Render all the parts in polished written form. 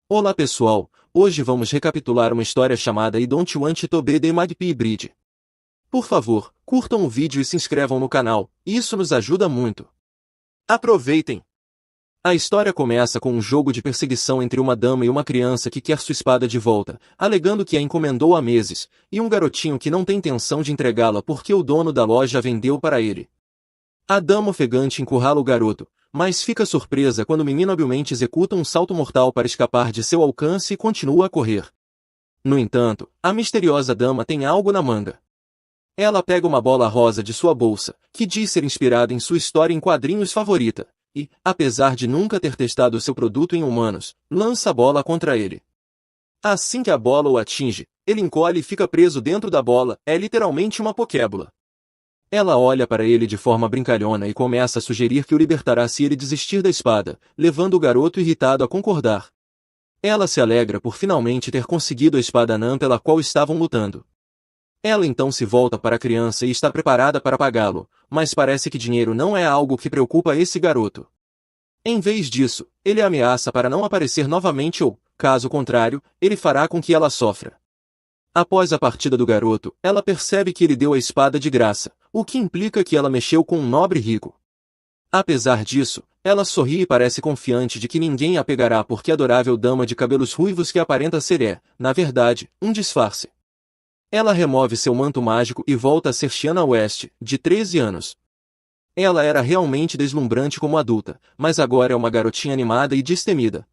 Olá pessoal, hoje vamos recapitular uma história chamada I Don't Want to Be the Magpie Bride. Por favor, curtam o vídeo e se inscrevam no canal, isso nos ajuda muito. Aproveitem! A história começa com um jogo de perseguição entre uma dama e uma criança que quer sua espada de volta, alegando que a encomendou há meses, e um garotinho que não tem intenção de entregá-la porque o dono da loja a vendeu para ele. A dama ofegante encurrala o garoto, mas fica surpresa quando o menino habilmente executa um salto mortal para escapar de seu alcance e continua a correr. No entanto, a misteriosa dama tem algo na manga. Ela pega uma bola rosa de sua bolsa, que diz ser inspirada em sua história em quadrinhos favorita, e, apesar de nunca ter testado seu produto em humanos, lança a bola contra ele. Assim que a bola o atinge, ele encolhe e fica preso dentro da bola, é literalmente uma pokébola. Ela olha para ele de forma brincalhona e começa a sugerir que o libertará se ele desistir da espada, levando o garoto irritado a concordar. Ela se alegra por finalmente ter conseguido a espada anã pela qual estavam lutando. Ela então se volta para a criança e está preparada para pagá-lo, mas parece que dinheiro não é algo que preocupa esse garoto. Em vez disso, ele a ameaça para não aparecer novamente ou, caso contrário, ele fará com que ela sofra. Após a partida do garoto, ela percebe que ele deu a espada de graça, o que implica que ela mexeu com um nobre rico. Apesar disso, ela sorri e parece confiante de que ninguém a pegará porque a adorável dama de cabelos ruivos que aparenta ser é, na verdade, um disfarce. Ela remove seu manto mágico e volta a ser Shanna West, de 13 anos. Ela era realmente deslumbrante como adulta, mas agora é uma garotinha animada e destemida.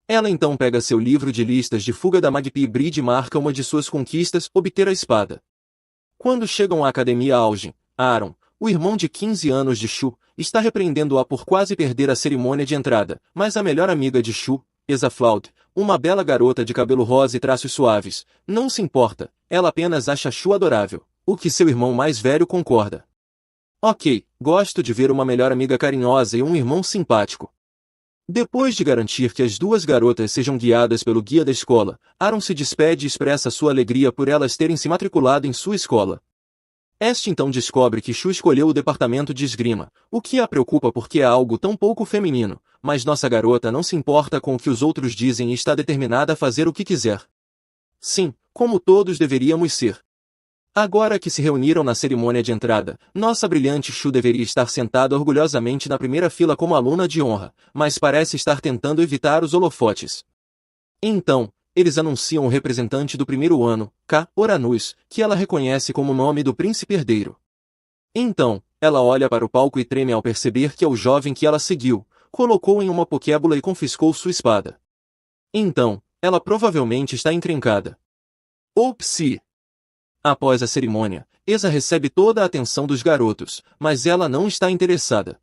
Ela então pega seu livro de listas de fuga da Magpie Bride e marca uma de suas conquistas, obter a espada. Quando chegam à academia Aujin, Aaron, o irmão de 15 anos de Shu, está repreendendo-a por quase perder a cerimônia de entrada, mas a melhor amiga de Shu, Ezaflaud, uma bela garota de cabelo rosa e traços suaves, não se importa, ela apenas acha Shu adorável, o que seu irmão mais velho concorda. Ok, gosto de ver uma melhor amiga carinhosa e um irmão simpático. Depois de garantir que as duas garotas sejam guiadas pelo guia da escola, Aaron se despede e expressa sua alegria por elas terem se matriculado em sua escola. Este então descobre que Shu escolheu o departamento de esgrima, o que a preocupa porque é algo tão pouco feminino, mas nossa garota não se importa com o que os outros dizem e está determinada a fazer o que quiser. Sim, como todos deveríamos ser. Agora que se reuniram na cerimônia de entrada, nossa brilhante Shu deveria estar sentada orgulhosamente na primeira fila como aluna de honra, mas parece estar tentando evitar os holofotes. Então, eles anunciam o representante do primeiro ano, K. Oranus, que ela reconhece como o nome do príncipe herdeiro. Então, ela olha para o palco e treme ao perceber que é o jovem que ela seguiu, colocou em uma pokébola e confiscou sua espada. Então, ela provavelmente está encrencada. Opsi! Após a cerimônia, Eza recebe toda a atenção dos garotos, mas ela não está interessada.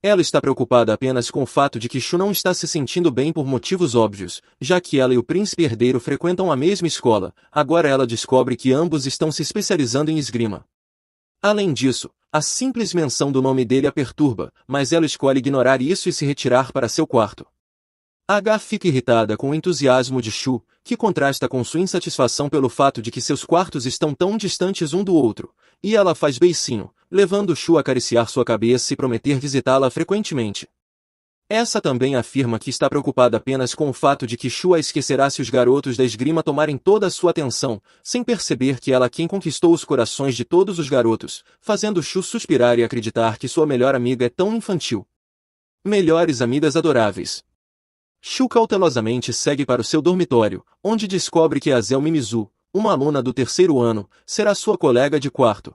Ela está preocupada apenas com o fato de que Shu não está se sentindo bem por motivos óbvios, já que ela e o príncipe herdeiro frequentam a mesma escola, agora ela descobre que ambos estão se especializando em esgrima. Além disso, a simples menção do nome dele a perturba, mas ela escolhe ignorar isso e se retirar para seu quarto. H fica irritada com o entusiasmo de Shu, que contrasta com sua insatisfação pelo fato de que seus quartos estão tão distantes um do outro, e ela faz beicinho, levando Shu a acariciar sua cabeça e prometer visitá-la frequentemente. Essa também afirma que está preocupada apenas com o fato de que Shu a esquecerá se os garotos da esgrima tomarem toda a sua atenção, sem perceber que ela quem conquistou os corações de todos os garotos, fazendo Shu suspirar e acreditar que sua melhor amiga é tão infantil. Melhores amigas adoráveis. Shu cautelosamente segue para o seu dormitório, onde descobre que Azel Mimizu, uma aluna do terceiro ano, será sua colega de quarto.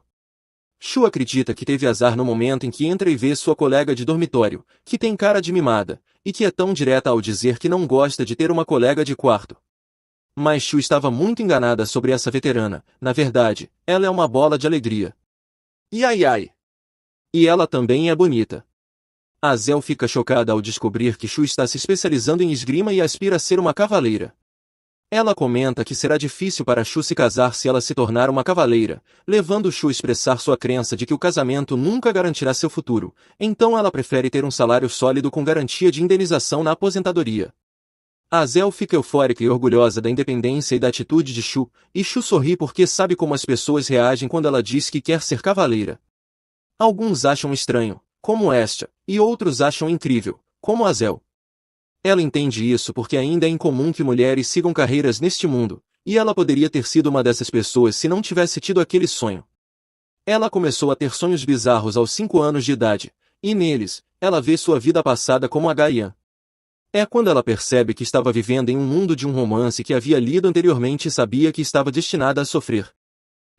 Shu acredita que teve azar no momento em que entra e vê sua colega de dormitório, que tem cara de mimada, e que é tão direta ao dizer que não gosta de ter uma colega de quarto. Mas Shu estava muito enganada sobre essa veterana, na verdade, ela é uma bola de alegria. Ai ai! E ela também é bonita. Azel fica chocada ao descobrir que Shu está se especializando em esgrima e aspira a ser uma cavaleira. Ela comenta que será difícil para Shu se casar se ela se tornar uma cavaleira, levando Shu a expressar sua crença de que o casamento nunca garantirá seu futuro, então ela prefere ter um salário sólido com garantia de indenização na aposentadoria. Azel fica eufórica e orgulhosa da independência e da atitude de Shu, e Shu sorri porque sabe como as pessoas reagem quando ela diz que quer ser cavaleira. Alguns acham estranho, como esta, e outros acham incrível, como Azel. Ela entende isso porque ainda é incomum que mulheres sigam carreiras neste mundo, e ela poderia ter sido uma dessas pessoas se não tivesse tido aquele sonho. Ela começou a ter sonhos bizarros aos 5 anos de idade, e neles, ela vê sua vida passada como a Gaian. É quando ela percebe que estava vivendo em um mundo de um romance que havia lido anteriormente e sabia que estava destinada a sofrer.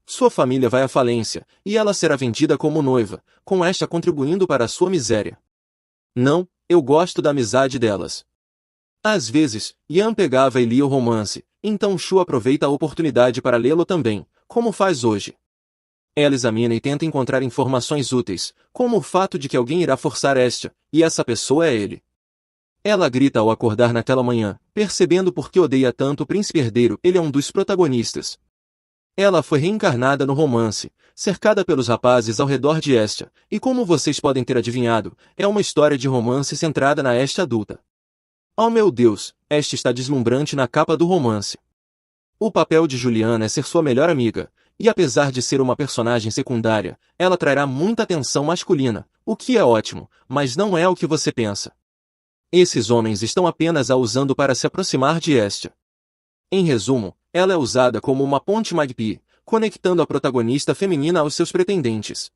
Sua família vai à falência, e ela será vendida como noiva, com esta contribuindo para a sua miséria. Não, eu gosto da amizade delas. Às vezes, Ian pegava e lia o romance, então Shu aproveita a oportunidade para lê-lo também, como faz hoje. Ela examina e tenta encontrar informações úteis, como o fato de que alguém irá forçar esta, e essa pessoa é ele. Ela grita ao acordar naquela manhã, percebendo por que odeia tanto o príncipe herdeiro, ele é um dos protagonistas. Ela foi reencarnada no romance, cercada pelos rapazes ao redor de Estia, e como vocês podem ter adivinhado, é uma história de romance centrada na Estia adulta. Oh meu Deus, Estia está deslumbrante na capa do romance. O papel de Juliana é ser sua melhor amiga, e apesar de ser uma personagem secundária, ela trará muita atenção masculina, o que é ótimo, mas não é o que você pensa. Esses homens estão apenas a usando para se aproximar de Estia. Em resumo, ela é usada como uma ponte Magpie, conectando a protagonista feminina aos seus pretendentes.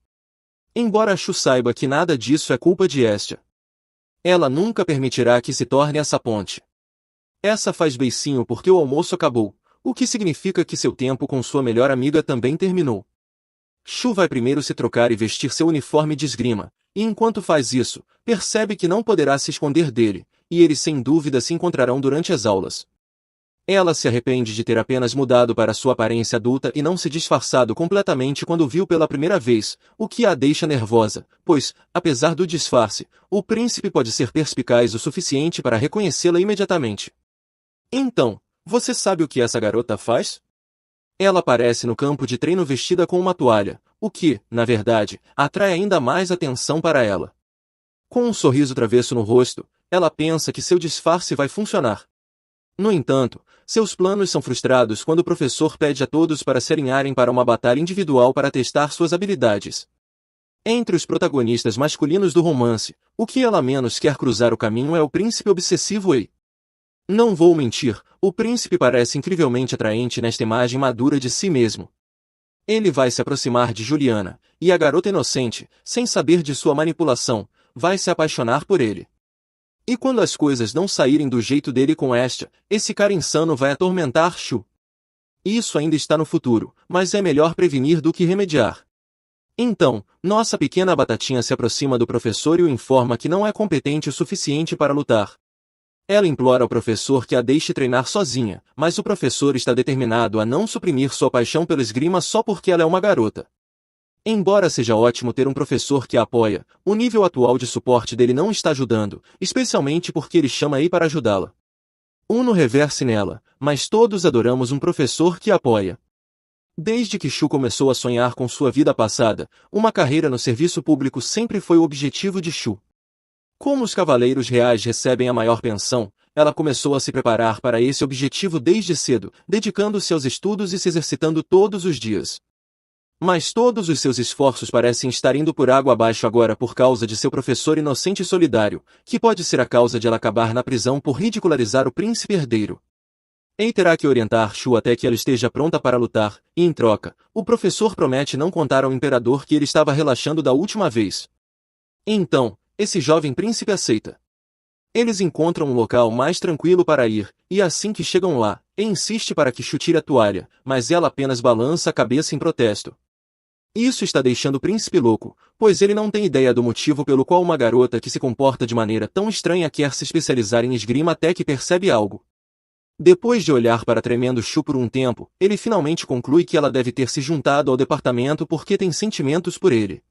Embora Shu saiba que nada disso é culpa de Estia, ela nunca permitirá que se torne essa ponte. Essa faz beicinho porque o almoço acabou, o que significa que seu tempo com sua melhor amiga também terminou. Shu vai primeiro se trocar e vestir seu uniforme de esgrima, e enquanto faz isso, percebe que não poderá se esconder dele, e eles sem dúvida se encontrarão durante as aulas. Ela se arrepende de ter apenas mudado para sua aparência adulta e não se disfarçado completamente quando o viu pela primeira vez, o que a deixa nervosa, pois, apesar do disfarce, o príncipe pode ser perspicaz o suficiente para reconhecê-la imediatamente. Então, você sabe o que essa garota faz? Ela aparece no campo de treino vestida com uma toalha, o que, na verdade, atrai ainda mais atenção para ela. Com um sorriso travesso no rosto, ela pensa que seu disfarce vai funcionar. No entanto, seus planos são frustrados quando o professor pede a todos para se alinharem para uma batalha individual para testar suas habilidades. Entre os protagonistas masculinos do romance, o que ela menos quer cruzar o caminho é o príncipe obsessivo Ei. Não vou mentir, o príncipe parece incrivelmente atraente nesta imagem madura de si mesmo. Ele vai se aproximar de Juliana, e a garota inocente, sem saber de sua manipulação, vai se apaixonar por ele. E quando as coisas não saírem do jeito dele com Estia, esse cara insano vai atormentar Shu. Isso ainda está no futuro, mas é melhor prevenir do que remediar. Então, nossa pequena batatinha se aproxima do professor e o informa que não é competente o suficiente para lutar. Ela implora ao professor que a deixe treinar sozinha, mas o professor está determinado a não suprimir sua paixão pelo esgrima só porque ela é uma garota. Embora seja ótimo ter um professor que a apoia, o nível atual de suporte dele não está ajudando, especialmente porque ele chama Ei para ajudá-la. Uno reverse nela, mas todos adoramos um professor que a apoia. Desde que Shu começou a sonhar com sua vida passada, uma carreira no serviço público sempre foi o objetivo de Shu. Como os cavaleiros reais recebem a maior pensão, ela começou a se preparar para esse objetivo desde cedo, dedicando-se aos estudos e se exercitando todos os dias. Mas todos os seus esforços parecem estar indo por água abaixo agora por causa de seu professor inocente e solidário, que pode ser a causa de ela acabar na prisão por ridicularizar o príncipe herdeiro. Ei terá que orientar Shu até que ela esteja pronta para lutar, e em troca, o professor promete não contar ao imperador que ele estava relaxando da última vez. Então, esse jovem príncipe aceita. Eles encontram um local mais tranquilo para ir, e assim que chegam lá, ele insiste para que Shu tire a toalha, mas ela apenas balança a cabeça em protesto. Isso está deixando o príncipe louco, pois ele não tem ideia do motivo pelo qual uma garota que se comporta de maneira tão estranha quer se especializar em esgrima até que percebe algo. Depois de olhar para tremendo Shu por um tempo, ele finalmente conclui que ela deve ter se juntado ao departamento porque tem sentimentos por ele.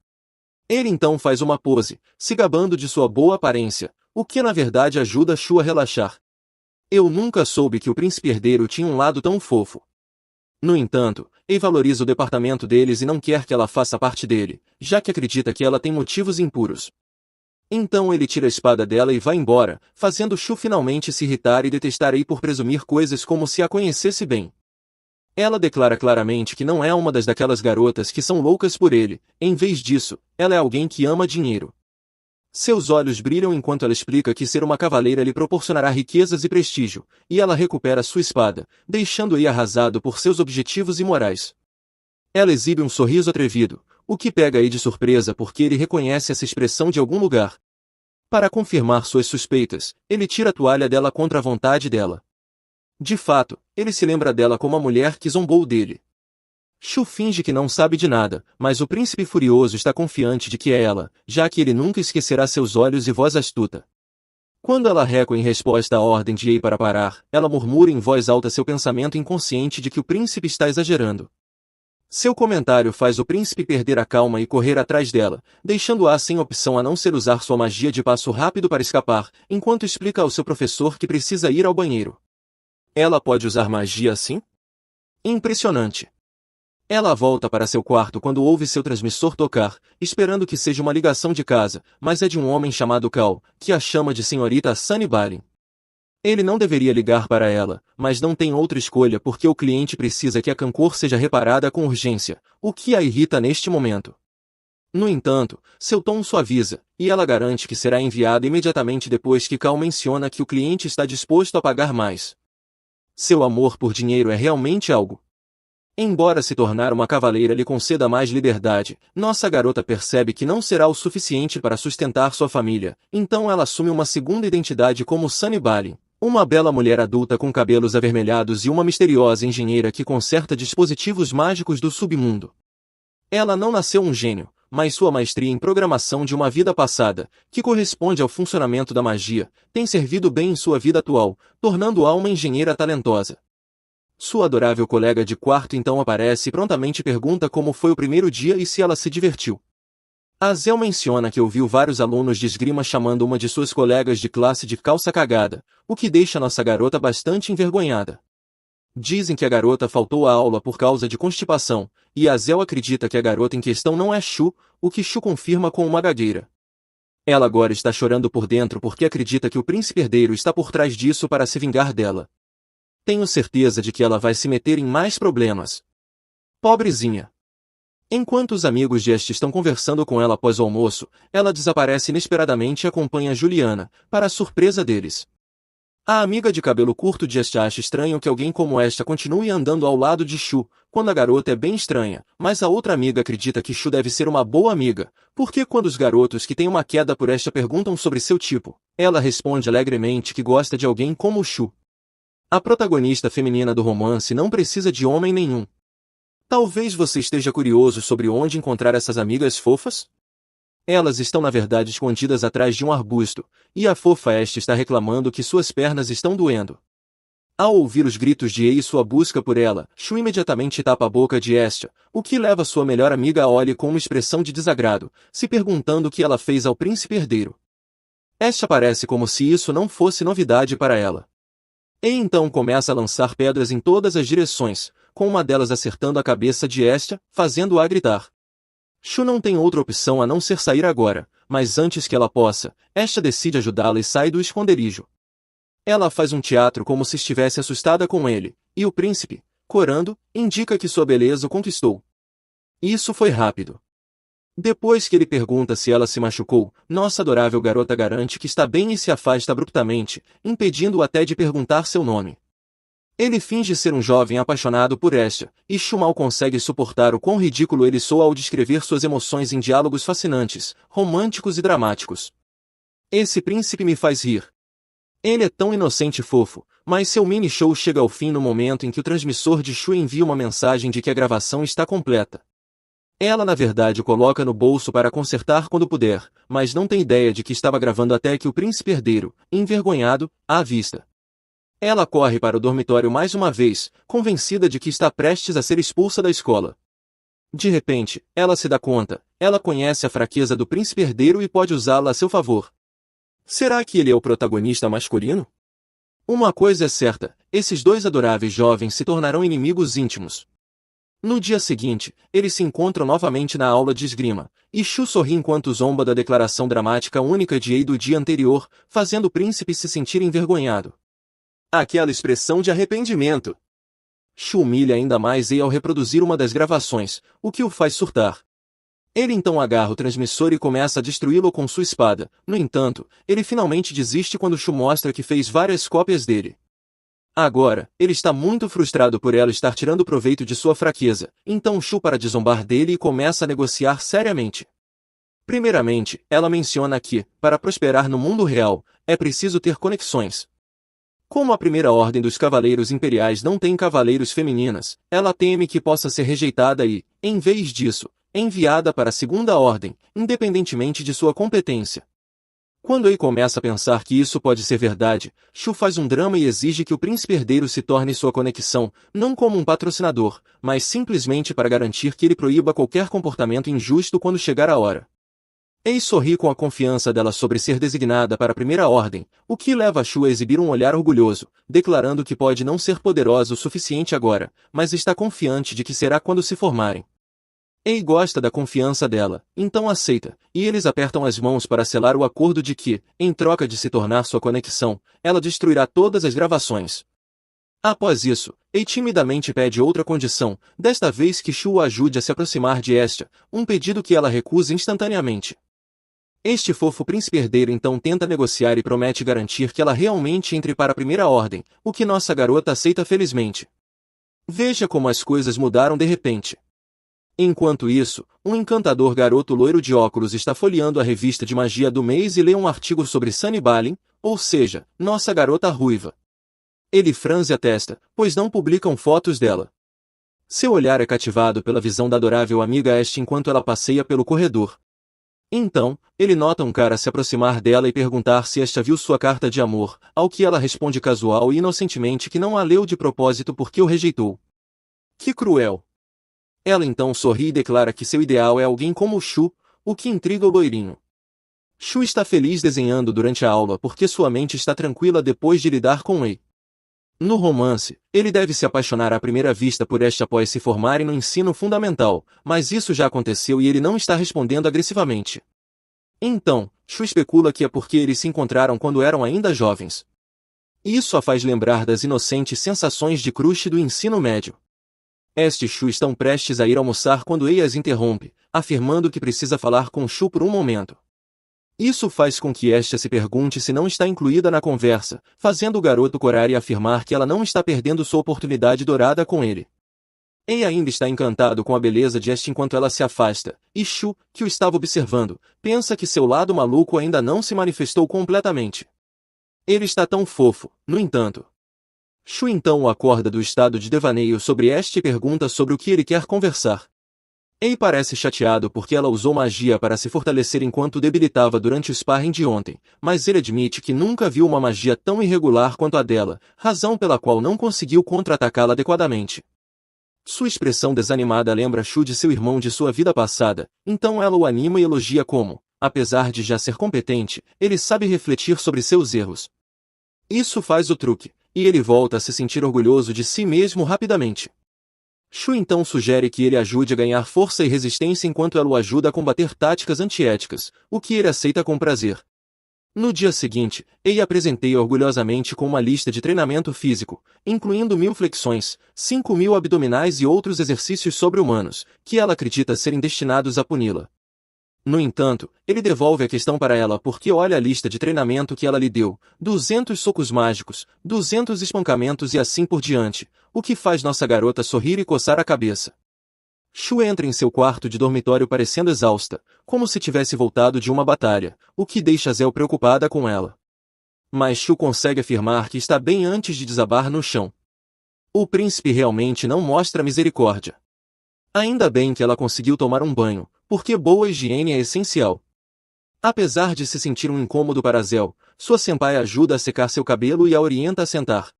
Ele então faz uma pose, se gabando de sua boa aparência, o que na verdade ajuda Shu a relaxar. Eu nunca soube que o príncipe herdeiro tinha um lado tão fofo. No entanto, ele valoriza o departamento deles e não quer que ela faça parte dele, já que acredita que ela tem motivos impuros. Então ele tira a espada dela e vai embora, fazendo Shu finalmente se irritar e detestar Ei por presumir coisas como se a conhecesse bem. Ela declara claramente que não é uma daquelas garotas que são loucas por ele, em vez disso, ela é alguém que ama dinheiro. Seus olhos brilham enquanto ela explica que ser uma cavaleira lhe proporcionará riquezas e prestígio, e ela recupera sua espada, deixando-o arrasado por seus objetivos imorais. Ela exibe um sorriso atrevido, o que pega Yi de surpresa porque ele reconhece essa expressão de algum lugar. Para confirmar suas suspeitas, ele tira a toalha dela contra a vontade dela. De fato, ele se lembra dela como a mulher que zombou dele. Shu finge que não sabe de nada, mas o príncipe furioso está confiante de que é ela, já que ele nunca esquecerá seus olhos e voz astuta. Quando ela recuo em resposta à ordem de Yi para parar, ela murmura em voz alta seu pensamento inconsciente de que o príncipe está exagerando. Seu comentário faz o príncipe perder a calma e correr atrás dela, deixando-a sem opção a não ser usar sua magia de passo rápido para escapar, enquanto explica ao seu professor que precisa ir ao banheiro. Ela pode usar magia assim? Impressionante! Ela volta para seu quarto quando ouve seu transmissor tocar, esperando que seja uma ligação de casa, mas é de um homem chamado Cal, que a chama de senhorita Sunny Balin. Ele não deveria ligar para ela, mas não tem outra escolha porque o cliente precisa que a Kankor seja reparada com urgência, o que a irrita neste momento. No entanto, seu tom suaviza, e ela garante que será enviada imediatamente depois que Cal menciona que o cliente está disposto a pagar mais. Seu amor por dinheiro é realmente algo. Embora se tornar uma cavaleira lhe conceda mais liberdade, nossa garota percebe que não será o suficiente para sustentar sua família, então ela assume uma segunda identidade como Sunny Balin, uma bela mulher adulta com cabelos avermelhados e uma misteriosa engenheira que conserta dispositivos mágicos do submundo. Ela não nasceu um gênio, mas sua maestria em programação de uma vida passada, que corresponde ao funcionamento da magia, tem servido bem em sua vida atual, tornando-a uma engenheira talentosa. Sua adorável colega de quarto então aparece e prontamente pergunta como foi o primeiro dia e se ela se divertiu. Azel menciona que ouviu vários alunos de esgrima chamando uma de suas colegas de classe de calça cagada, o que deixa nossa garota bastante envergonhada. Dizem que a garota faltou à aula por causa de constipação, e Azel acredita que a garota em questão não é Shu, o que Shu confirma com uma gagueira. Ela agora está chorando por dentro porque acredita que o príncipe herdeiro está por trás disso para se vingar dela. Tenho certeza de que ela vai se meter em mais problemas. Pobrezinha. Enquanto os amigos de Est estão conversando com ela após o almoço, ela desaparece inesperadamente e acompanha Juliana, para a surpresa deles. A amiga de cabelo curto de Est acha estranho que alguém como esta continue andando ao lado de Shu, quando a garota é bem estranha, mas a outra amiga acredita que Shu deve ser uma boa amiga, porque quando os garotos que têm uma queda por esta perguntam sobre seu tipo, ela responde alegremente que gosta de alguém como Shu. A protagonista feminina do romance não precisa de homem nenhum. Talvez você esteja curioso sobre onde encontrar essas amigas fofas? Elas estão na verdade escondidas atrás de um arbusto, e a fofa Est está reclamando que suas pernas estão doendo. Ao ouvir os gritos de Ei e sua busca por ela, Shu imediatamente tapa a boca de Est, o que leva sua melhor amiga a olhar com uma expressão de desagrado, se perguntando o que ela fez ao príncipe herdeiro. Est parece como se isso não fosse novidade para ela. E então começa a lançar pedras em todas as direções, com uma delas acertando a cabeça de Estia, fazendo-a gritar. Shu não tem outra opção a não ser sair agora, mas antes que ela possa, Estia decide ajudá-la e sai do esconderijo. Ela faz um teatro como se estivesse assustada com ele, e o príncipe, corando, indica que sua beleza o conquistou. Isso foi rápido. Depois que ele pergunta se ela se machucou, nossa adorável garota garante que está bem e se afasta abruptamente, impedindo-o até de perguntar seu nome. Ele finge ser um jovem apaixonado por Estia, e Shu mal consegue suportar o quão ridículo ele soa ao descrever suas emoções em diálogos fascinantes, românticos e dramáticos. Esse príncipe me faz rir. Ele é tão inocente e fofo, mas seu mini-show chega ao fim no momento em que o transmissor de Shu envia uma mensagem de que a gravação está completa. Ela na verdade o coloca no bolso para consertar quando puder, mas não tem ideia de que estava gravando até que o príncipe herdeiro, envergonhado, a avista. Ela corre para o dormitório mais uma vez, convencida de que está prestes a ser expulsa da escola. De repente, ela se dá conta, ela conhece a fraqueza do príncipe herdeiro e pode usá-la a seu favor. Será que ele é o protagonista masculino? Uma coisa é certa, esses dois adoráveis jovens se tornarão inimigos íntimos. No dia seguinte, eles se encontram novamente na aula de esgrima, e Shu sorri enquanto zomba da declaração dramática única de Ei do dia anterior, fazendo o príncipe se sentir envergonhado. Aquela expressão de arrependimento. Shu humilha ainda mais Ei ao reproduzir uma das gravações, o que o faz surtar. Ele então agarra o transmissor e começa a destruí-lo com sua espada. No entanto, ele finalmente desiste quando Shu mostra que fez várias cópias dele. Agora, ele está muito frustrado por ela estar tirando proveito de sua fraqueza, então Shu para de zombar dele e começa a negociar seriamente. Primeiramente, ela menciona que, para prosperar no mundo real, é preciso ter conexões. Como a primeira ordem dos cavaleiros imperiais não tem cavaleiros femininas, ela teme que possa ser rejeitada e, em vez disso, enviada para a segunda ordem, independentemente de sua competência. Quando Ei começa a pensar que isso pode ser verdade, Shu faz um drama e exige que o príncipe herdeiro se torne sua conexão, não como um patrocinador, mas simplesmente para garantir que ele proíba qualquer comportamento injusto quando chegar a hora. Ei sorri com a confiança dela sobre ser designada para a primeira ordem, o que leva Shu a exibir um olhar orgulhoso, declarando que pode não ser poderosa o suficiente agora, mas está confiante de que será quando se formarem. Ei gosta da confiança dela, então aceita, e eles apertam as mãos para selar o acordo de que, em troca de se tornar sua conexão, ela destruirá todas as gravações. Após isso, Ei timidamente pede outra condição, desta vez que Shu a ajude a se aproximar de Estia, um pedido que ela recusa instantaneamente. Este fofo príncipe herdeiro então tenta negociar e promete garantir que ela realmente entre para a primeira ordem, o que nossa garota aceita felizmente. Veja como as coisas mudaram de repente. Enquanto isso, um encantador garoto loiro de óculos está folheando a revista de magia do mês e lê um artigo sobre Sunny Balin, ou seja, nossa garota ruiva. Ele franze a testa, pois não publicam fotos dela. Seu olhar é cativado pela visão da adorável amiga Estia enquanto ela passeia pelo corredor. Então, ele nota um cara se aproximar dela e perguntar se Estia viu sua carta de amor, ao que ela responde casual e inocentemente que não a leu de propósito porque o rejeitou. Que cruel! Ela então sorri e declara que seu ideal é alguém como Shu, o que intriga o loirinho. Shu está feliz desenhando durante a aula porque sua mente está tranquila depois de lidar com Ei. No romance, ele deve se apaixonar à primeira vista por Estia após se formarem no ensino fundamental, mas isso já aconteceu e ele não está respondendo agressivamente. Então, Shu especula que é porque eles se encontraram quando eram ainda jovens. Isso a faz lembrar das inocentes sensações de crush do ensino médio. Estia e Shu estão prestes a ir almoçar quando Ei as interrompe, afirmando que precisa falar com Shu por um momento. Isso faz com que Estia se pergunte se não está incluída na conversa, fazendo o garoto corar e afirmar que ela não está perdendo sua oportunidade dourada com ele. Ei ainda está encantado com a beleza de Estia enquanto ela se afasta, e Shu, que o estava observando, pensa que seu lado maluco ainda não se manifestou completamente. Ele está tão fofo, no entanto. Shu então o acorda do estado de devaneio sobre Estia e pergunta sobre o que ele quer conversar. Ei parece chateado porque ela usou magia para se fortalecer enquanto debilitava durante o sparring de ontem, mas ele admite que nunca viu uma magia tão irregular quanto a dela, razão pela qual não conseguiu contra-atacá-la adequadamente. Sua expressão desanimada lembra Shu de seu irmão de sua vida passada, então ela o anima e elogia como, apesar de já ser competente, ele sabe refletir sobre seus erros. Isso faz o truque, e ele volta a se sentir orgulhoso de si mesmo rapidamente. Shu então sugere que ele ajude a ganhar força e resistência enquanto ela o ajuda a combater táticas antiéticas, o que ele aceita com prazer. No dia seguinte, Ei apresentei orgulhosamente com uma lista de treinamento físico, incluindo 1000 flexões, 5000 abdominais e outros exercícios sobre-humanos, que ela acredita serem destinados a puni-la. No entanto, ele devolve a questão para ela porque olha a lista de treinamento que ela lhe deu, 200 socos mágicos, 200 espancamentos e assim por diante, o que faz nossa garota sorrir e coçar a cabeça. Shu entra em seu quarto de dormitório parecendo exausta, como se tivesse voltado de uma batalha, o que deixa Zel preocupada com ela. Mas Shu consegue afirmar que está bem antes de desabar no chão. O príncipe realmente não mostra misericórdia. Ainda bem que ela conseguiu tomar um banho, porque boa higiene é essencial. Apesar de se sentir um incômodo para Zel, sua senpai ajuda a secar seu cabelo e a orienta a sentar.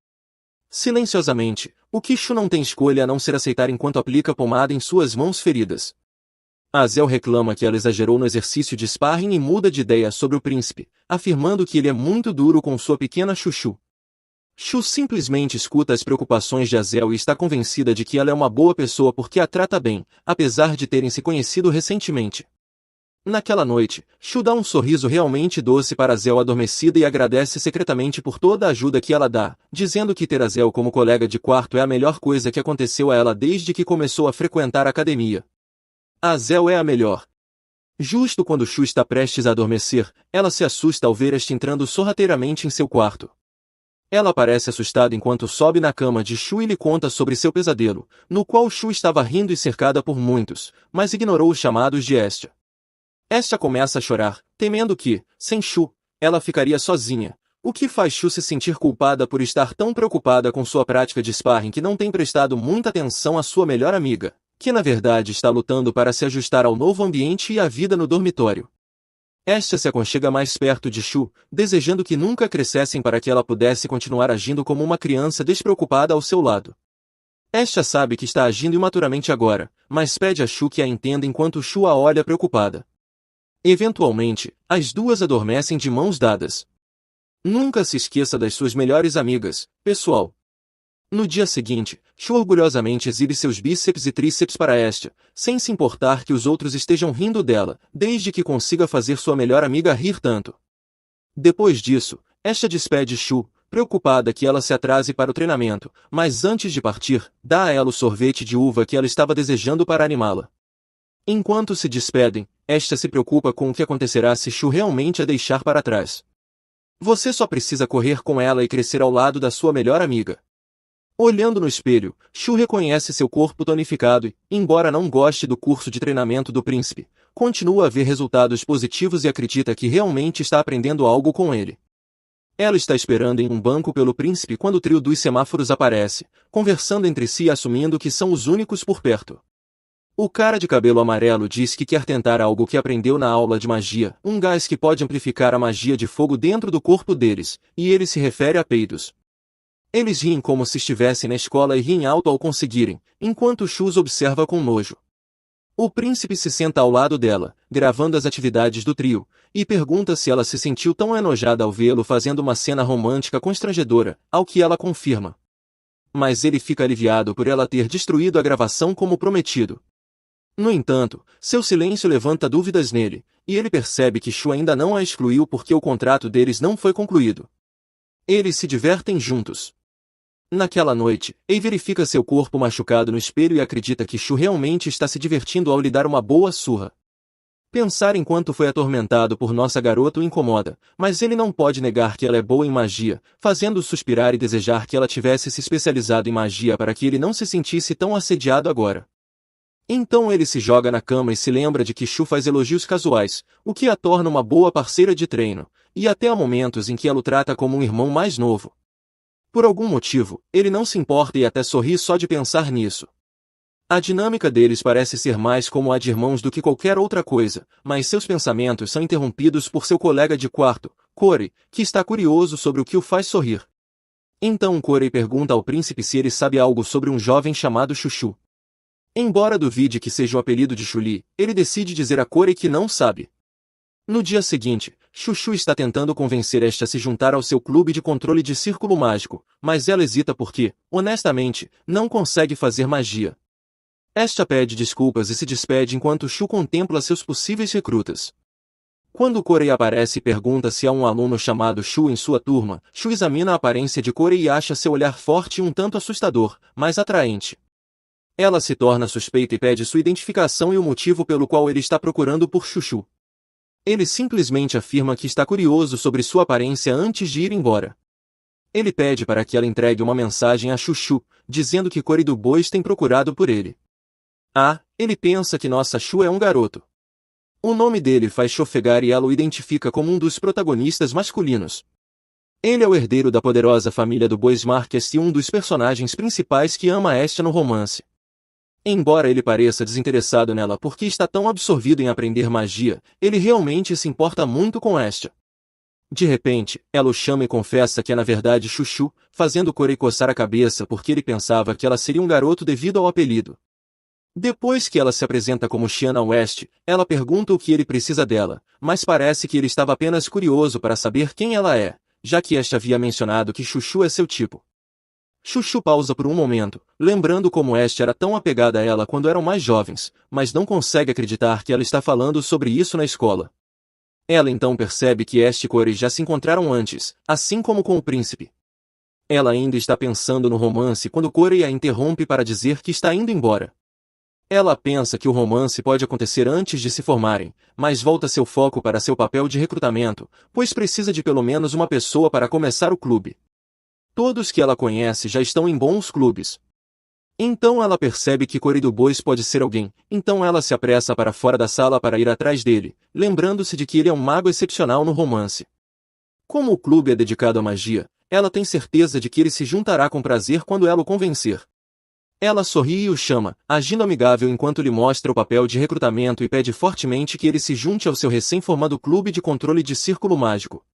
Silenciosamente, o que Shu não tem escolha a não ser aceitar enquanto aplica pomada em suas mãos feridas. A Zel reclama que ela exagerou no exercício de sparring e muda de ideia sobre o príncipe, afirmando que ele é muito duro com sua pequena Chuchu. Shu simplesmente escuta as preocupações de Azel e está convencida de que ela é uma boa pessoa porque a trata bem, apesar de terem se conhecido recentemente. Naquela noite, Shu dá um sorriso realmente doce para Azel adormecida e agradece secretamente por toda a ajuda que ela dá, dizendo que ter Azel como colega de quarto é a melhor coisa que aconteceu a ela desde que começou a frequentar a academia. A Azel é a melhor. Justo quando Shu está prestes a adormecer, ela se assusta ao ver este entrando sorrateiramente em seu quarto. Ela parece assustada enquanto sobe na cama de Shu e lhe conta sobre seu pesadelo, no qual Shu estava rindo e cercada por muitos, mas ignorou os chamados de Estia. Estia começa a chorar, temendo que, sem Shu, ela ficaria sozinha, o que faz Shu se sentir culpada por estar tão preocupada com sua prática de sparring que não tem prestado muita atenção à sua melhor amiga, que na verdade está lutando para se ajustar ao novo ambiente e à vida no dormitório. Estia se aconchega mais perto de Shu, desejando que nunca crescessem para que ela pudesse continuar agindo como uma criança despreocupada ao seu lado. Estia sabe que está agindo imaturamente agora, mas pede a Shu que a entenda enquanto Shu a olha preocupada. Eventualmente, as duas adormecem de mãos dadas. Nunca se esqueça das suas melhores amigas, pessoal. No dia seguinte, Shu orgulhosamente exibe seus bíceps e tríceps para Estia, sem se importar que os outros estejam rindo dela, desde que consiga fazer sua melhor amiga rir tanto. Depois disso, Estia despede Shu, preocupada que ela se atrase para o treinamento, mas antes de partir, dá a ela o sorvete de uva que ela estava desejando para animá-la. Enquanto se despedem, Estia se preocupa com o que acontecerá se Shu realmente a deixar para trás. Você só precisa correr com ela e crescer ao lado da sua melhor amiga. Olhando no espelho, Shu reconhece seu corpo tonificado e, embora não goste do curso de treinamento do príncipe, continua a ver resultados positivos e acredita que realmente está aprendendo algo com ele. Ela está esperando em um banco pelo príncipe quando o trio dos semáforos aparece, conversando entre si e assumindo que são os únicos por perto. O cara de cabelo amarelo diz que quer tentar algo que aprendeu na aula de magia, um gás que pode amplificar a magia de fogo dentro do corpo deles, e ele se refere a peidos. Eles riem como se estivessem na escola e riem alto ao conseguirem, enquanto Shu os observa com nojo. O príncipe se senta ao lado dela, gravando as atividades do trio, e pergunta se ela se sentiu tão enojada ao vê-lo fazendo uma cena romântica constrangedora, ao que ela confirma. Mas ele fica aliviado por ela ter destruído a gravação como prometido. No entanto, seu silêncio levanta dúvidas nele, e ele percebe que Shu ainda não a excluiu porque o contrato deles não foi concluído. Eles se divertem juntos. Naquela noite, Ei verifica seu corpo machucado no espelho e acredita que Shu realmente está se divertindo ao lhe dar uma boa surra. Pensar em quanto foi atormentado por nossa garota o incomoda, mas ele não pode negar que ela é boa em magia, fazendo-o suspirar e desejar que ela tivesse se especializado em magia para que ele não se sentisse tão assediado agora. Então ele se joga na cama e se lembra de que Shu faz elogios casuais, o que a torna uma boa parceira de treino, e até há momentos em que ela o trata como um irmão mais novo. Por algum motivo, ele não se importa e até sorri só de pensar nisso. A dinâmica deles parece ser mais como a de irmãos do que qualquer outra coisa, mas seus pensamentos são interrompidos por seu colega de quarto, Corey, que está curioso sobre o que o faz sorrir. Então Corey pergunta ao príncipe se ele sabe algo sobre um jovem chamado Chuchu. Embora duvide que seja o apelido de Chuli, ele decide dizer a Corey que não sabe. No dia seguinte, Chuchu está tentando convencer esta a se juntar ao seu clube de controle de círculo mágico, mas ela hesita porque, honestamente, não consegue fazer magia. Esta pede desculpas e se despede enquanto Shu contempla seus possíveis recrutas. Quando Corey aparece e pergunta se há um aluno chamado Shu em sua turma, Shu examina a aparência de Corey e acha seu olhar forte e um tanto assustador, mas atraente. Ela se torna suspeita e pede sua identificação e o motivo pelo qual ele está procurando por Chuchu. Ele simplesmente afirma que está curioso sobre sua aparência antes de ir embora. Ele pede para que ela entregue uma mensagem a Chuchu, dizendo que Corey do Bois tem procurado por ele. Ele pensa que nossa Shu é um garoto. O nome dele faz chofegar e ela o identifica como um dos protagonistas masculinos. Ele é o herdeiro da poderosa família do Bois Marques e um dos personagens principais que ama Estia no romance. Embora ele pareça desinteressado nela porque está tão absorvido em aprender magia, ele realmente se importa muito com Estia. De repente, ela o chama e confessa que é na verdade Chuchu, fazendo Corey coçar a cabeça porque ele pensava que ela seria um garoto devido ao apelido. Depois que ela se apresenta como Shiana West, ela pergunta o que ele precisa dela, mas parece que ele estava apenas curioso para saber quem ela é, já que Estia havia mencionado que Chuchu é seu tipo. Chuchu pausa por um momento, lembrando como Estia era tão apegada a ela quando eram mais jovens, mas não consegue acreditar que ela está falando sobre isso na escola. Ela então percebe que Estia e Corey já se encontraram antes, assim como com o príncipe. Ela ainda está pensando no romance quando Corey a interrompe para dizer que está indo embora. Ela pensa que o romance pode acontecer antes de se formarem, mas volta seu foco para seu papel de recrutamento, pois precisa de pelo menos uma pessoa para começar o clube. Todos que ela conhece já estão em bons clubes. Então ela percebe que Corey do Bois pode ser alguém, então ela se apressa para fora da sala para ir atrás dele, lembrando-se de que ele é um mago excepcional no romance. Como o clube é dedicado à magia, ela tem certeza de que ele se juntará com prazer quando ela o convencer. Ela sorri e o chama, agindo amigável enquanto lhe mostra o papel de recrutamento e pede fortemente que ele se junte ao seu recém-formado clube de controle de círculo mágico.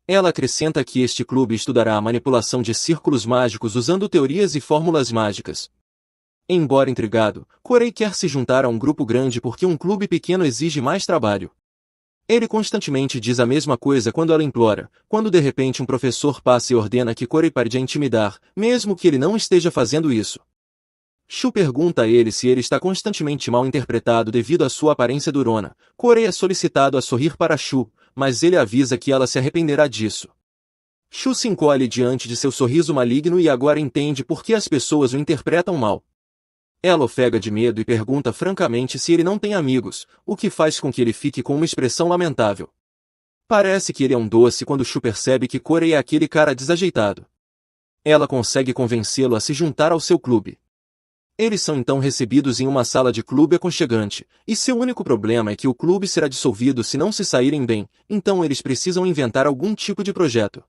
Ela acrescenta que este clube estudará a manipulação de círculos mágicos usando teorias e fórmulas mágicas. Embora intrigado, Corey quer se juntar a um grupo grande porque um clube pequeno exige mais trabalho. Ele constantemente diz a mesma coisa quando ela implora, quando de repente um professor passa e ordena que Corey pare de a intimidar, mesmo que ele não esteja fazendo isso. Shu pergunta a ele se ele está constantemente mal interpretado devido à sua aparência durona. Corey é solicitado a sorrir para Shu, mas ele avisa que ela se arrependerá disso. Shu se encolhe diante de seu sorriso maligno e agora entende por que as pessoas o interpretam mal. Ela ofega de medo e pergunta francamente se ele não tem amigos, o que faz com que ele fique com uma expressão lamentável. Parece que ele é um doce quando Shu percebe que Corey é aquele cara desajeitado. Ela consegue convencê-lo a se juntar ao seu clube. Eles são então recebidos em uma sala de clube aconchegante, e seu único problema é que o clube será dissolvido se não se saírem bem, então eles precisam inventar algum tipo de projeto.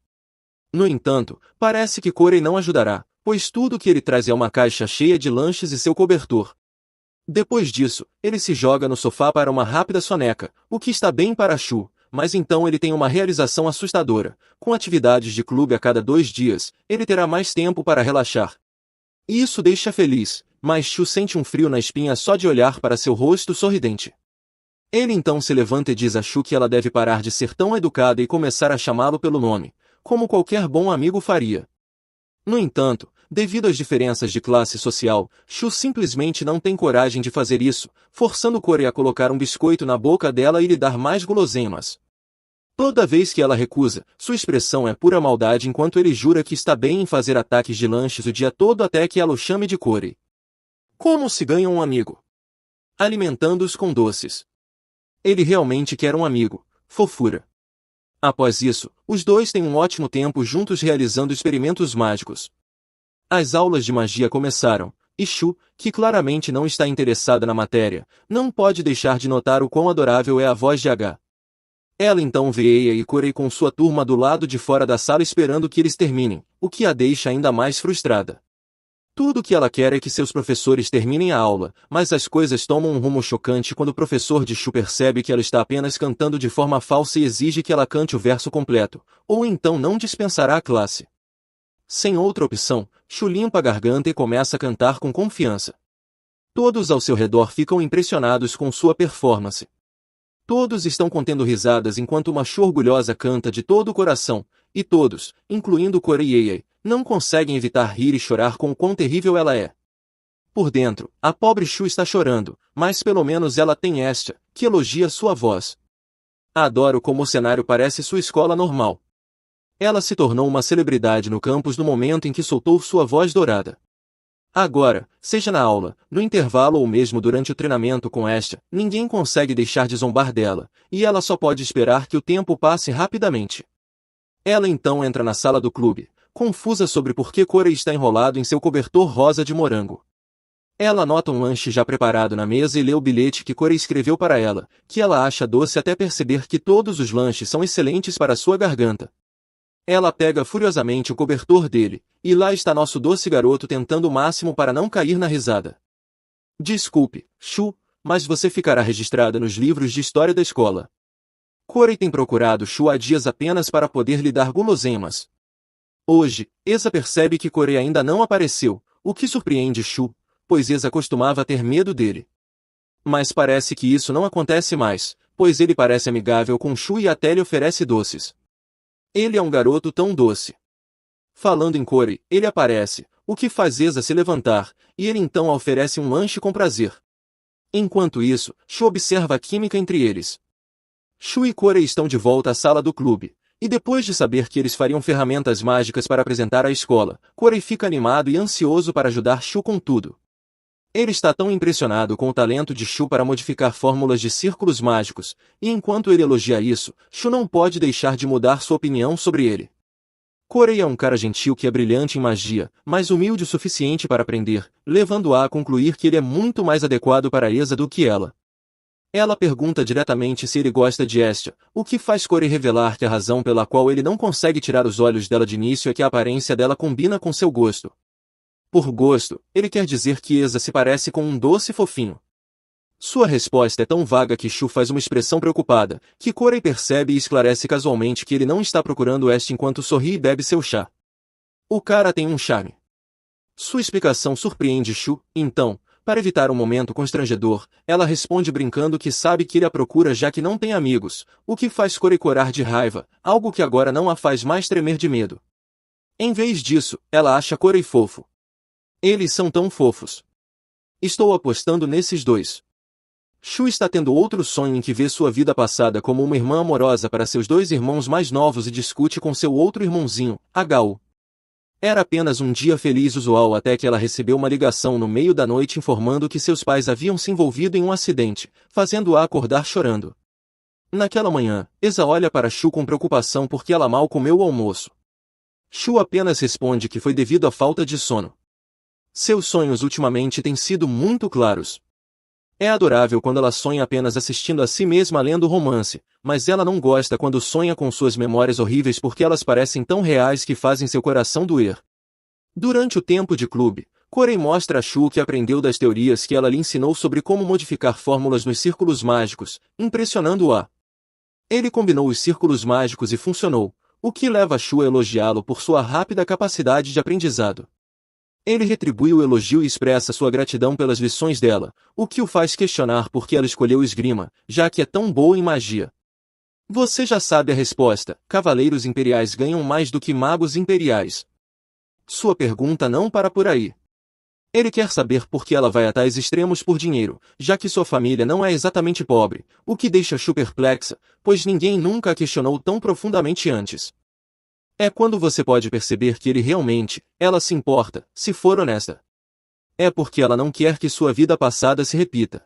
No entanto, parece que Corey não ajudará, pois tudo que ele traz é uma caixa cheia de lanches e seu cobertor. Depois disso, ele se joga no sofá para uma rápida soneca, o que está bem para Shu, mas então ele tem uma realização assustadora. Com atividades de clube a cada 2 dias, ele terá mais tempo para relaxar. Isso deixa feliz, mas Shu sente um frio na espinha só de olhar para seu rosto sorridente. Ele então se levanta e diz a Shu que ela deve parar de ser tão educada e começar a chamá-lo pelo nome, como qualquer bom amigo faria. No entanto, devido às diferenças de classe social, Shu simplesmente não tem coragem de fazer isso, forçando Corey a colocar um biscoito na boca dela e lhe dar mais guloseimas. Toda vez que ela recusa, sua expressão é pura maldade enquanto ele jura que está bem em fazer ataques de lanches o dia todo até que ela o chame de Corey. Como se ganha um amigo? Alimentando-os com doces. Ele realmente quer um amigo, fofura. Após isso, os dois têm um ótimo tempo juntos realizando experimentos mágicos. As aulas de magia começaram, e Shu, que claramente não está interessada na matéria, não pode deixar de notar o quão adorável é a voz de H. Ela então vê Eia e Corey com sua turma do lado de fora da sala esperando que eles terminem, o que a deixa ainda mais frustrada. Tudo o que ela quer é que seus professores terminem a aula, mas as coisas tomam um rumo chocante quando o professor de Shu percebe que ela está apenas cantando de forma falsa e exige que ela cante o verso completo, ou então não dispensará a classe. Sem outra opção, Shu limpa a garganta e começa a cantar com confiança. Todos ao seu redor ficam impressionados com sua performance. Todos estão contendo risadas enquanto uma Shu orgulhosa canta de todo o coração, e todos, incluindo Corey e Eia, não conseguem evitar rir e chorar com o quão terrível ela é. Por dentro, a pobre Shu está chorando, mas pelo menos ela tem esta, que elogia sua voz. Adoro como o cenário parece sua escola normal. Ela se tornou uma celebridade no campus no momento em que soltou sua voz dourada. Agora, seja na aula, no intervalo ou mesmo durante o treinamento com esta, ninguém consegue deixar de zombar dela, e ela só pode esperar que o tempo passe rapidamente. Ela então entra na sala do clube, confusa sobre por que Corey está enrolado em seu cobertor rosa de morango. Ela nota um lanche já preparado na mesa e lê o bilhete que Corey escreveu para ela, que ela acha doce até perceber que todos os lanches são excelentes para sua garganta. Ela pega furiosamente o cobertor dele, e lá está nosso doce garoto tentando o máximo para não cair na risada. Desculpe, Shu, mas você ficará registrada nos livros de história da escola. Corey tem procurado Shu há dias apenas para poder lhe dar guloseimas. Hoje, Esa percebe que Corey ainda não apareceu, o que surpreende Shu, pois Esa costumava ter medo dele. Mas parece que isso não acontece mais, pois ele parece amigável com Shu e até lhe oferece doces. Ele é um garoto tão doce. Falando em Corey, ele aparece, o que faz Esa se levantar, e ele então a oferece um lanche com prazer. Enquanto isso, Shu observa a química entre eles. Shu e Corey estão de volta à sala do clube, e depois de saber que eles fariam ferramentas mágicas para apresentar à escola, Corey fica animado e ansioso para ajudar Shu com tudo. Ele está tão impressionado com o talento de Shu para modificar fórmulas de círculos mágicos, e enquanto ele elogia isso, Shu não pode deixar de mudar sua opinião sobre ele. Corey é um cara gentil que é brilhante em magia, mas humilde o suficiente para aprender, levando-a a concluir que ele é muito mais adequado para Esa do que ela. Ela pergunta diretamente se ele gosta de Estia, o que faz Corey revelar que a razão pela qual ele não consegue tirar os olhos dela de início é que a aparência dela combina com seu gosto. Por gosto, ele quer dizer que Esa se parece com um doce fofinho. Sua resposta é tão vaga que Shu faz uma expressão preocupada, que Corey percebe e esclarece casualmente que ele não está procurando Estia enquanto sorri e bebe seu chá. O cara tem um charme. Sua explicação surpreende Shu, então, para evitar um momento constrangedor, ela responde brincando que sabe que ele a procura já que não tem amigos, o que faz Corey corar de raiva, algo que agora não a faz mais tremer de medo. Em vez disso, ela acha Corey fofo. Eles são tão fofos. Estou apostando nesses dois. Shu está tendo outro sonho em que vê sua vida passada como uma irmã amorosa para seus dois irmãos mais novos e discute com seu outro irmãozinho, Hagao. Era apenas um dia feliz usual até que ela recebeu uma ligação no meio da noite informando que seus pais haviam se envolvido em um acidente, fazendo-a acordar chorando. Naquela manhã, Esa olha para Shu com preocupação porque ela mal comeu o almoço. Shu apenas responde que foi devido à falta de sono. Seus sonhos ultimamente têm sido muito claros. É adorável quando ela sonha apenas assistindo a si mesma lendo romance, mas ela não gosta quando sonha com suas memórias horríveis porque elas parecem tão reais que fazem seu coração doer. Durante o tempo de clube, Corey mostra a Shu o que aprendeu das teorias que ela lhe ensinou sobre como modificar fórmulas nos círculos mágicos, impressionando-a. Ele combinou os círculos mágicos e funcionou, o que leva a Shu a elogiá-lo por sua rápida capacidade de aprendizado. Ele retribui o elogio e expressa sua gratidão pelas lições dela, o que o faz questionar por que ela escolheu esgrima, já que é tão boa em magia. Você já sabe a resposta: cavaleiros imperiais ganham mais do que magos imperiais. Sua pergunta não para por aí. Ele quer saber por que ela vai a tais extremos por dinheiro, já que sua família não é exatamente pobre, o que deixa Shu perplexa, pois ninguém nunca a questionou tão profundamente antes. É quando você pode perceber que ele realmente, ela se importa, se for honesta. É porque ela não quer que sua vida passada se repita.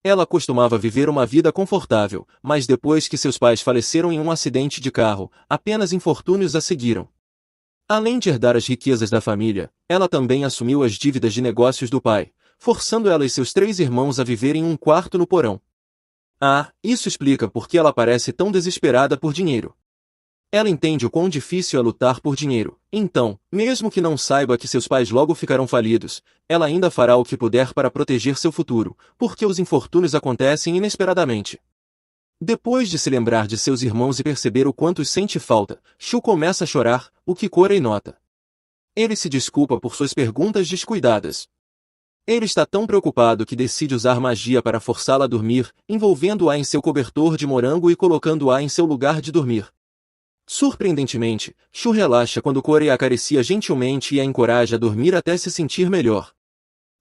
Ela costumava viver uma vida confortável, mas depois que seus pais faleceram em um acidente de carro, apenas infortúnios a seguiram. Além de herdar as riquezas da família, ela também assumiu as dívidas de negócios do pai, forçando ela e seus 3 irmãos a viverem em um quarto no porão. Ah, isso explica por que ela parece tão desesperada por dinheiro. Ela entende o quão difícil é lutar por dinheiro, então, mesmo que não saiba que seus pais logo ficarão falidos, ela ainda fará o que puder para proteger seu futuro, porque os infortúnios acontecem inesperadamente. Depois de se lembrar de seus irmãos e perceber o quanto os sente falta, Shu começa a chorar, o que Corey nota. Ele se desculpa por suas perguntas descuidadas. Ele está tão preocupado que decide usar magia para forçá-la a dormir, envolvendo-a em seu cobertor de morango e colocando-a em seu lugar de dormir. Surpreendentemente, Shu relaxa quando Corey a acaricia gentilmente e a encoraja a dormir até se sentir melhor.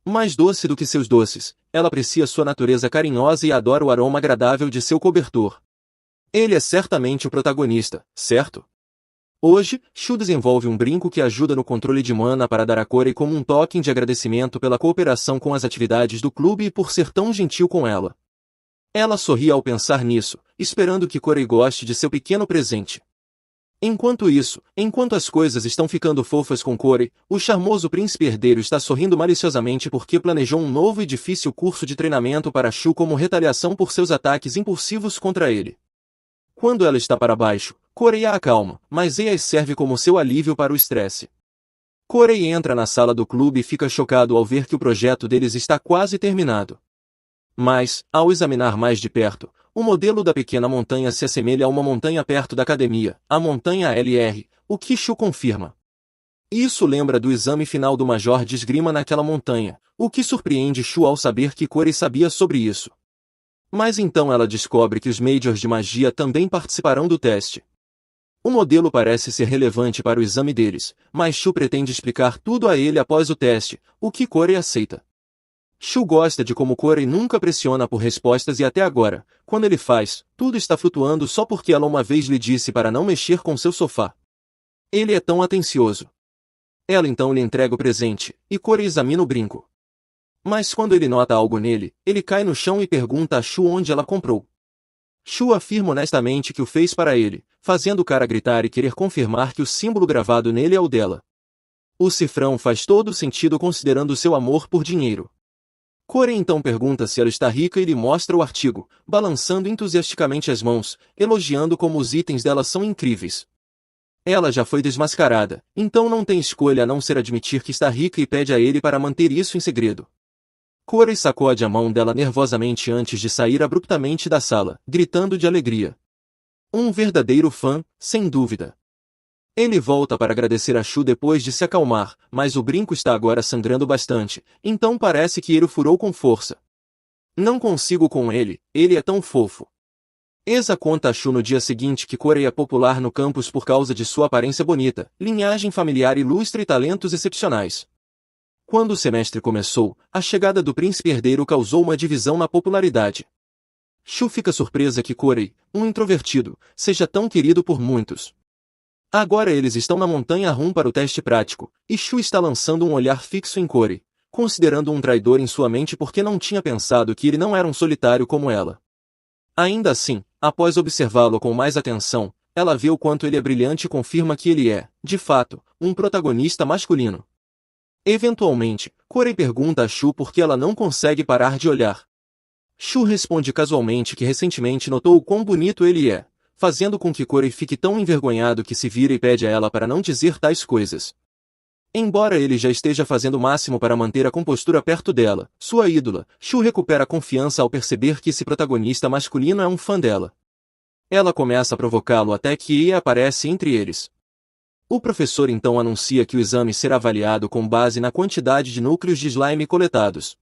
Mais doce do que seus doces, ela aprecia sua natureza carinhosa e adora o aroma agradável de seu cobertor. Ele é certamente o protagonista, certo? Hoje, Shu desenvolve um brinco que ajuda no controle de mana para dar a Corey como um token de agradecimento pela cooperação com as atividades do clube e por ser tão gentil com ela. Ela sorri ao pensar nisso, esperando que Corey goste de seu pequeno presente. Enquanto isso, enquanto as coisas estão ficando fofas com Corey, o charmoso príncipe herdeiro está sorrindo maliciosamente porque planejou um novo e difícil curso de treinamento para Shu como retaliação por seus ataques impulsivos contra ele. Quando ela está para baixo, Corey a acalma, mas Eas serve como seu alívio para o estresse. Corey entra na sala do clube e fica chocado ao ver que o projeto deles está quase terminado. Mas, ao examinar mais de perto, o modelo da pequena montanha se assemelha a uma montanha perto da academia, a montanha LR, o que Shu confirma. Isso lembra do exame final do Major de Esgrima naquela montanha, o que surpreende Shu ao saber que Corey sabia sobre isso. Mas então ela descobre que os Majors de magia também participarão do teste. O modelo parece ser relevante para o exame deles, mas Shu pretende explicar tudo a ele após o teste, o que Corey aceita. Shu gosta de como Corey nunca pressiona por respostas e até agora, quando ele faz, tudo está flutuando só porque ela uma vez lhe disse para não mexer com seu sofá. Ele é tão atencioso. Ela então lhe entrega o presente, e Corey examina o brinco. Mas quando ele nota algo nele, ele cai no chão e pergunta a Shu onde ela comprou. Shu afirma honestamente que o fez para ele, fazendo o cara gritar e querer confirmar que o símbolo gravado nele é o dela. O cifrão faz todo sentido considerando seu amor por dinheiro. Corey então pergunta se ela está rica e lhe mostra o artigo, balançando entusiasticamente as mãos, elogiando como os itens dela são incríveis. Ela já foi desmascarada, então não tem escolha a não ser admitir que está rica e pede a ele para manter isso em segredo. Corey sacode a mão dela nervosamente antes de sair abruptamente da sala, gritando de alegria. Um verdadeiro fã, sem dúvida. Ele volta para agradecer a Shu depois de se acalmar, mas o brinco está agora sangrando bastante, então parece que ele o furou com força. Não consigo com ele, ele é tão fofo. Esa conta a Shu no dia seguinte que Corey é popular no campus por causa de sua aparência bonita, linhagem familiar ilustre e talentos excepcionais. Quando o semestre começou, a chegada do príncipe herdeiro causou uma divisão na popularidade. Shu fica surpresa que Corey, um introvertido, seja tão querido por muitos. Agora eles estão na montanha rum para o teste prático, e Shu está lançando um olhar fixo em Corey, considerando um traidor em sua mente porque não tinha pensado que ele não era um solitário como ela. Ainda assim, após observá-lo com mais atenção, ela vê o quanto ele é brilhante e confirma que ele é, de fato, um protagonista masculino. Eventualmente, Corey pergunta a Shu por que ela não consegue parar de olhar. Shu responde casualmente que recentemente notou o quão bonito ele é, fazendo com que Corey fique tão envergonhado que se vira e pede a ela para não dizer tais coisas. Embora ele já esteja fazendo o máximo para manter a compostura perto dela, sua ídola, Shu recupera a confiança ao perceber que esse protagonista masculino é um fã dela. Ela começa a provocá-lo até que Ia aparece entre eles. O professor então anuncia que o exame será avaliado com base na quantidade de núcleos de slime coletados.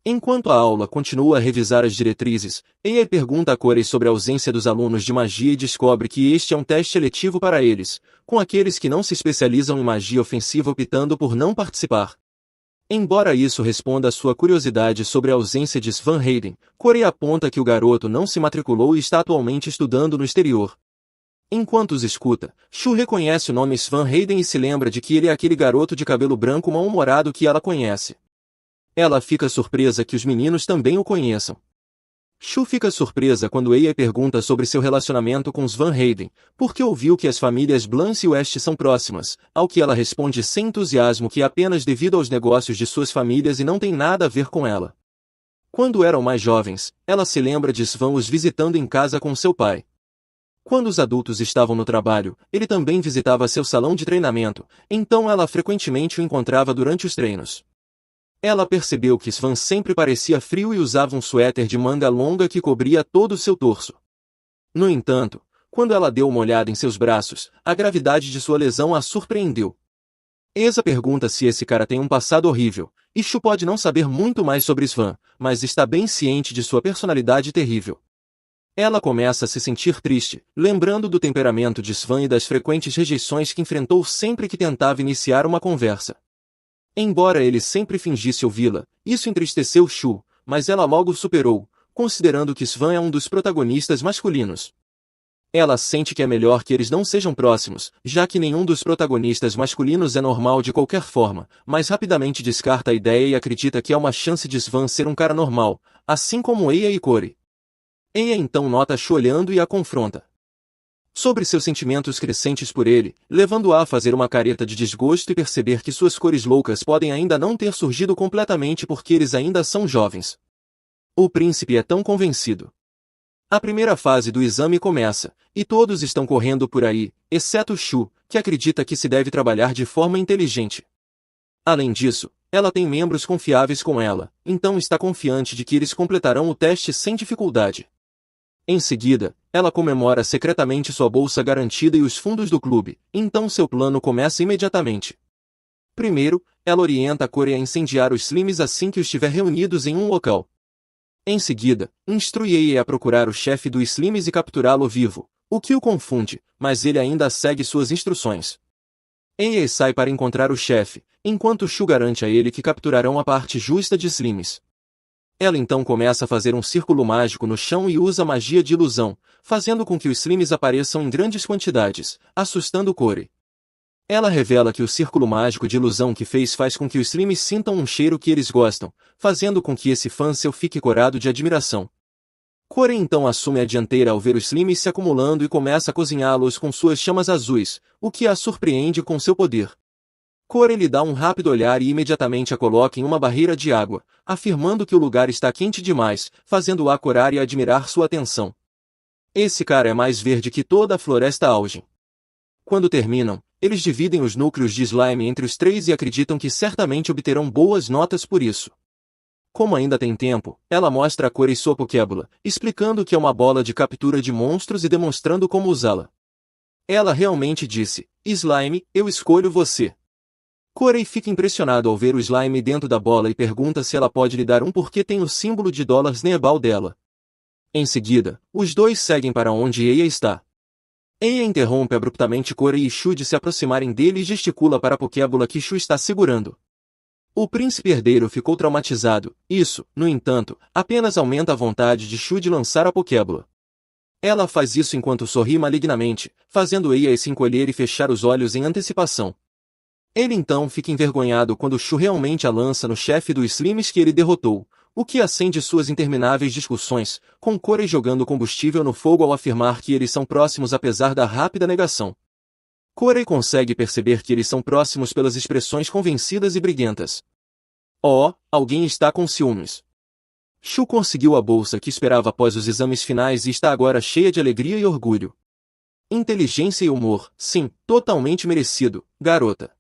Enquanto a aula continua a revisar as diretrizes, Ia pergunta a Corey sobre a ausência dos alunos de magia e descobre que este é um teste seletivo para eles, com aqueles que não se especializam em magia ofensiva optando por não participar. Embora isso responda à sua curiosidade sobre a ausência de Svan Hayden, Corey aponta que o garoto não se matriculou e está atualmente estudando no exterior. Enquanto os escuta, Shu reconhece o nome Svan Hayden e se lembra de que ele é aquele garoto de cabelo branco mal-humorado que ela conhece. Ela fica surpresa que os meninos também o conheçam. Shu fica surpresa quando Ia pergunta sobre seu relacionamento com Svan Hayden, porque ouviu que as famílias Blanche e West são próximas, ao que ela responde sem entusiasmo que é apenas devido aos negócios de suas famílias e não tem nada a ver com ela. Quando eram mais jovens, ela se lembra de Svan os visitando em casa com seu pai. Quando os adultos estavam no trabalho, ele também visitava seu salão de treinamento, então ela frequentemente o encontrava durante os treinos. Ela percebeu que Svan sempre parecia frio e usava um suéter de manga longa que cobria todo o seu torso. No entanto, quando ela deu uma olhada em seus braços, a gravidade de sua lesão a surpreendeu. Esa pergunta se esse cara tem um passado horrível, e Shu pode não saber muito mais sobre Svan, mas está bem ciente de sua personalidade terrível. Ela começa a se sentir triste, lembrando do temperamento de Svan e das frequentes rejeições que enfrentou sempre que tentava iniciar uma conversa. Embora ele sempre fingisse ouvi-la, isso entristeceu Shu, mas ela logo superou, considerando que Svan é um dos protagonistas masculinos. Ela sente que é melhor que eles não sejam próximos, já que nenhum dos protagonistas masculinos é normal de qualquer forma, mas rapidamente descarta a ideia e acredita que há uma chance de Svan ser um cara normal, assim como Eia e Corey. Eia então nota Shu olhando e a confronta sobre seus sentimentos crescentes por ele, levando-a a fazer uma careta de desgosto e perceber que suas cores loucas podem ainda não ter surgido completamente porque eles ainda são jovens. O príncipe é tão convencido. A primeira fase do exame começa, e todos estão correndo por aí, exceto Shu, que acredita que se deve trabalhar de forma inteligente. Além disso, ela tem membros confiáveis com ela, então está confiante de que eles completarão o teste sem dificuldade. Em seguida, ela comemora secretamente sua bolsa garantida e os fundos do clube, então seu plano começa imediatamente. Primeiro, ela orienta a Corey a incendiar os slimes assim que estiver reunidos em um local. Em seguida, instrui Eia a procurar o chefe dos slimes e capturá-lo vivo, o que o confunde, mas ele ainda segue suas instruções. Eia sai para encontrar o chefe, enquanto Shu garante a ele que capturarão a parte justa de slimes. Ela então começa a fazer um círculo mágico no chão e usa magia de ilusão, fazendo com que os slimes apareçam em grandes quantidades, assustando Corey. Ela revela que o círculo mágico de ilusão que faz com que os slimes sintam um cheiro que eles gostam, fazendo com que esse fã seu fique corado de admiração. Corey então assume a dianteira ao ver os slimes se acumulando e começa a cozinhá-los com suas chamas azuis, o que a surpreende com seu poder. Corey lhe dá um rápido olhar e imediatamente a coloca em uma barreira de água, afirmando que o lugar está quente demais, fazendo-a corar e admirar sua atenção. Esse cara é mais verde que toda a floresta Algin. Quando terminam, eles dividem os núcleos de slime entre os três e acreditam que certamente obterão boas notas por isso. Como ainda tem tempo, ela mostra a Corey sua Pokébola, explicando que é uma bola de captura de monstros e demonstrando como usá-la. Ela realmente disse, Slime, eu escolho você. Corey fica impressionado ao ver o slime dentro da bola e pergunta se ela pode lhe dar um porque tem o símbolo de dólares Nebal dela. Em seguida, os dois seguem para onde Eia está. Eia interrompe abruptamente Corey e Shu de se aproximarem dele e gesticula para a Pokébola que Shu está segurando. O príncipe herdeiro ficou traumatizado, isso, no entanto, apenas aumenta a vontade de Shu de lançar a Pokébola. Ela faz isso enquanto sorri malignamente, fazendo Eia se encolher e fechar os olhos em antecipação. Ele então fica envergonhado quando Shu realmente a lança no chefe dos slimes que ele derrotou, o que acende suas intermináveis discussões, com Corey jogando combustível no fogo ao afirmar que eles são próximos apesar da rápida negação. Corey consegue perceber que eles são próximos pelas expressões convencidas e briguentas. Oh, alguém está com ciúmes. Shu conseguiu a bolsa que esperava após os exames finais e está agora cheia de alegria e orgulho. Inteligência e humor, sim, totalmente merecido, garota.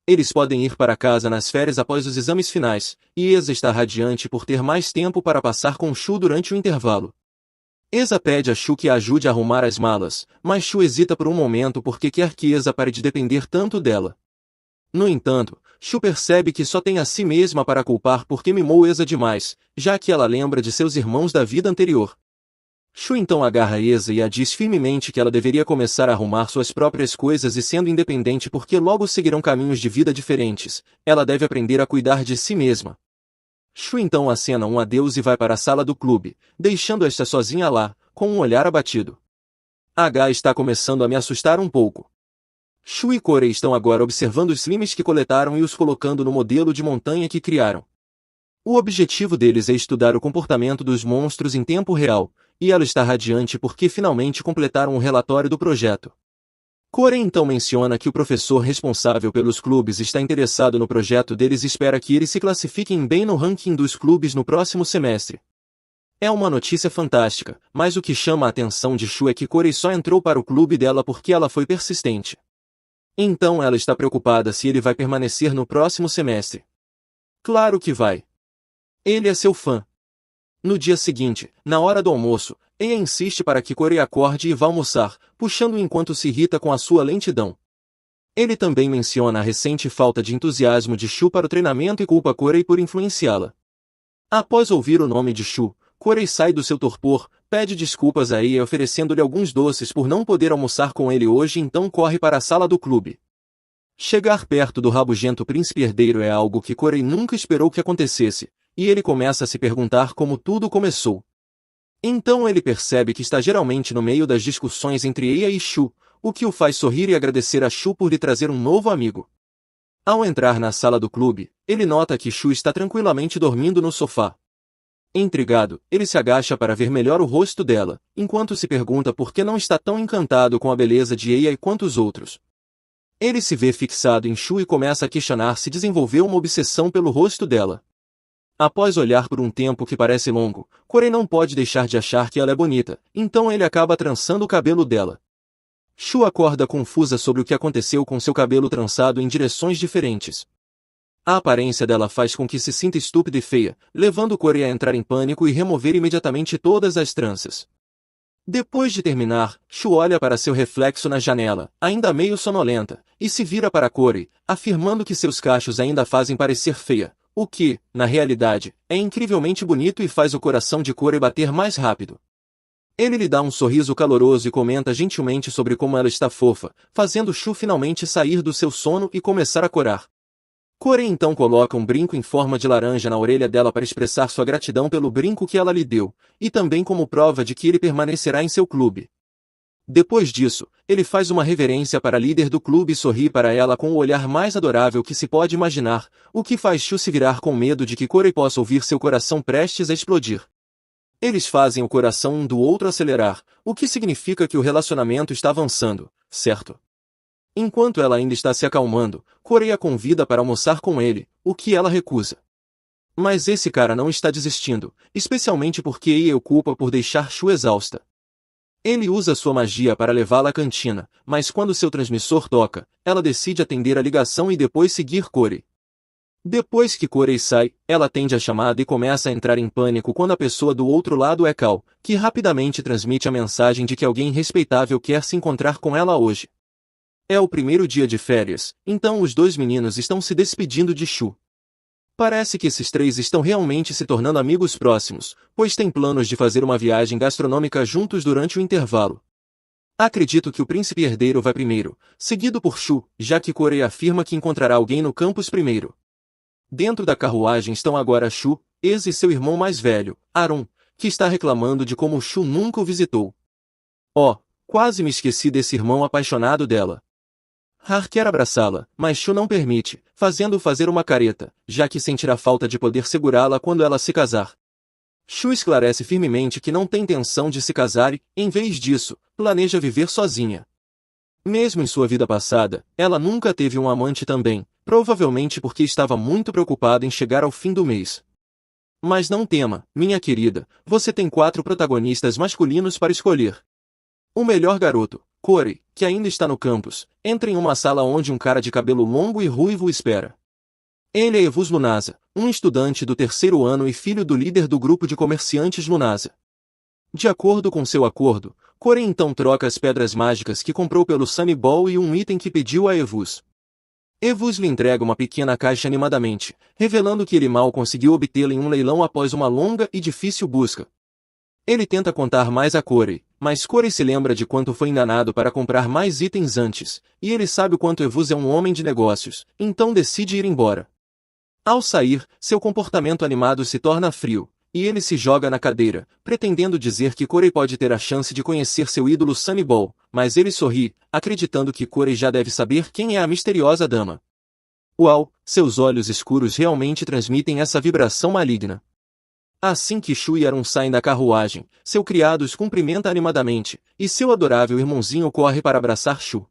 Eles podem ir para casa nas férias após os exames finais, e Esa está radiante por ter mais tempo para passar com Shu durante o intervalo. Esa pede a Shu que a ajude a arrumar as malas, mas Shu hesita por um momento porque quer que Esa pare de depender tanto dela. No entanto, Shu percebe que só tem a si mesma para culpar porque mimou Esa demais, já que ela lembra de seus irmãos da vida anterior. Shu então agarra Esa e a diz firmemente que ela deveria começar a arrumar suas próprias coisas e sendo independente porque logo seguirão caminhos de vida diferentes, ela deve aprender a cuidar de si mesma. Shu então acena um adeus e vai para a sala do clube, deixando esta sozinha lá, com um olhar abatido. H está começando a me assustar um pouco. Shu e Corey estão agora observando os slimes que coletaram e os colocando no modelo de montanha que criaram. O objetivo deles é estudar o comportamento dos monstros em tempo real, e ela está radiante porque finalmente completaram o relatório do projeto. Corey então menciona que o professor responsável pelos clubes está interessado no projeto deles e espera que eles se classifiquem bem no ranking dos clubes no próximo semestre. É uma notícia fantástica, mas o que chama a atenção de Shu é que Corey só entrou para o clube dela porque ela foi persistente. Então ela está preocupada se ele vai permanecer no próximo semestre. Claro que vai. Ele é seu fã. No dia seguinte, na hora do almoço, Eia insiste para que Corey acorde e vá almoçar, puxando-o enquanto se irrita com a sua lentidão. Ele também menciona a recente falta de entusiasmo de Shu para o treinamento e culpa Corey por influenciá-la. Após ouvir o nome de Shu, Corey sai do seu torpor, pede desculpas a Eia oferecendo-lhe alguns doces por não poder almoçar com ele hoje e então corre para a sala do clube. Chegar perto do rabugento príncipe herdeiro é algo que Corey nunca esperou que acontecesse, e ele começa a se perguntar como tudo começou. Então ele percebe que está geralmente no meio das discussões entre Eia e Shu, o que o faz sorrir e agradecer a Shu por lhe trazer um novo amigo. Ao entrar na sala do clube, ele nota que Shu está tranquilamente dormindo no sofá. Intrigado, ele se agacha para ver melhor o rosto dela, enquanto se pergunta por que não está tão encantado com a beleza de Eia quanto os outros. Ele se vê fixado em Shu e começa a questionar se desenvolveu uma obsessão pelo rosto dela. Após olhar por um tempo que parece longo, Corey não pode deixar de achar que ela é bonita, então ele acaba trançando o cabelo dela. Shu acorda confusa sobre o que aconteceu com seu cabelo trançado em direções diferentes. A aparência dela faz com que se sinta estúpida e feia, levando Corey a entrar em pânico e remover imediatamente todas as tranças. Depois de terminar, Shu olha para seu reflexo na janela, ainda meio sonolenta, e se vira para Corey, afirmando que seus cachos ainda a fazem parecer feia. O que, na realidade, é incrivelmente bonito e faz o coração de Corey bater mais rápido. Ele lhe dá um sorriso caloroso e comenta gentilmente sobre como ela está fofa, fazendo Shu finalmente sair do seu sono e começar a corar. Corey então coloca um brinco em forma de laranja na orelha dela para expressar sua gratidão pelo brinco que ela lhe deu, e também como prova de que ele permanecerá em seu clube. Depois disso, ele faz uma reverência para a líder do clube e sorri para ela com o olhar mais adorável que se pode imaginar, o que faz Shu se virar com medo de que Corey possa ouvir seu coração prestes a explodir. Eles fazem o coração um do outro acelerar, o que significa que o relacionamento está avançando, certo? Enquanto ela ainda está se acalmando, Corey a convida para almoçar com ele, o que ela recusa. Mas esse cara não está desistindo, especialmente porque Ie o culpa por deixar Shu exausta. Ele usa sua magia para levá-la à cantina, mas quando seu transmissor toca, ela decide atender a ligação e depois seguir Corey. Depois que Corey sai, ela atende a chamada e começa a entrar em pânico quando a pessoa do outro lado é Cal, que rapidamente transmite a mensagem de que alguém respeitável quer se encontrar com ela hoje. É o primeiro dia de férias, então os dois meninos estão se despedindo de Shu. Parece que esses três estão realmente se tornando amigos próximos, pois têm planos de fazer uma viagem gastronômica juntos durante o intervalo. Acredito que o príncipe herdeiro vai primeiro, seguido por Shu, já que Corey afirma que encontrará alguém no campus primeiro. Dentro da carruagem estão agora Shu, Eze e seu irmão mais velho, Aron, que está reclamando de como Shu nunca o visitou. Oh, quase me esqueci desse irmão apaixonado dela. Har quer abraçá-la, mas Shu não permite, fazendo-o fazer uma careta, já que sentirá falta de poder segurá-la quando ela se casar. Shu esclarece firmemente que não tem intenção de se casar e, em vez disso, planeja viver sozinha. Mesmo em sua vida passada, ela nunca teve um amante também, provavelmente porque estava muito preocupada em chegar ao fim do mês. Mas não tema, minha querida, você tem 4 protagonistas masculinos para escolher. O melhor garoto, Corey, que ainda está no campus, entra em uma sala onde um cara de cabelo longo e ruivo espera. Ele é Evus Lunasa, um estudante do 3º ano e filho do líder do grupo de comerciantes Lunasa. De acordo com seu acordo, Corey então troca as pedras mágicas que comprou pelo Sunny Ball e um item que pediu a Evus. Evus lhe entrega uma pequena caixa animadamente, revelando que ele mal conseguiu obtê-la em um leilão após uma longa e difícil busca. Ele tenta contar mais a Corey, mas Corey se lembra de quanto foi enganado para comprar mais itens antes, e ele sabe o quanto Evus é um homem de negócios, então decide ir embora. Ao sair, seu comportamento animado se torna frio, e ele se joga na cadeira, pretendendo dizer que Corey pode ter a chance de conhecer seu ídolo Sunny Ball, mas ele sorri, acreditando que Corey já deve saber quem é a misteriosa dama. Uau, seus olhos escuros realmente transmitem essa vibração maligna. Assim que Shu e Aron saem da carruagem, seu criado os cumprimenta animadamente, e seu adorável irmãozinho corre para abraçar Shu.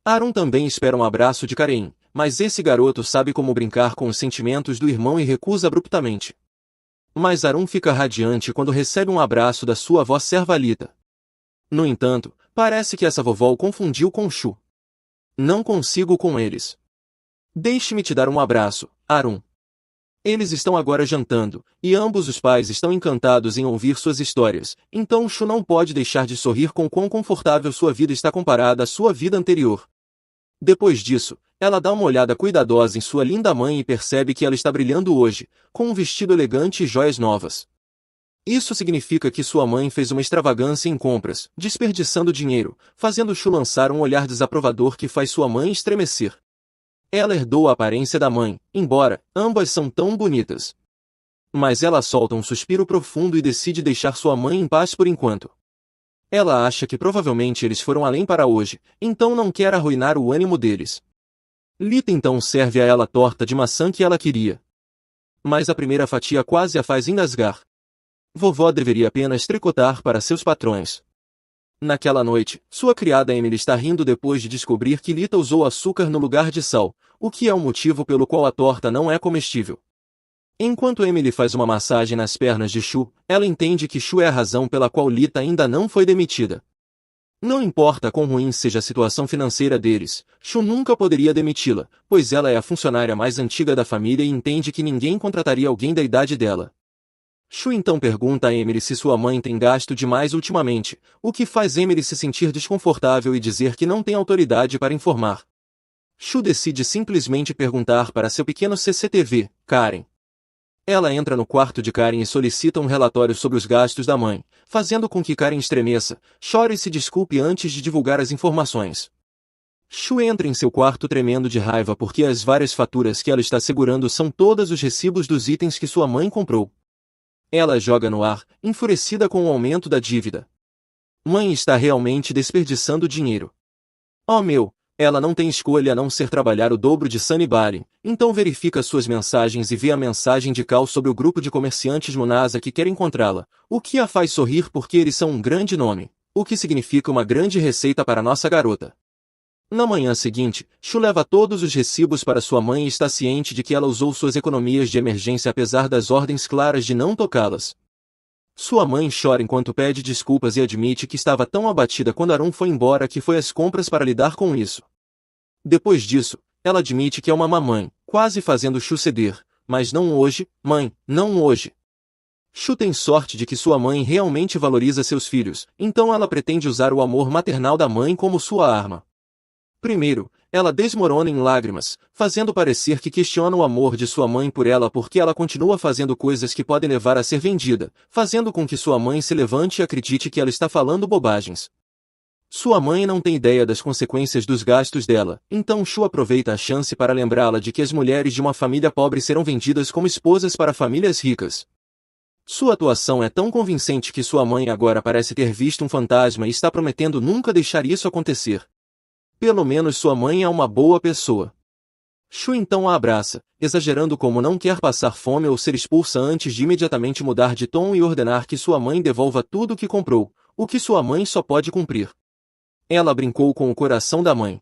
Aron também espera um abraço de Karen, mas esse garoto sabe como brincar com os sentimentos do irmão e recusa abruptamente. Mas Aron fica radiante quando recebe um abraço da sua avó Servalita. No entanto, parece que essa vovó o confundiu com Shu. Não consigo com eles. Deixe-me te dar um abraço, Aron. Eles estão agora jantando, e ambos os pais estão encantados em ouvir suas histórias, então Shu não pode deixar de sorrir com quão confortável sua vida está comparada à sua vida anterior. Depois disso, ela dá uma olhada cuidadosa em sua linda mãe e percebe que ela está brilhando hoje, com um vestido elegante e joias novas. Isso significa que sua mãe fez uma extravagância em compras, desperdiçando dinheiro, fazendo Shu lançar um olhar desaprovador que faz sua mãe estremecer. Ela herdou a aparência da mãe, embora ambas são tão bonitas. Mas ela solta um suspiro profundo e decide deixar sua mãe em paz por enquanto. Ela acha que provavelmente eles foram além para hoje, então não quer arruinar o ânimo deles. Lita então serve a ela a torta de maçã que ela queria. Mas a primeira fatia quase a faz engasgar. Vovó deveria apenas tricotar para seus patrões. Naquela noite, sua criada Emily está rindo depois de descobrir que Lita usou açúcar no lugar de sal, o que é o motivo pelo qual a torta não é comestível. Enquanto Emily faz uma massagem nas pernas de Shu, ela entende que Shu é a razão pela qual Lita ainda não foi demitida. Não importa quão ruim seja a situação financeira deles, Shu nunca poderia demiti-la, pois ela é a funcionária mais antiga da família e entende que ninguém contrataria alguém da idade dela. Shu então pergunta a Emily se sua mãe tem gasto demais ultimamente, o que faz Emily se sentir desconfortável e dizer que não tem autoridade para informar. Shu decide simplesmente perguntar para seu pequeno CCTV, Karen. Ela entra no quarto de Karen e solicita um relatório sobre os gastos da mãe, fazendo com que Karen estremeça, chore e se desculpe antes de divulgar as informações. Shu entra em seu quarto tremendo de raiva porque as várias faturas que ela está segurando são todos os recibos dos itens que sua mãe comprou. Ela joga no ar, enfurecida com o aumento da dívida. Mãe está realmente desperdiçando dinheiro. Oh meu, ela não tem escolha a não ser trabalhar o dobro de Sunny Balin, então verifica suas mensagens e vê a mensagem de Cal sobre o grupo de comerciantes Lunasa que quer encontrá-la, o que a faz sorrir porque eles são um grande nome, o que significa uma grande receita para nossa garota. Na manhã seguinte, Shu leva todos os recibos para sua mãe e está ciente de que ela usou suas economias de emergência apesar das ordens claras de não tocá-las. Sua mãe chora enquanto pede desculpas e admite que estava tão abatida quando Arun foi embora que foi às compras para lidar com isso. Depois disso, ela admite que é uma mamãe, quase fazendo Shu ceder, mas não hoje, mãe, não hoje. Shu tem sorte de que sua mãe realmente valoriza seus filhos, então ela pretende usar o amor maternal da mãe como sua arma. Primeiro, ela desmorona em lágrimas, fazendo parecer que questiona o amor de sua mãe por ela porque ela continua fazendo coisas que podem levar a ser vendida, fazendo com que sua mãe se levante e acredite que ela está falando bobagens. Sua mãe não tem ideia das consequências dos gastos dela, então Shu aproveita a chance para lembrá-la de que as mulheres de uma família pobre serão vendidas como esposas para famílias ricas. Sua atuação é tão convincente que sua mãe agora parece ter visto um fantasma e está prometendo nunca deixar isso acontecer. Pelo menos sua mãe é uma boa pessoa. Shu então a abraça, exagerando como não quer passar fome ou ser expulsa antes de imediatamente mudar de tom e ordenar que sua mãe devolva tudo o que comprou, o que sua mãe só pode cumprir. Ela brincou com o coração da mãe.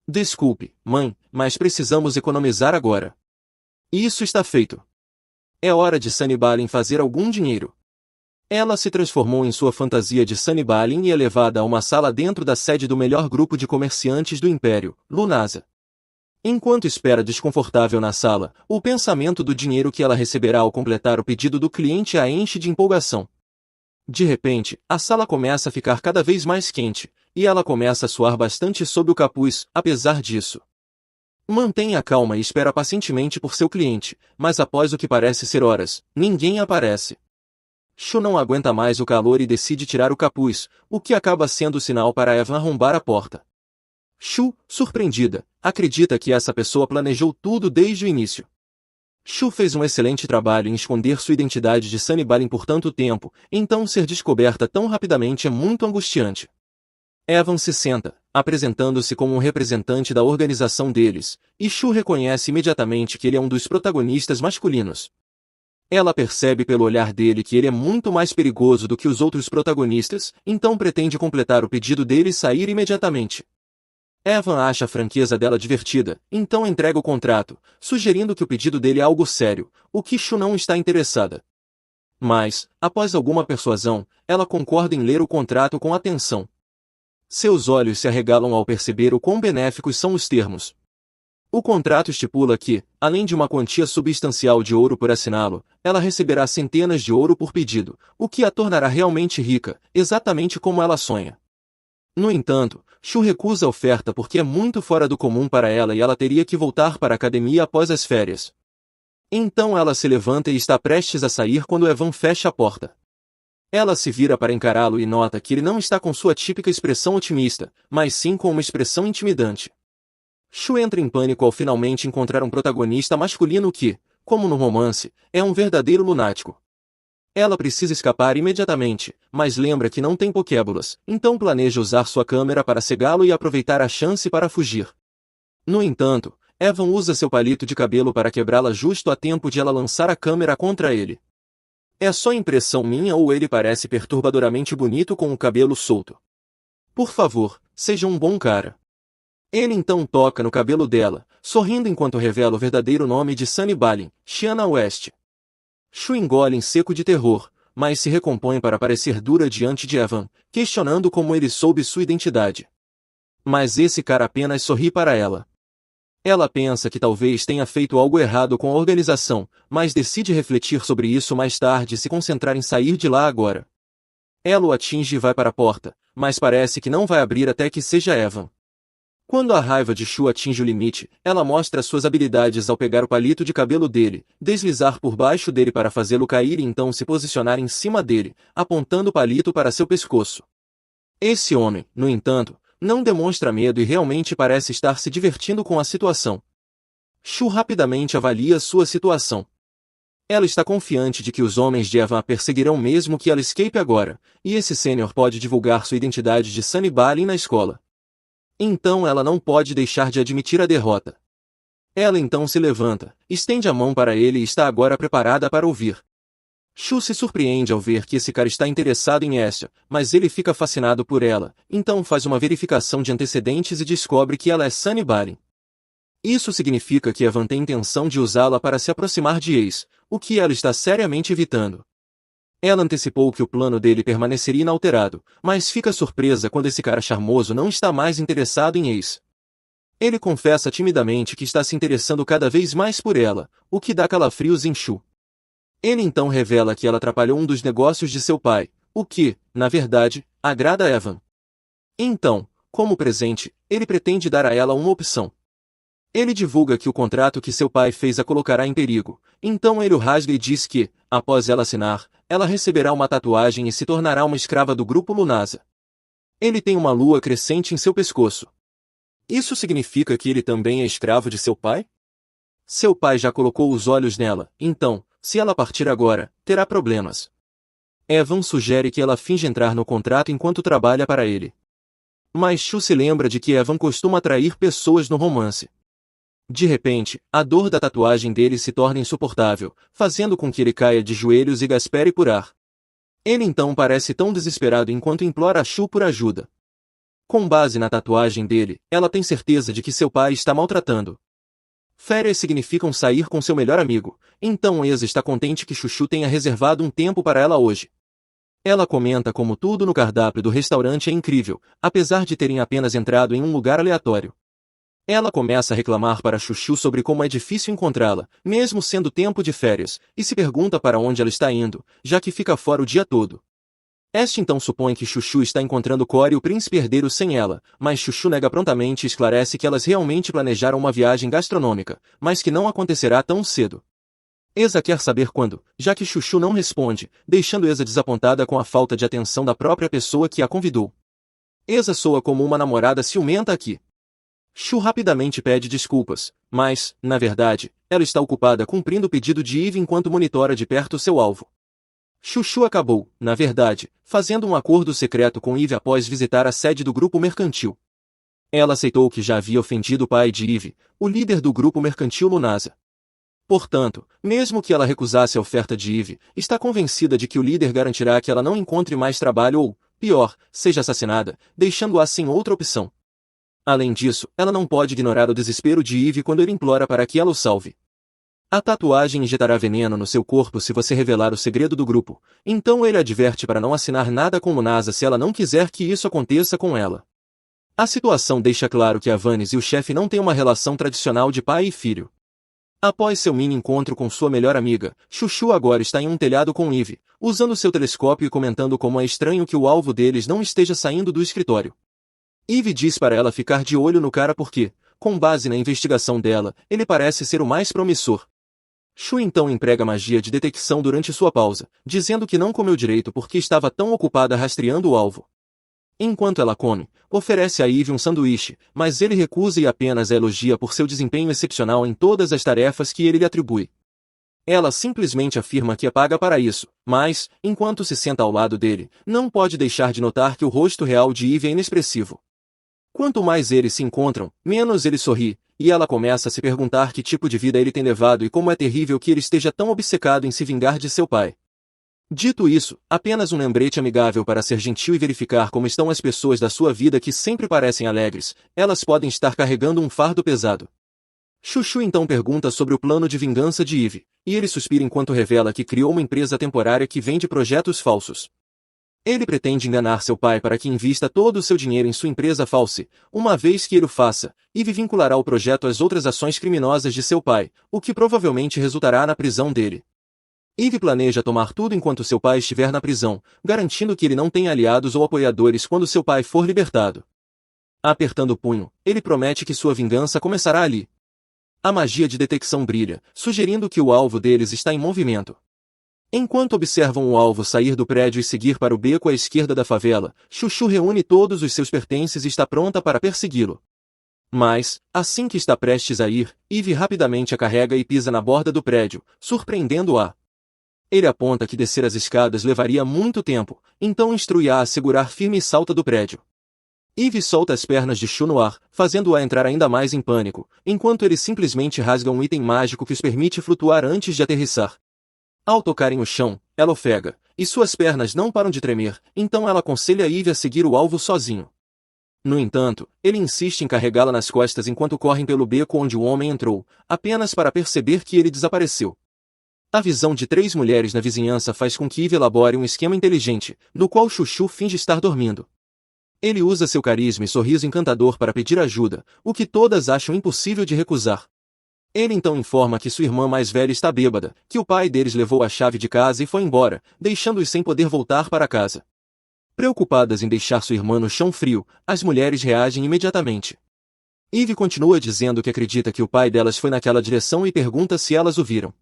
Desculpe, mãe, mas precisamos economizar agora. Isso está feito. É hora de Sunny Balin fazer algum dinheiro. Ela se transformou em sua fantasia de Sunny Balin e é levada a uma sala dentro da sede do melhor grupo de comerciantes do Império, Lunasa. Enquanto espera desconfortável na sala, o pensamento do dinheiro que ela receberá ao completar o pedido do cliente a enche de empolgação. De repente, a sala começa a ficar cada vez mais quente, e ela começa a suar bastante sob o capuz, apesar disso. Mantenha calma e espera pacientemente por seu cliente, mas após o que parece ser horas, ninguém aparece. Shu não aguenta mais o calor e decide tirar o capuz, o que acaba sendo o sinal para Evan arrombar a porta. Shu, surpreendida, acredita que essa pessoa planejou tudo desde o início. Shu fez um excelente trabalho em esconder sua identidade de Sunny Balin por tanto tempo, então ser descoberta tão rapidamente é muito angustiante. Evan se senta, apresentando-se como um representante da organização deles, e Shu reconhece imediatamente que ele é um dos protagonistas masculinos. Ela percebe pelo olhar dele que ele é muito mais perigoso do que os outros protagonistas, então pretende completar o pedido dele e sair imediatamente. Evan acha a franqueza dela divertida, então entrega o contrato, sugerindo que o pedido dele é algo sério, o que Shu não está interessada. Mas, após alguma persuasão, ela concorda em ler o contrato com atenção. Seus olhos se arregalam ao perceber o quão benéficos são os termos. O contrato estipula que, além de uma quantia substancial de ouro por assiná-lo, ela receberá centenas de ouro por pedido, o que a tornará realmente rica, exatamente como ela sonha. No entanto, Shu recusa a oferta porque é muito fora do comum para ela e ela teria que voltar para a academia após as férias. Então ela se levanta e está prestes a sair quando Evan fecha a porta. Ela se vira para encará-lo e nota que ele não está com sua típica expressão otimista, mas sim com uma expressão intimidante. Shu entra em pânico ao finalmente encontrar um protagonista masculino que, como no romance, é um verdadeiro lunático. Ela precisa escapar imediatamente, mas lembra que não tem pokébolas, então planeja usar sua câmera para cegá-lo e aproveitar a chance para fugir. No entanto, Evan usa seu palito de cabelo para quebrá-la justo a tempo de ela lançar a câmera contra ele. É só impressão minha ou ele parece perturbadoramente bonito com o cabelo solto? Por favor, seja um bom cara. Ele então toca no cabelo dela, sorrindo enquanto revela o verdadeiro nome de Sunny Balin, Shanna West. Shu engole em seco de terror, mas se recompõe para parecer dura diante de Evan, questionando como ele soube sua identidade. Mas esse cara apenas sorri para ela. Ela pensa que talvez tenha feito algo errado com a organização, mas decide refletir sobre isso mais tarde e se concentrar em sair de lá agora. Ela o atinge e vai para a porta, mas parece que não vai abrir até que seja Evan. Quando a raiva de Shu atinge o limite, ela mostra suas habilidades ao pegar o palito de cabelo dele, deslizar por baixo dele para fazê-lo cair e então se posicionar em cima dele, apontando o palito para seu pescoço. Esse homem, no entanto, não demonstra medo e realmente parece estar se divertindo com a situação. Shu rapidamente avalia sua situação. Ela está confiante de que os homens de Evan a perseguirão mesmo que ela escape agora, e esse sênior pode divulgar sua identidade de Sunny Balin na escola. Então ela não pode deixar de admitir a derrota. Ela então se levanta, estende a mão para ele e está agora preparada para ouvir. Shu se surpreende ao ver que esse cara está interessado em Estia, mas ele fica fascinado por ela, então faz uma verificação de antecedentes e descobre que ela é Sunny Balin. Isso significa que Evan tem intenção de usá-la para se aproximar de Ace, o que ela está seriamente evitando. Ela antecipou que o plano dele permaneceria inalterado, mas fica surpresa quando esse cara charmoso não está mais interessado em Ace. Ele confessa timidamente que está se interessando cada vez mais por ela, o que dá calafrios em Shu. Ele então revela que ela atrapalhou um dos negócios de seu pai, o que, na verdade, agrada a Evan. Então, como presente, ele pretende dar a ela uma opção. Ele divulga que o contrato que seu pai fez a colocará em perigo, então ele o rasga e diz que, após ela assinar, ela receberá uma tatuagem e se tornará uma escrava do grupo Lunasa. Ele tem uma lua crescente em seu pescoço. Isso significa que ele também é escravo de seu pai? Seu pai já colocou os olhos nela, então, se ela partir agora, terá problemas. Evan sugere que ela finja entrar no contrato enquanto trabalha para ele. Mas Shu se lembra de que Evan costuma atrair pessoas no romance. De repente, a dor da tatuagem dele se torna insuportável, fazendo com que ele caia de joelhos e gaspere por ar. Ele então parece tão desesperado enquanto implora a Shu por ajuda. Com base na tatuagem dele, ela tem certeza de que seu pai está maltratando. Férias significam sair com seu melhor amigo, então Eza está contente que Chuchu tenha reservado um tempo para ela hoje. Ela comenta como tudo no cardápio do restaurante é incrível, apesar de terem apenas entrado em um lugar aleatório. Ela começa a reclamar para Chuchu sobre como é difícil encontrá-la, mesmo sendo tempo de férias, e se pergunta para onde ela está indo, já que fica fora o dia todo. Este então supõe que Chuchu está encontrando Core e o príncipe herdeiro sem ela, mas Chuchu nega prontamente e esclarece que elas realmente planejaram uma viagem gastronômica, mas que não acontecerá tão cedo. Eza quer saber quando, já que Chuchu não responde, deixando Eza desapontada com a falta de atenção da própria pessoa que a convidou. Eza soa como uma namorada ciumenta aqui. Shu rapidamente pede desculpas, mas, na verdade, ela está ocupada cumprindo o pedido de Eve enquanto monitora de perto seu alvo. Chuchu acabou, na verdade, fazendo um acordo secreto com Eve após visitar a sede do grupo mercantil. Ela aceitou que já havia ofendido o pai de Eve, o líder do grupo mercantil Lunasa. Portanto, mesmo que ela recusasse a oferta de Eve, está convencida de que o líder garantirá que ela não encontre mais trabalho ou, pior, seja assassinada, deixando-a sem outra opção. Além disso, ela não pode ignorar o desespero de Eve quando ele implora para que ela o salve. A tatuagem injetará veneno no seu corpo se você revelar o segredo do grupo, então ele adverte para não assinar nada com Lunasa se ela não quiser que isso aconteça com ela. A situação deixa claro que Avanis e o chefe não têm uma relação tradicional de pai e filho. Após seu mini encontro com sua melhor amiga, Chuchu agora está em um telhado com Eve, usando seu telescópio e comentando como é estranho que o alvo deles não esteja saindo do escritório. Eve diz para ela ficar de olho no cara porque, com base na investigação dela, ele parece ser o mais promissor. Shu então emprega magia de detecção durante sua pausa, dizendo que não comeu direito porque estava tão ocupada rastreando o alvo. Enquanto ela come, oferece a Eve um sanduíche, mas ele recusa e apenas a elogia por seu desempenho excepcional em todas as tarefas que ele lhe atribui. Ela simplesmente afirma que é paga para isso, mas, enquanto se senta ao lado dele, não pode deixar de notar que o rosto real de Eve é inexpressivo. Quanto mais eles se encontram, menos ele sorri, e ela começa a se perguntar que tipo de vida ele tem levado e como é terrível que ele esteja tão obcecado em se vingar de seu pai. Dito isso, apenas um lembrete amigável para ser gentil e verificar como estão as pessoas da sua vida que sempre parecem alegres, elas podem estar carregando um fardo pesado. Chuchu então pergunta sobre o plano de vingança de Eve, e ele suspira enquanto revela que criou uma empresa temporária que vende projetos falsos. Ele pretende enganar seu pai para que invista todo o seu dinheiro em sua empresa falsa. Uma vez que ele o faça, Eve vinculará o projeto às outras ações criminosas de seu pai, o que provavelmente resultará na prisão dele. Eve planeja tomar tudo enquanto seu pai estiver na prisão, garantindo que ele não tenha aliados ou apoiadores quando seu pai for libertado. Apertando o punho, ele promete que sua vingança começará ali. A magia de detecção brilha, sugerindo que o alvo deles está em movimento. Enquanto observam o alvo sair do prédio e seguir para o beco à esquerda da favela, Chuchu reúne todos os seus pertences e está pronta para persegui-lo. Mas, assim que está prestes a ir, Eve rapidamente a carrega e pisa na borda do prédio, surpreendendo-a. Ele aponta que descer as escadas levaria muito tempo, então instrui-a a segurar firme e salta do prédio. Eve solta as pernas de Shu no ar, fazendo-a entrar ainda mais em pânico, enquanto ele simplesmente rasga um item mágico que os permite flutuar antes de aterrissar. Ao tocarem o chão, ela ofega, e suas pernas não param de tremer, então ela aconselha Eve a seguir o alvo sozinho. No entanto, ele insiste em carregá-la nas costas enquanto correm pelo beco onde o homem entrou, apenas para perceber que ele desapareceu. A visão de 3 mulheres na vizinhança faz com que Eve elabore um esquema inteligente, no qual Chuchu finge estar dormindo. Ele usa seu carisma e sorriso encantador para pedir ajuda, o que todas acham impossível de recusar. Ele então informa que sua irmã mais velha está bêbada, que o pai deles levou a chave de casa e foi embora, deixando-os sem poder voltar para casa. Preocupadas em deixar sua irmã no chão frio, as mulheres reagem imediatamente. Eve continua dizendo que acredita que o pai delas foi naquela direção e pergunta se elas o viram.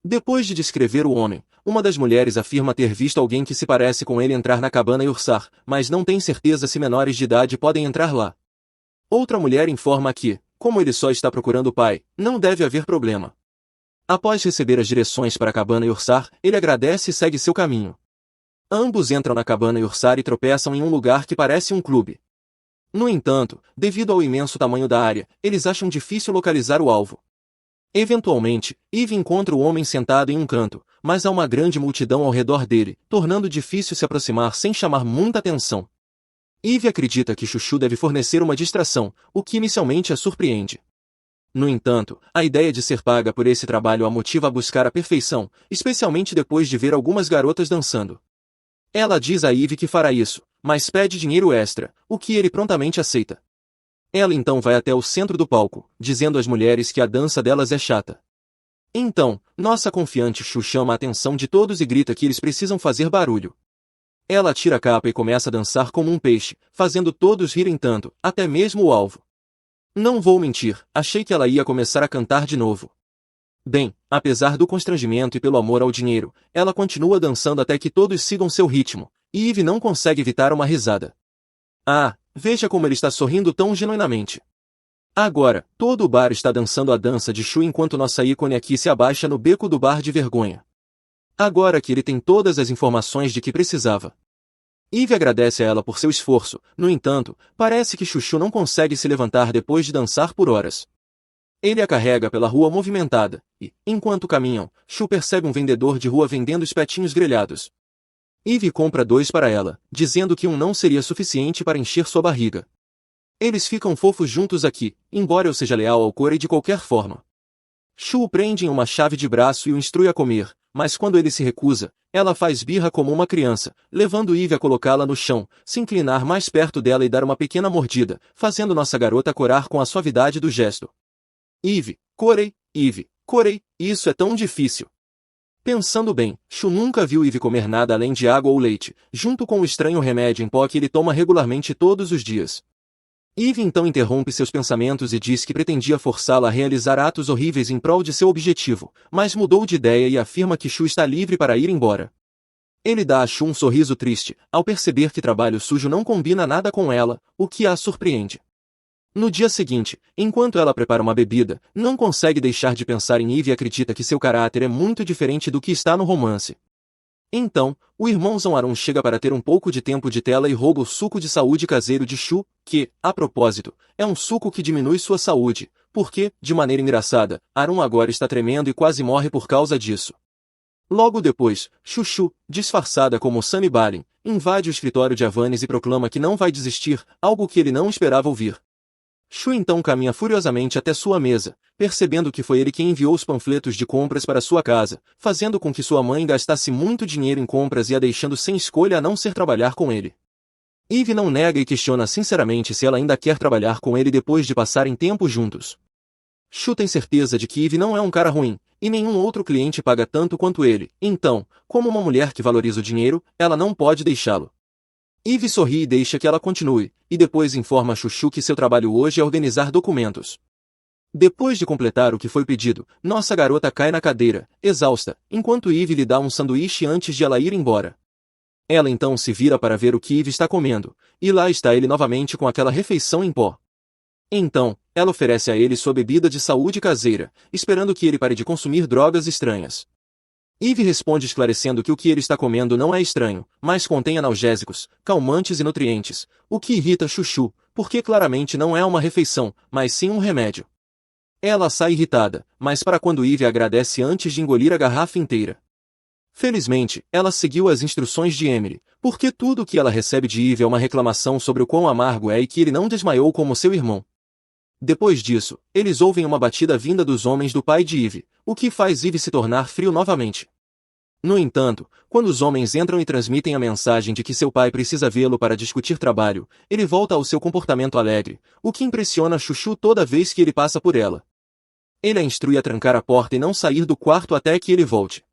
Depois de descrever o homem, uma das mulheres afirma ter visto alguém que se parece com ele entrar na cabana e urçar, mas não tem certeza se menores de idade podem entrar lá. Outra mulher informa que, como ele só está procurando o pai, não deve haver problema. Após receber as direções para a cabana e urçar, ele agradece e segue seu caminho. Ambos entram na cabana e urçar e tropeçam em um lugar que parece um clube. No entanto, devido ao imenso tamanho da área, eles acham difícil localizar o alvo. Eventualmente, Eve encontra o homem sentado em um canto, mas há uma grande multidão ao redor dele, tornando difícil se aproximar sem chamar muita atenção. Eve acredita que Chuchu deve fornecer uma distração, o que inicialmente a surpreende. No entanto, a ideia de ser paga por esse trabalho a motiva a buscar a perfeição, especialmente depois de ver algumas garotas dançando. Ela diz a Eve que fará isso, mas pede dinheiro extra, o que ele prontamente aceita. Ela então vai até o centro do palco, dizendo às mulheres que a dança delas é chata. Então, nossa confiante Chu chama a atenção de todos e grita que eles precisam fazer barulho. Ela tira a capa e começa a dançar como um peixe, fazendo todos rirem tanto, até mesmo o alvo. Não vou mentir, achei que ela ia começar a cantar de novo. Bem, apesar do constrangimento e pelo amor ao dinheiro, ela continua dançando até que todos sigam seu ritmo, e Eve não consegue evitar uma risada. Ah, veja como ele está sorrindo tão genuinamente. Agora, todo o bar está dançando a dança de Chu enquanto nossa ícone aqui se abaixa no beco do bar de vergonha. Agora que ele tem todas as informações de que precisava. Eve agradece a ela por seu esforço, no entanto, parece que Chuchu não consegue se levantar depois de dançar por horas. Ele a carrega pela rua movimentada, e, enquanto caminham, Chu percebe um vendedor de rua vendendo espetinhos grelhados. Eve compra 2 para ela, dizendo que um não seria suficiente para encher sua barriga. Eles ficam fofos juntos aqui, embora eu seja leal ao Corey de qualquer forma. Chu o prende em uma chave de braço e o instrui a comer, mas quando ele se recusa, ela faz birra como uma criança, levando Eve a colocá-la no chão, se inclinar mais perto dela e dar uma pequena mordida, fazendo nossa garota corar com a suavidade do gesto. Eve, Corey, isso é tão difícil. Pensando bem, Chu nunca viu Eve comer nada além de água ou leite, junto com o estranho remédio em pó que ele toma regularmente todos os dias. Eve então interrompe seus pensamentos e diz que pretendia forçá-la a realizar atos horríveis em prol de seu objetivo, mas mudou de ideia e afirma que Chu está livre para ir embora. Ele dá a Chu um sorriso triste, ao perceber que trabalho sujo não combina nada com ela, o que a surpreende. No dia seguinte, enquanto ela prepara uma bebida, não consegue deixar de pensar em Eve e acredita que seu caráter é muito diferente do que está no romance. Então, o irmão Aaron chega para ter um pouco de tempo de tela e rouba o suco de saúde caseiro de Chu, que, a propósito, é um suco que diminui sua saúde, porque, de maneira engraçada, Aaron agora está tremendo e quase morre por causa disso. Logo depois, Chuchu, disfarçada como Sunny Balin, invade o escritório de Avanes e proclama que não vai desistir, algo que ele não esperava ouvir. Chu então caminha furiosamente até sua mesa, percebendo que foi ele quem enviou os panfletos de compras para sua casa, fazendo com que sua mãe gastasse muito dinheiro em compras e a deixando sem escolha a não ser trabalhar com ele. Eve não nega e questiona sinceramente se ela ainda quer trabalhar com ele depois de passarem tempo juntos. Chu tem certeza de que Eve não é um cara ruim, e nenhum outro cliente paga tanto quanto ele, então, como uma mulher que valoriza o dinheiro, ela não pode deixá-lo. Eve sorri e deixa que ela continue, e depois informa a Chuchu que seu trabalho hoje é organizar documentos. Depois de completar o que foi pedido, nossa garota cai na cadeira, exausta, enquanto Eve lhe dá um sanduíche antes de ela ir embora. Ela então se vira para ver o que Eve está comendo, e lá está ele novamente com aquela refeição em pó. Então, ela oferece a ele sua bebida de saúde caseira, esperando que ele pare de consumir drogas estranhas. Eve responde esclarecendo que o que ele está comendo não é estranho, mas contém analgésicos, calmantes e nutrientes, o que irrita Chuchu, porque claramente não é uma refeição, mas sim um remédio. Ela sai irritada, mas para quando Eve agradece antes de engolir a garrafa inteira. Felizmente, ela seguiu as instruções de Emily, porque tudo o que ela recebe de Eve é uma reclamação sobre o quão amargo é e que ele não desmaiou como seu irmão. Depois disso, eles ouvem uma batida vinda dos homens do pai de Eve, o que faz Eve se tornar frio novamente. No entanto, quando os homens entram e transmitem a mensagem de que seu pai precisa vê-lo para discutir trabalho, ele volta ao seu comportamento alegre, o que impressiona Chuchu toda vez que ele passa por ela. Ele a instrui a trancar a porta e não sair do quarto até que ele volte.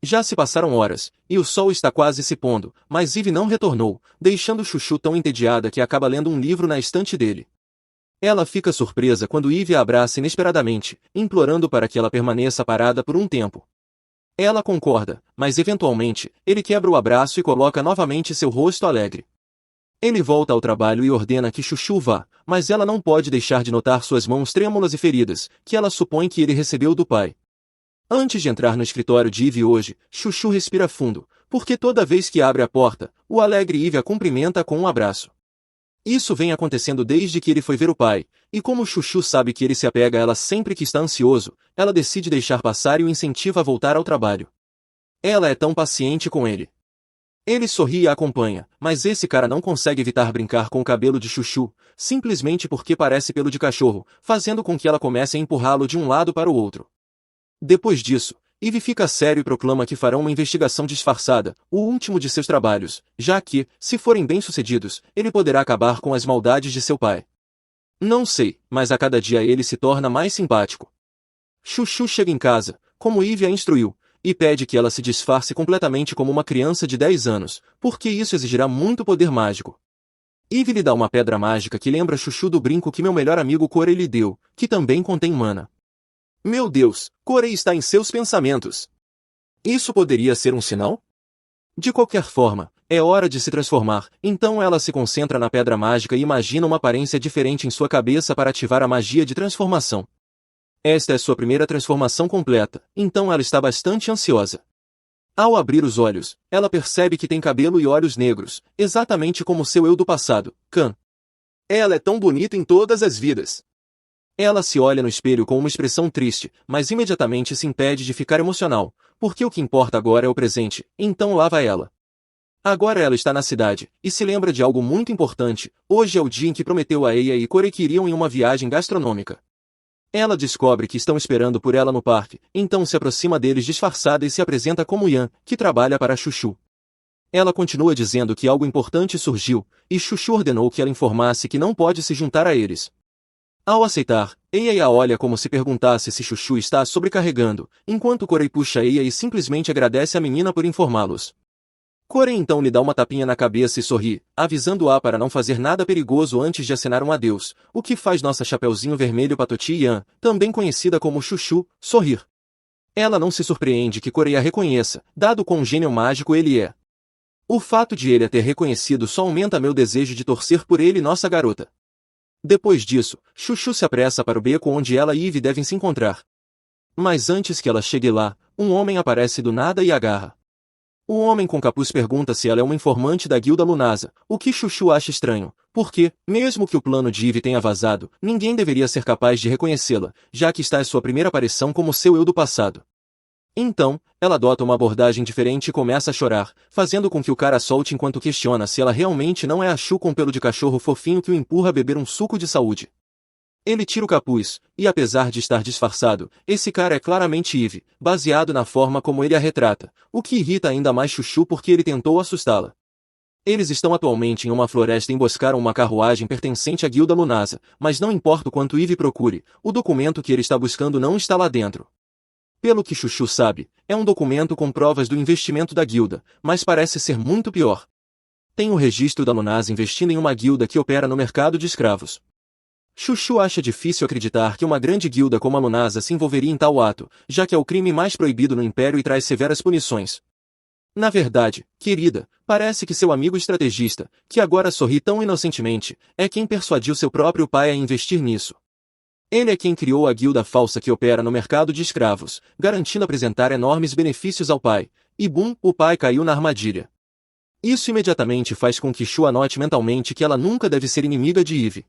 Já se passaram horas, e o sol está quase se pondo, mas Eve não retornou, deixando Chuchu tão entediada que acaba lendo um livro na estante dele. Ela fica surpresa quando Eve a abraça inesperadamente, implorando para que ela permaneça parada por um tempo. Ela concorda, mas eventualmente, ele quebra o abraço e coloca novamente seu rosto alegre. Ele volta ao trabalho e ordena que Chuchu vá, mas ela não pode deixar de notar suas mãos trêmulas e feridas, que ela supõe que ele recebeu do pai. Antes de entrar no escritório de Eve hoje, Chuchu respira fundo, porque toda vez que abre a porta, o alegre Eve a cumprimenta com um abraço. Isso vem acontecendo desde que ele foi ver o pai, e como Chuchu sabe que ele se apega a ela sempre que está ansioso, ela decide deixar passar e o incentiva a voltar ao trabalho. Ela é tão paciente com ele. Ele sorri e a acompanha, mas esse cara não consegue evitar brincar com o cabelo de Chuchu, simplesmente porque parece pelo de cachorro, fazendo com que ela comece a empurrá-lo de um lado para o outro. Depois disso, Eve fica sério e proclama que farão uma investigação disfarçada, o último de seus trabalhos, já que, se forem bem-sucedidos, ele poderá acabar com as maldades de seu pai. Não sei, mas a cada dia ele se torna mais simpático. Chuchu chega em casa, como Eve a instruiu, e pede que ela se disfarce completamente como uma criança de 10 anos, porque isso exigirá muito poder mágico. Eve lhe dá uma pedra mágica que lembra Chuchu do brinco que meu melhor amigo Corey lhe deu, que também contém mana. Meu Deus, Corey está em seus pensamentos. Isso poderia ser um sinal? De qualquer forma, é hora de se transformar, então ela se concentra na pedra mágica e imagina uma aparência diferente em sua cabeça para ativar a magia de transformação. Esta é sua primeira transformação completa, então ela está bastante ansiosa. Ao abrir os olhos, ela percebe que tem cabelo e olhos negros, exatamente como seu eu do passado, Khan. Ela é tão bonita em todas as vidas. Ela se olha no espelho com uma expressão triste, mas imediatamente se impede de ficar emocional, porque o que importa agora é o presente, então lá vai ela. Agora ela está na cidade, e se lembra de algo muito importante, hoje é o dia em que prometeu a Eia e Corey que iriam em uma viagem gastronômica. Ela descobre que estão esperando por ela no parque, então se aproxima deles disfarçada e se apresenta como Yan, que trabalha para Chuchu. Ela continua dizendo que algo importante surgiu, e Chuchu ordenou que ela informasse que não pode se juntar a eles. Ao aceitar, Eia a olha como se perguntasse se Chuchu está a sobrecarregando, enquanto Corey puxa Eia e simplesmente agradece a menina por informá-los. Corey então lhe dá uma tapinha na cabeça e sorri, avisando-a para não fazer nada perigoso antes de acenar um adeus, o que faz nossa Chapeuzinho Vermelho Patoti Yan, também conhecida como Chuchu, sorrir. Ela não se surpreende que Corey a reconheça, dado quão gênio mágico ele é. O fato de ele a ter reconhecido só aumenta meu desejo de torcer por ele e nossa garota. Depois disso, Chuchu se apressa para o beco onde ela e Eve devem se encontrar. Mas antes que ela chegue lá, um homem aparece do nada e agarra. O homem com capuz pergunta se ela é uma informante da Guilda Lunasa, o que Chuchu acha estranho, porque, mesmo que o plano de Eve tenha vazado, ninguém deveria ser capaz de reconhecê-la, já que está em sua primeira aparição como seu eu do passado. Então, ela adota uma abordagem diferente e começa a chorar, fazendo com que o cara solte enquanto questiona se ela realmente não é a Chu com pelo de cachorro fofinho que o empurra a beber um suco de saúde. Ele tira o capuz, e apesar de estar disfarçado, esse cara é claramente Eve, baseado na forma como ele a retrata, o que irrita ainda mais Chuchu porque ele tentou assustá-la. Eles estão atualmente em uma floresta e emboscaram uma carruagem pertencente à Guilda Lunasa, mas não importa o quanto Eve procure, o documento que ele está buscando não está lá dentro. Pelo que Chuchu sabe, é um documento com provas do investimento da guilda, mas parece ser muito pior. Tem o registro da Lunasa investindo em uma guilda que opera no mercado de escravos. Chuchu acha difícil acreditar que uma grande guilda como a Lunasa se envolveria em tal ato, já que é o crime mais proibido no Império e traz severas punições. Na verdade, querida, parece que seu amigo estrategista, que agora sorri tão inocentemente, é quem persuadiu seu próprio pai a investir nisso. Ele é quem criou a guilda falsa que opera no mercado de escravos, garantindo apresentar enormes benefícios ao pai, e bum, o pai caiu na armadilha. Isso imediatamente faz com que Shu anote mentalmente que ela nunca deve ser inimiga de Eve.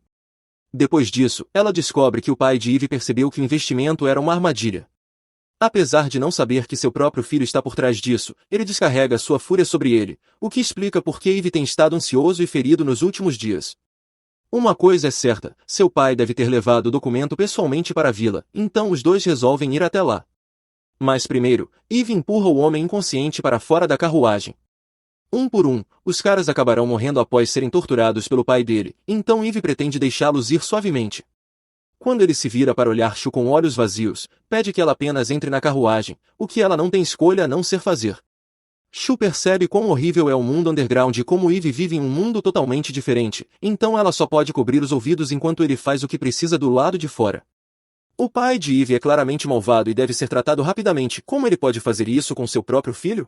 Depois disso, ela descobre que o pai de Eve percebeu que o investimento era uma armadilha. Apesar de não saber que seu próprio filho está por trás disso, ele descarrega sua fúria sobre ele, o que explica por que Eve tem estado ansioso e ferido nos últimos dias. Uma coisa é certa, seu pai deve ter levado o documento pessoalmente para a vila, então os dois resolvem ir até lá. Mas primeiro, Eve empurra o homem inconsciente para fora da carruagem. Um por um, os caras acabarão morrendo após serem torturados pelo pai dele, então Eve pretende deixá-los ir suavemente. Quando ele se vira para olhar Shu com olhos vazios, pede que ela apenas entre na carruagem, o que ela não tem escolha a não ser fazer. Shu percebe quão horrível é o mundo underground e como Eve vive em um mundo totalmente diferente, então ela só pode cobrir os ouvidos enquanto ele faz o que precisa do lado de fora. O pai de Eve é claramente malvado e deve ser tratado rapidamente. Como ele pode fazer isso com seu próprio filho?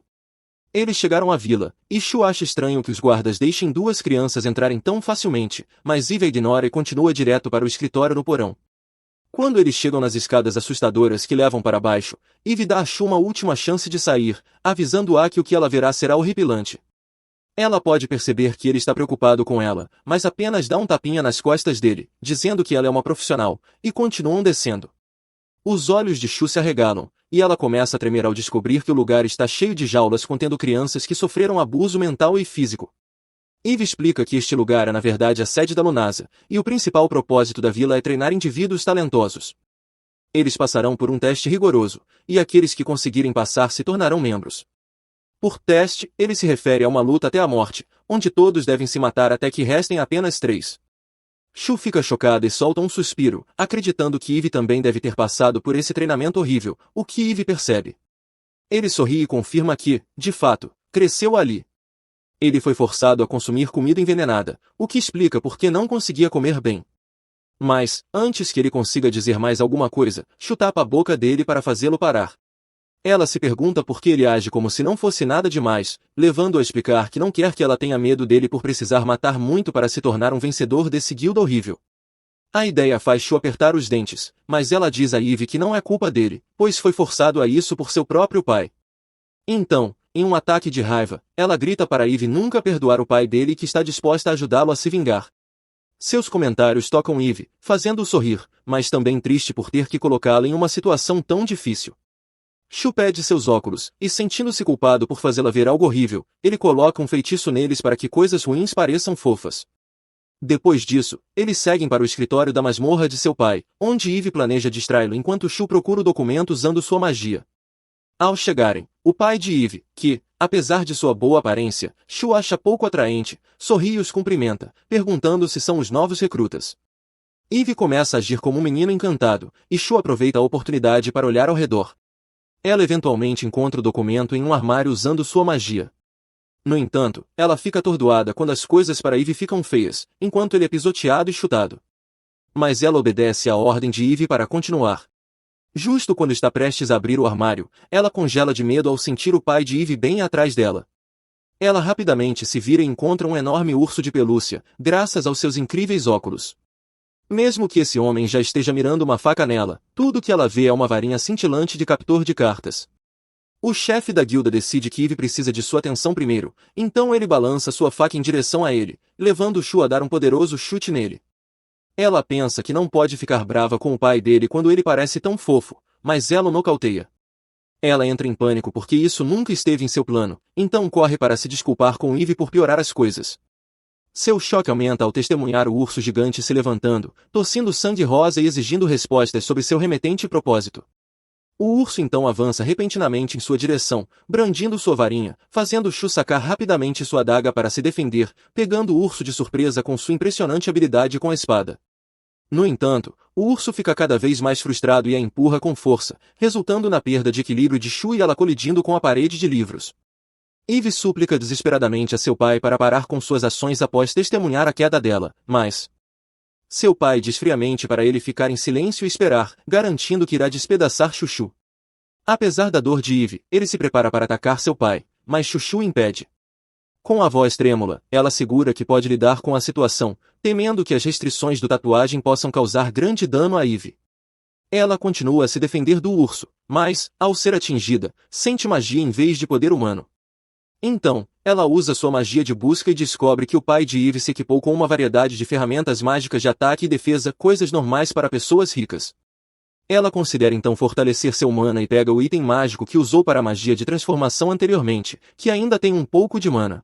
Eles chegaram à vila, e Shu acha estranho que os guardas deixem duas crianças entrarem tão facilmente, mas Eve ignora e continua direto para o escritório no porão. Quando eles chegam nas escadas assustadoras que levam para baixo, Eve dá a Shu uma última chance de sair, avisando-a que o que ela verá será horripilante. Ela pode perceber que ele está preocupado com ela, mas apenas dá um tapinha nas costas dele, dizendo que ela é uma profissional, e continuam descendo. Os olhos de Shu se arregalam, e ela começa a tremer ao descobrir que o lugar está cheio de jaulas contendo crianças que sofreram abuso mental e físico. Eve explica que este lugar é na verdade a sede da Lunasa, e o principal propósito da vila é treinar indivíduos talentosos. Eles passarão por um teste rigoroso, e aqueles que conseguirem passar se tornarão membros. Por teste, ele se refere a uma luta até a morte, onde todos devem se matar até que restem apenas 3. Shu fica chocada e solta um suspiro, acreditando que Eve também deve ter passado por esse treinamento horrível, o que Eve percebe. Ele sorri e confirma que, de fato, cresceu ali. Ele foi forçado a consumir comida envenenada, o que explica por que não conseguia comer bem. Mas, antes que ele consiga dizer mais alguma coisa, Shu tapa a boca dele para fazê-lo parar. Ela se pergunta por que ele age como se não fosse nada demais, levando-a a explicar que não quer que ela tenha medo dele por precisar matar muito para se tornar um vencedor desse guilda horrível. A ideia faz Shu apertar os dentes, mas ela diz a Eve que não é culpa dele, pois foi forçado a isso por seu próprio pai. Então, em um ataque de raiva, ela grita para Eve nunca perdoar o pai dele e que está disposta a ajudá-lo a se vingar. Seus comentários tocam Eve, fazendo-o sorrir, mas também triste por ter que colocá-la em uma situação tão difícil. Shu pede seus óculos, e sentindo-se culpado por fazê-la ver algo horrível, ele coloca um feitiço neles para que coisas ruins pareçam fofas. Depois disso, eles seguem para o escritório da masmorra de seu pai, onde Eve planeja distraí-lo enquanto Shu procura o documento usando sua magia. Ao chegarem, o pai de Eve, que, apesar de sua boa aparência, Shu acha pouco atraente, sorri e os cumprimenta, perguntando se são os novos recrutas. Eve começa a agir como um menino encantado, e Shu aproveita a oportunidade para olhar ao redor. Ela eventualmente encontra o documento em um armário usando sua magia. No entanto, ela fica atordoada quando as coisas para Eve ficam feias, enquanto ele é pisoteado e chutado. Mas ela obedece à ordem de Eve para continuar. Justo quando está prestes a abrir o armário, ela congela de medo ao sentir o pai de Eve bem atrás dela. Ela rapidamente se vira e encontra um enorme urso de pelúcia, graças aos seus incríveis óculos. Mesmo que esse homem já esteja mirando uma faca nela, tudo que ela vê é uma varinha cintilante de captor de cartas. O chefe da guilda decide que Eve precisa de sua atenção primeiro, então ele balança sua faca em direção a ele, levando Shu a dar um poderoso chute nele. Ela pensa que não pode ficar brava com o pai dele quando ele parece tão fofo, mas ela o nocauteia. Ela entra em pânico porque isso nunca esteve em seu plano, então corre para se desculpar com Eve por piorar as coisas. Seu choque aumenta ao testemunhar o urso gigante se levantando, tossindo sangue rosa e exigindo respostas sobre seu remetente propósito. O urso então avança repentinamente em sua direção, brandindo sua varinha, fazendo Shu sacar rapidamente sua adaga para se defender, pegando o urso de surpresa com sua impressionante habilidade com a espada. No entanto, o urso fica cada vez mais frustrado e a empurra com força, resultando na perda de equilíbrio de Shu e ela colidindo com a parede de livros. Eve suplica desesperadamente a seu pai para parar com suas ações após testemunhar a queda dela, mas seu pai diz friamente para ele ficar em silêncio e esperar, garantindo que irá despedaçar Chuchu. Apesar da dor de Eve, ele se prepara para atacar seu pai, mas Chuchu impede. Com a voz trêmula, ela assegura que pode lidar com a situação, temendo que as restrições do tatuagem possam causar grande dano a Eve. Ela continua a se defender do urso, mas, ao ser atingida, sente magia em vez de poder humano. Então, ela usa sua magia de busca e descobre que o pai de Eve se equipou com uma variedade de ferramentas mágicas de ataque e defesa, coisas normais para pessoas ricas. Ela considera então fortalecer seu mana e pega o item mágico que usou para a magia de transformação anteriormente, que ainda tem um pouco de mana.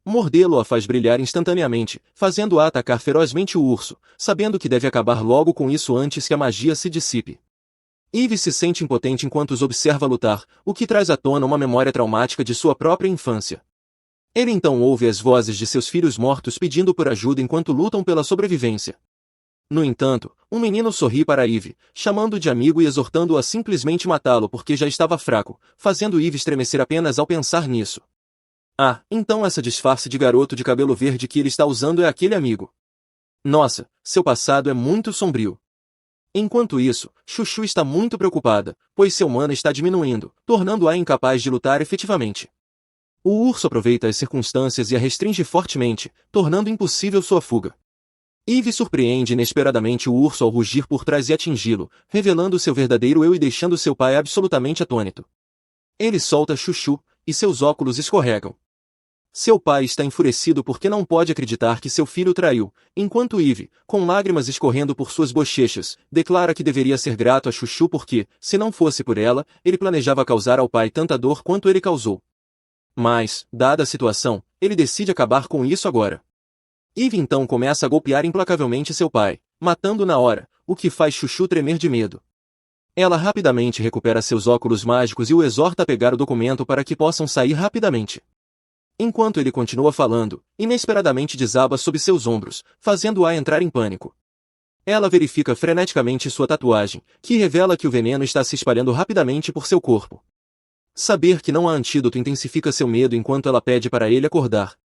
Mordê-lo a faz brilhar instantaneamente, fazendo-a atacar ferozmente o urso, sabendo que deve acabar logo com isso antes que a magia se dissipe. Eve se sente impotente enquanto os observa lutar, o que traz à tona uma memória traumática de sua própria infância. Ele então ouve as vozes de seus filhos mortos pedindo por ajuda enquanto lutam pela sobrevivência. No entanto, um menino sorri para Eve, chamando de amigo e exortando-o a simplesmente matá-lo porque já estava fraco, fazendo Eve estremecer apenas ao pensar nisso. Ah, então essa disfarce de garoto de cabelo verde que ele está usando é aquele amigo. Nossa, seu passado é muito sombrio. Enquanto isso, Chuchu está muito preocupada, pois seu mana está diminuindo, tornando-a incapaz de lutar efetivamente. O urso aproveita as circunstâncias e a restringe fortemente, tornando impossível sua fuga. Eve surpreende inesperadamente o urso ao rugir por trás e atingi-lo, revelando seu verdadeiro eu e deixando seu pai absolutamente atônito. Ele solta Chuchu, e seus óculos escorregam. Seu pai está enfurecido porque não pode acreditar que seu filho traiu, enquanto Eve, com lágrimas escorrendo por suas bochechas, declara que deveria ser grato a Chuchu porque, se não fosse por ela, ele planejava causar ao pai tanta dor quanto ele causou. Mas, dada a situação, ele decide acabar com isso agora. Eve então começa a golpear implacavelmente seu pai, matando na hora, o que faz Chuchu tremer de medo. Ela rapidamente recupera seus óculos mágicos e o exorta a pegar o documento para que possam sair rapidamente. Enquanto ele continua falando, inesperadamente desaba sob seus ombros, fazendo-a entrar em pânico. Ela verifica freneticamente sua tatuagem, que revela que o veneno está se espalhando rapidamente por seu corpo. Saber que não há antídoto intensifica seu medo enquanto ela pede para ele acordar.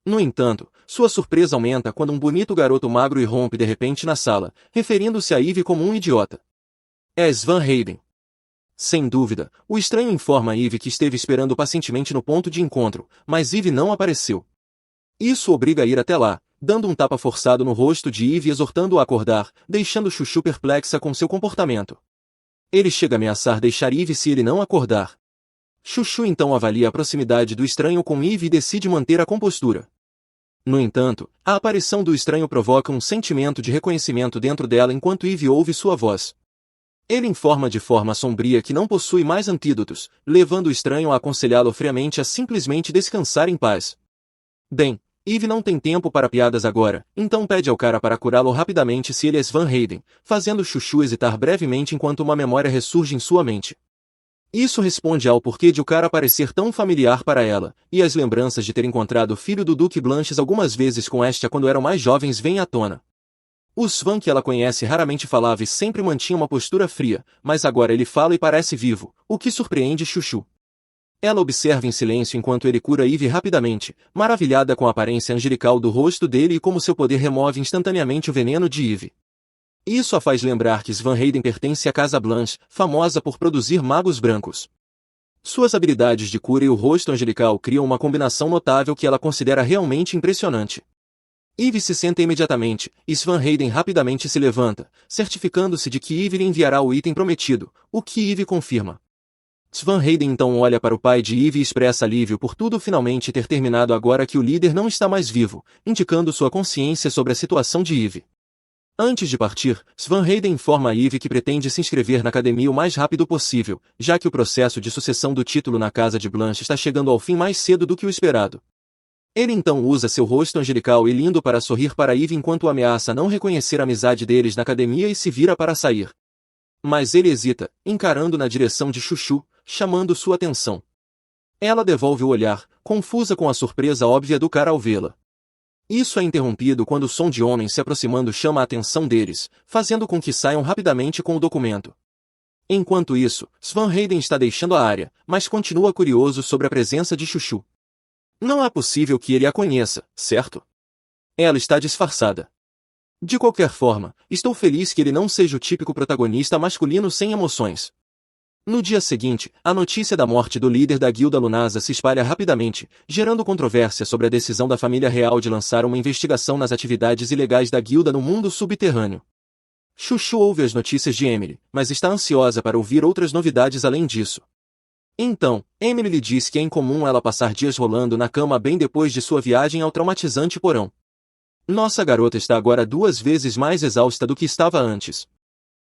No entanto, sua surpresa aumenta quando um bonito garoto magro irrompe de repente na sala, referindo-se a Eve como um idiota. É Svan Hayden. Sem dúvida, o estranho informa a Eve que esteve esperando pacientemente no ponto de encontro, mas Eve não apareceu. Isso obriga a ir até lá, dando um tapa forçado no rosto de Eve e exortando-a a acordar, deixando Chuchu perplexa com seu comportamento. Ele chega a ameaçar deixar Eve se ele não acordar. Chuchu então avalia a proximidade do estranho com Eve e decide manter a compostura. No entanto, a aparição do estranho provoca um sentimento de reconhecimento dentro dela enquanto Eve ouve sua voz. Ele informa de forma sombria que não possui mais antídotos, levando o estranho a aconselhá-lo friamente a simplesmente descansar em paz. Bem, Eve não tem tempo para piadas agora, então pede ao cara para curá-lo rapidamente se ele é Svan Hayden, fazendo Chuchu hesitar brevemente enquanto uma memória ressurge em sua mente. Isso responde ao porquê de o cara parecer tão familiar para ela, e as lembranças de ter encontrado o filho do Duque Blanches algumas vezes com Estia quando eram mais jovens vêm à tona. O Svan que ela conhece raramente falava e sempre mantinha uma postura fria, mas agora ele fala e parece vivo, o que surpreende Chuchu. Ela observa em silêncio enquanto ele cura Eve rapidamente, maravilhada com a aparência angelical do rosto dele e como seu poder remove instantaneamente o veneno de Eve. Isso a faz lembrar que Svan Hayden pertence à Casa Blanche, famosa por produzir magos brancos. Suas habilidades de cura e o rosto angelical criam uma combinação notável que ela considera realmente impressionante. Eve se senta imediatamente, e Svan Hayden rapidamente se levanta, certificando-se de que Eve lhe enviará o item prometido, o que Eve confirma. Svan Hayden então olha para o pai de Eve e expressa alívio por tudo finalmente ter terminado agora que o líder não está mais vivo, indicando sua consciência sobre a situação de Eve. Antes de partir, Svan Hayden informa a Eve que pretende se inscrever na academia o mais rápido possível, já que o processo de sucessão do título na Casa de Blanche está chegando ao fim mais cedo do que o esperado. Ele então usa seu rosto angelical e lindo para sorrir para Eve enquanto ameaça não reconhecer a amizade deles na academia e se vira para sair. Mas ele hesita, encarando na direção de Chuchu, chamando sua atenção. Ela devolve o olhar, confusa com a surpresa óbvia do cara ao vê-la. Isso é interrompido quando o som de homens se aproximando chama a atenção deles, fazendo com que saiam rapidamente com o documento. Enquanto isso, Svan Hayden está deixando a área, mas continua curioso sobre a presença de Chuchu. Não é possível que ele a conheça, certo? Ela está disfarçada. De qualquer forma, estou feliz que ele não seja o típico protagonista masculino sem emoções. No dia seguinte, a notícia da morte do líder da guilda Lunasa se espalha rapidamente, gerando controvérsia sobre a decisão da família real de lançar uma investigação nas atividades ilegais da guilda no mundo subterrâneo. Chuchu ouve as notícias de Emily, mas está ansiosa para ouvir outras novidades além disso. Então, Emily lhe diz que é incomum ela passar dias rolando na cama bem depois de sua viagem ao traumatizante porão. Nossa garota está agora 2 vezes mais exausta do que estava antes.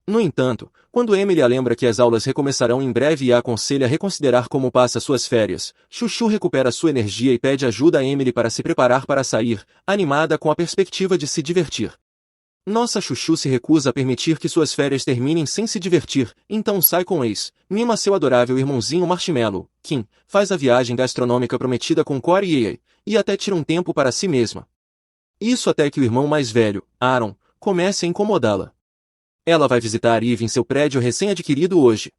No entanto, quando Emily a lembra que as aulas recomeçarão em breve e a aconselha a reconsiderar como passa suas férias, Chuchu recupera sua energia e pede ajuda a Emily para se preparar para sair, animada com a perspectiva de se divertir. Nossa Chuchu se recusa a permitir que suas férias terminem sem se divertir, então sai com Ace, mima seu adorável irmãozinho Marshmallow, Kim, faz a viagem gastronômica prometida com Corey e Yei, e até tira um tempo para si mesma. Isso até que o irmão mais velho, Aaron, comece a incomodá-la. Ela vai visitar Eve em seu prédio recém-adquirido hoje.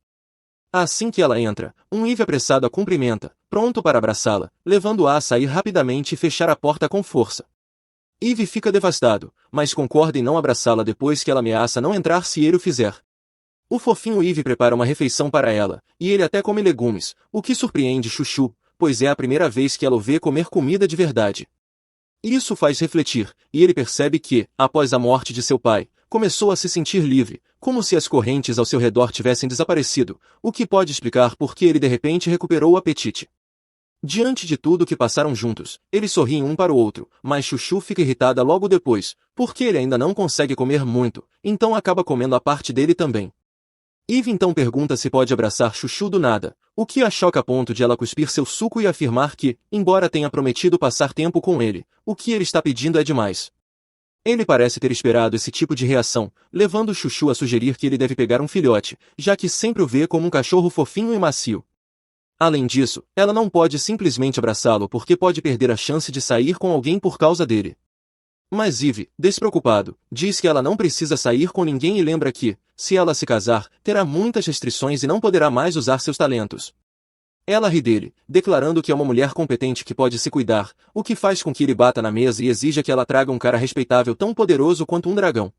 Assim que ela entra, um Eve apressado a cumprimenta, pronto para abraçá-la, levando-a a sair rapidamente e fechar a porta com força. Eve fica devastado, mas concorda em não abraçá-la depois que ela ameaça não entrar se ele o fizer. O fofinho Eve prepara uma refeição para ela, e ele até come legumes, o que surpreende Chuchu, pois é a primeira vez que ela o vê comer comida de verdade. Isso faz refletir, e ele percebe que, após a morte de seu pai, começou a se sentir livre, como se as correntes ao seu redor tivessem desaparecido, o que pode explicar por que ele de repente recuperou o apetite. Diante de tudo que passaram juntos, eles sorriem um para o outro, mas Chuchu fica irritada logo depois, porque ele ainda não consegue comer muito, então acaba comendo a parte dele também. Eve então pergunta se pode abraçar Chuchu do nada, o que a choca a ponto de ela cuspir seu suco e afirmar que, embora tenha prometido passar tempo com ele, o que ele está pedindo é demais. Ele parece ter esperado esse tipo de reação, levando Chuchu a sugerir que ele deve pegar um filhote, já que sempre o vê como um cachorro fofinho e macio. Além disso, ela não pode simplesmente abraçá-lo porque pode perder a chance de sair com alguém por causa dele. Mas Eve, despreocupado, diz que ela não precisa sair com ninguém e lembra que, se ela se casar, terá muitas restrições e não poderá mais usar seus talentos. Ela ri dele, declarando que é uma mulher competente que pode se cuidar, o que faz com que ele bata na mesa e exija que ela traga um cara respeitável tão poderoso quanto um dragão.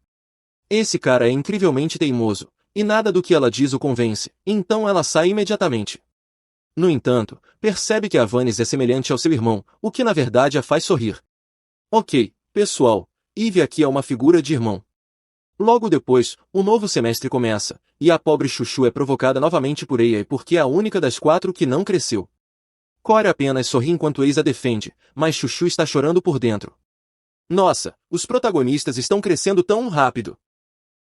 Esse cara é incrivelmente teimoso, e nada do que ela diz o convence, então ela sai imediatamente. No entanto, percebe que a Vannis é semelhante ao seu irmão, o que na verdade a faz sorrir. Ok, pessoal, Eve aqui é uma figura de irmão. Logo depois, o novo semestre começa, e a pobre Chuchu é provocada novamente por Eia porque é a única das 4 que não cresceu. Corey apenas sorri enquanto Ace a defende, mas Chuchu está chorando por dentro. Nossa, os protagonistas estão crescendo tão rápido.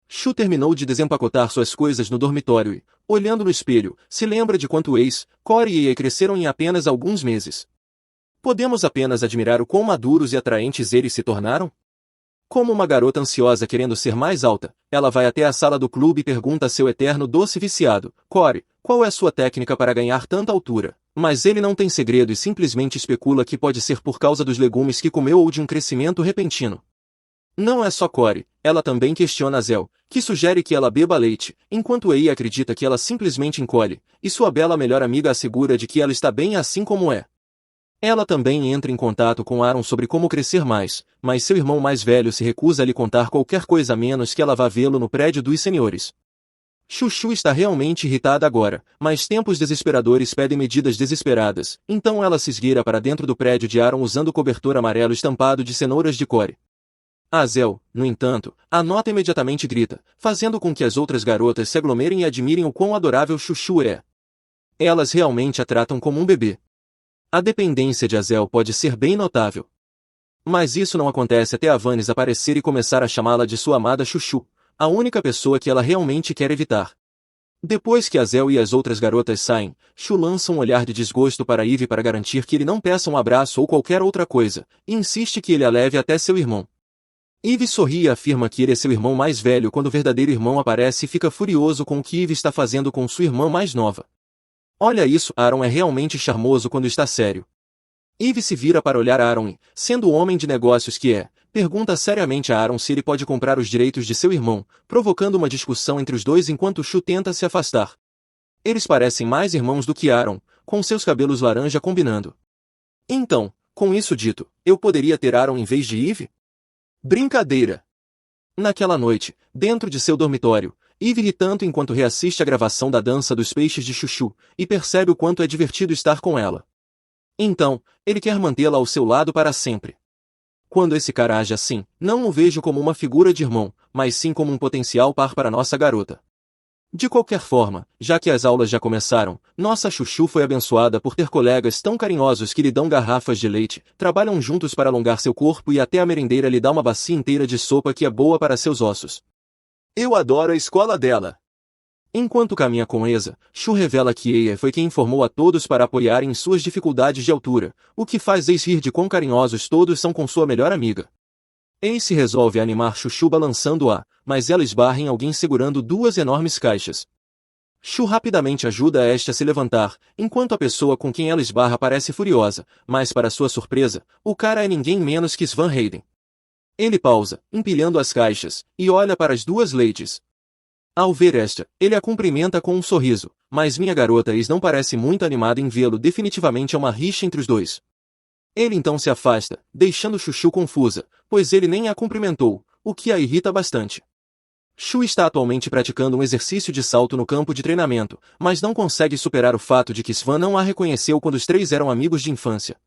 Chu terminou de desempacotar suas coisas no dormitório e, olhando no espelho, se lembra de quanto Ace, Corey e Eia cresceram em apenas alguns meses. Podemos apenas admirar o quão maduros e atraentes eles se tornaram? Como uma garota ansiosa querendo ser mais alta, ela vai até a sala do clube e pergunta a seu eterno doce viciado, Corey, qual é a sua técnica para ganhar tanta altura? Mas ele não tem segredo e simplesmente especula que pode ser por causa dos legumes que comeu ou de um crescimento repentino. Não é só Corey, ela também questiona Zel, que sugere que ela beba leite, enquanto Ei acredita que ela simplesmente encolhe, e sua bela melhor amiga assegura de que ela está bem assim como é. Ela também entra em contato com Aaron sobre como crescer mais, mas seu irmão mais velho se recusa a lhe contar qualquer coisa a menos que ela vá vê-lo no prédio dos senhores. Chuchu está realmente irritada agora, mas tempos desesperadores pedem medidas desesperadas, então ela se esgueira para dentro do prédio de Aaron usando o cobertor amarelo estampado de cenouras de Corey. A Zel, no entanto, anota imediatamente e grita, fazendo com que as outras garotas se aglomerem e admirem o quão adorável Chuchu é. Elas realmente a tratam como um bebê. A dependência de Azel pode ser bem notável. Mas isso não acontece até a Vannis aparecer e começar a chamá-la de sua amada Chuchu, a única pessoa que ela realmente quer evitar. Depois que Azel e as outras garotas saem, Chu lança um olhar de desgosto para Eve para garantir que ele não peça um abraço ou qualquer outra coisa, e insiste que ele a leve até seu irmão. Eve sorri e afirma que ele é seu irmão mais velho quando o verdadeiro irmão aparece e fica furioso com o que Eve está fazendo com sua irmã mais nova. Olha isso, Aaron é realmente charmoso quando está sério. Eve se vira para olhar Aaron e, sendo o homem de negócios que é, pergunta seriamente a Aaron se ele pode comprar os direitos de seu irmão, provocando uma discussão entre os dois enquanto Chu tenta se afastar. Eles parecem mais irmãos do que Aaron, com seus cabelos laranja combinando. Então, com isso dito, eu poderia ter Aaron em vez de Eve? Brincadeira! Naquela noite, dentro de seu dormitório, Eve ri tanto enquanto reassiste a gravação da dança dos peixes de Chuchu, e percebe o quanto é divertido estar com ela. Então, ele quer mantê-la ao seu lado para sempre. Quando esse cara age assim, não o vejo como uma figura de irmão, mas sim como um potencial par para nossa garota. De qualquer forma, já que as aulas já começaram, nossa Chuchu foi abençoada por ter colegas tão carinhosos que lhe dão garrafas de leite, trabalham juntos para alongar seu corpo e até a merendeira lhe dá uma bacia inteira de sopa que é boa para seus ossos. Eu adoro a escola dela. Enquanto caminha com Eza, Shu revela que Eia foi quem informou a todos para apoiarem em suas dificuldades de altura, o que faz Ace rir de quão carinhosos todos são com sua melhor amiga. Ace resolve animar Chuchu balançando-a, mas ela esbarra em alguém segurando duas enormes caixas. Shu rapidamente ajuda esta a se levantar, enquanto a pessoa com quem ela esbarra parece furiosa, mas para sua surpresa, o cara é ninguém menos que Svan Hayden. Ele pausa, empilhando as caixas, e olha para as duas ladies. Ao ver esta, ele a cumprimenta com um sorriso, mas minha garota Ace não parece muito animada em vê-lo, definitivamente é uma rixa entre os dois. Ele então se afasta, deixando Chuchu confusa, pois ele nem a cumprimentou, o que a irrita bastante. Shu está atualmente praticando um exercício de salto no campo de treinamento, mas não consegue superar o fato de que Svan não a reconheceu quando os três eram amigos de infância.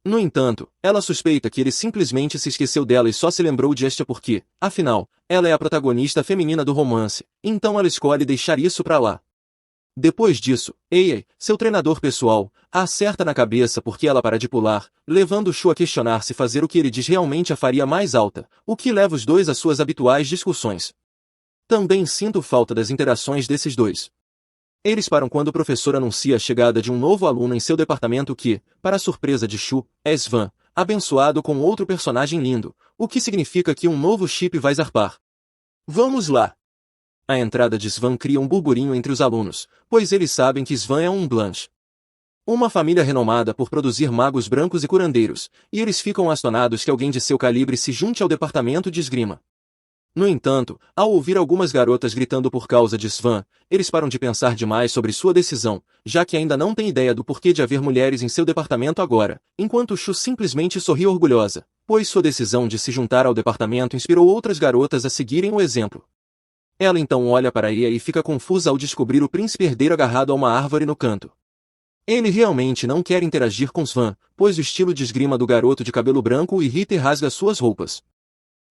No entanto, ela suspeita que ele simplesmente se esqueceu dela e só se lembrou de esta porque, afinal, ela é a protagonista feminina do romance, então ela escolhe deixar isso pra lá. Depois disso, Eia, seu treinador pessoal, a acerta na cabeça porque ela para de pular, levando Shu a questionar se fazer o que ele diz realmente a faria mais alta, o que leva os dois às suas habituais discussões. Também sinto falta das interações desses dois. Eles param quando o professor anuncia a chegada de um novo aluno em seu departamento que, para a surpresa de Shu, é Svan, abençoado com outro personagem lindo, o que significa que um novo chip vai zarpar. Vamos lá! A entrada de Svan cria um burburinho entre os alunos, pois eles sabem que Svan é um Blanche. Uma família renomada por produzir magos brancos e curandeiros, e eles ficam astonados que alguém de seu calibre se junte ao departamento de esgrima. No entanto, ao ouvir algumas garotas gritando por causa de Svan, eles param de pensar demais sobre sua decisão, já que ainda não têm ideia do porquê de haver mulheres em seu departamento agora, enquanto Shu simplesmente sorri orgulhosa, pois sua decisão de se juntar ao departamento inspirou outras garotas a seguirem o exemplo. Ela então olha para Eia e fica confusa ao descobrir o príncipe herdeiro agarrado a uma árvore no canto. Ele realmente não quer interagir com Svan, pois o estilo de esgrima do garoto de cabelo branco o irrita e rasga suas roupas.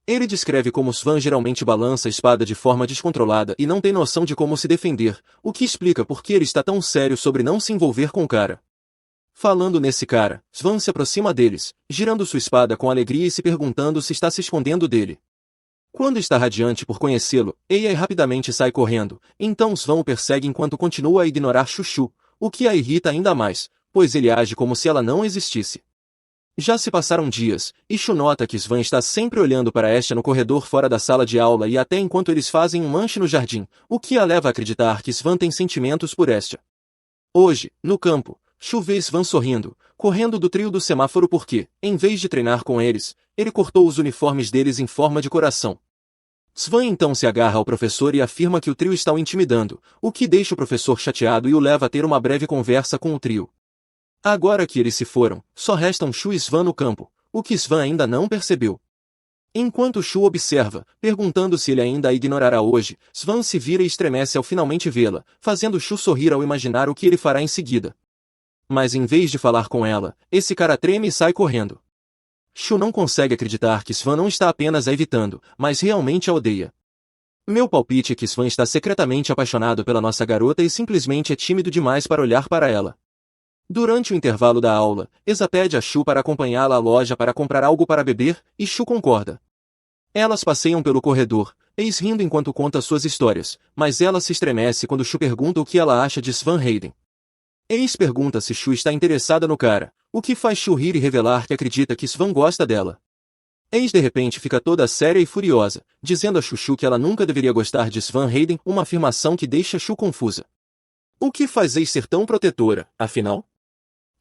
Ele descreve como Svan geralmente balança a espada de forma descontrolada e não tem noção de como se defender, o que explica por que ele está tão sério sobre não se envolver com o cara. Falando nesse cara, Svan se aproxima deles, girando sua espada com alegria e se perguntando se está se escondendo dele. Quando está radiante por conhecê-lo, Eia rapidamente sai correndo, então Svan o persegue enquanto continua a ignorar Chuchu, o que a irrita ainda mais, pois ele age como se ela não existisse. Já se passaram dias, e Shu nota que Svan está sempre olhando para esta no corredor fora da sala de aula e até enquanto eles fazem um lanche no jardim, o que a leva a acreditar que Svan tem sentimentos por esta. Hoje, no campo, Shu vê Svan sorrindo, correndo do trio do semáforo porque, em vez de treinar com eles, ele cortou os uniformes deles em forma de coração. Svan então se agarra ao professor e afirma que o trio está o intimidando, o que deixa o professor chateado e o leva a ter uma breve conversa com o trio. Agora que eles se foram, só restam Shu e Svan no campo, o que Svan ainda não percebeu. Enquanto Shu observa, perguntando se ele ainda a ignorará hoje, Svan se vira e estremece ao finalmente vê-la, fazendo Shu sorrir ao imaginar o que ele fará em seguida. Mas em vez de falar com ela, esse cara treme e sai correndo. Shu não consegue acreditar que Svan não está apenas a evitando, mas realmente a odeia. Meu palpite é que Svan está secretamente apaixonado pela nossa garota e simplesmente é tímido demais para olhar para ela. Durante o intervalo da aula, Eza pede a Shu para acompanhá-la à loja para comprar algo para beber, e Shu concorda. Elas passeiam pelo corredor, Ace rindo enquanto conta suas histórias, mas ela se estremece quando Shu pergunta o que ela acha de Svan Hayden. Ace pergunta se Shu está interessada no cara, o que faz Shu rir e revelar que acredita que Svan gosta dela. Ace de repente fica toda séria e furiosa, dizendo a Chuchu que ela nunca deveria gostar de Svan Hayden, uma afirmação que deixa Shu confusa. O que faz Ace ser tão protetora, afinal?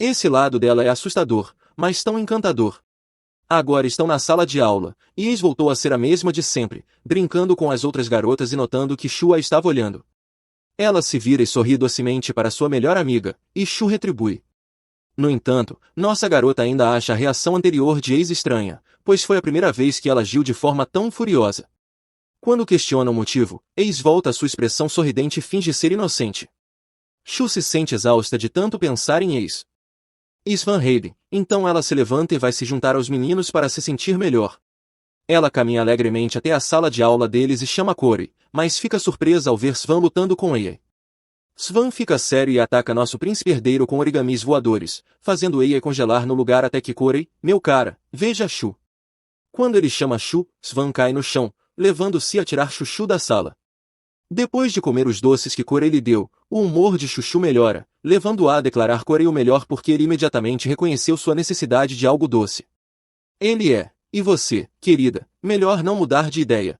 Esse lado dela é assustador, mas tão encantador. Agora estão na sala de aula, e Ace voltou a ser a mesma de sempre, brincando com as outras garotas e notando que Shu a estava olhando. Ela se vira e sorri docemente para sua melhor amiga, e Shu retribui. No entanto, nossa garota ainda acha a reação anterior de Ace estranha, pois foi a primeira vez que ela agiu de forma tão furiosa. Quando questiona o motivo, Ace volta à sua expressão sorridente e finge ser inocente. Shu se sente exausta de tanto pensar em Ace. Svan Hayden, então ela se levanta e vai se juntar aos meninos para se sentir melhor. Ela caminha alegremente até a sala de aula deles e chama Corey, mas fica surpresa ao ver Svan lutando com Ei. Svan fica sério e ataca nosso príncipe herdeiro com origamis voadores, fazendo Ei congelar no lugar até que Corey, meu cara, veja Shu. Quando ele chama Shu, Svan cai no chão, levando-se a tirar Chuchu da sala. Depois de comer os doces que Corey lhe deu, o humor de Chuchu melhora, levando-a a declarar Corey o melhor porque ele imediatamente reconheceu sua necessidade de algo doce. Ele é, e você, querida, melhor não mudar de ideia.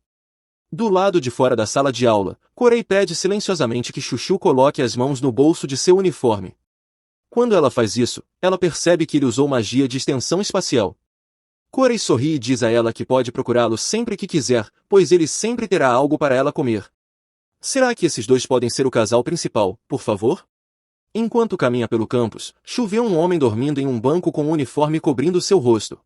Do lado de fora da sala de aula, Corey pede silenciosamente que Chuchu coloque as mãos no bolso de seu uniforme. Quando ela faz isso, ela percebe que ele usou magia de extensão espacial. Corey sorri e diz a ela que pode procurá-lo sempre que quiser, pois ele sempre terá algo para ela comer. Será que esses dois podem ser o casal principal, por favor? Enquanto caminha pelo campus, Shu vê um homem dormindo em um banco com um uniforme cobrindo seu rosto.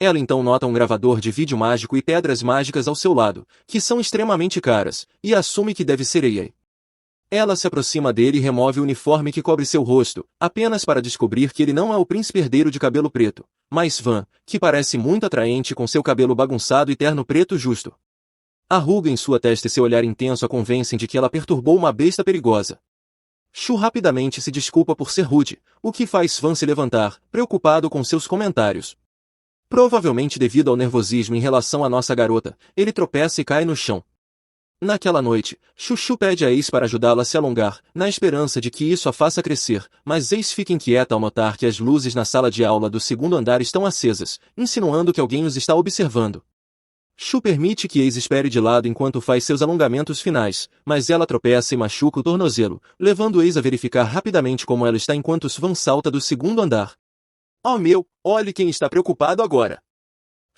Ela então nota um gravador de vídeo mágico e pedras mágicas ao seu lado, que são extremamente caras, e assume que deve ser Ei. Ela se aproxima dele e remove o uniforme que cobre seu rosto, apenas para descobrir que ele não é o príncipe herdeiro de cabelo preto, mas Van, que parece muito atraente com seu cabelo bagunçado e terno preto justo. A ruga em sua testa e seu olhar intenso a convencem de que ela perturbou uma besta perigosa. Shu rapidamente se desculpa por ser rude, o que faz Van se levantar, preocupado com seus comentários. Provavelmente devido ao nervosismo em relação à nossa garota, ele tropeça e cai no chão. Naquela noite, Chuchu pede a Ace para ajudá-la a se alongar, na esperança de que isso a faça crescer, mas Ace fica inquieta ao notar que as luzes na sala de aula do segundo andar estão acesas, insinuando que alguém os está observando. Shu permite que Ace espere de lado enquanto faz seus alongamentos finais, mas ela tropeça e machuca o tornozelo, levando Ace a verificar rapidamente como ela está enquanto Svan salta do segundo andar. Oh meu, olhe quem está preocupado agora!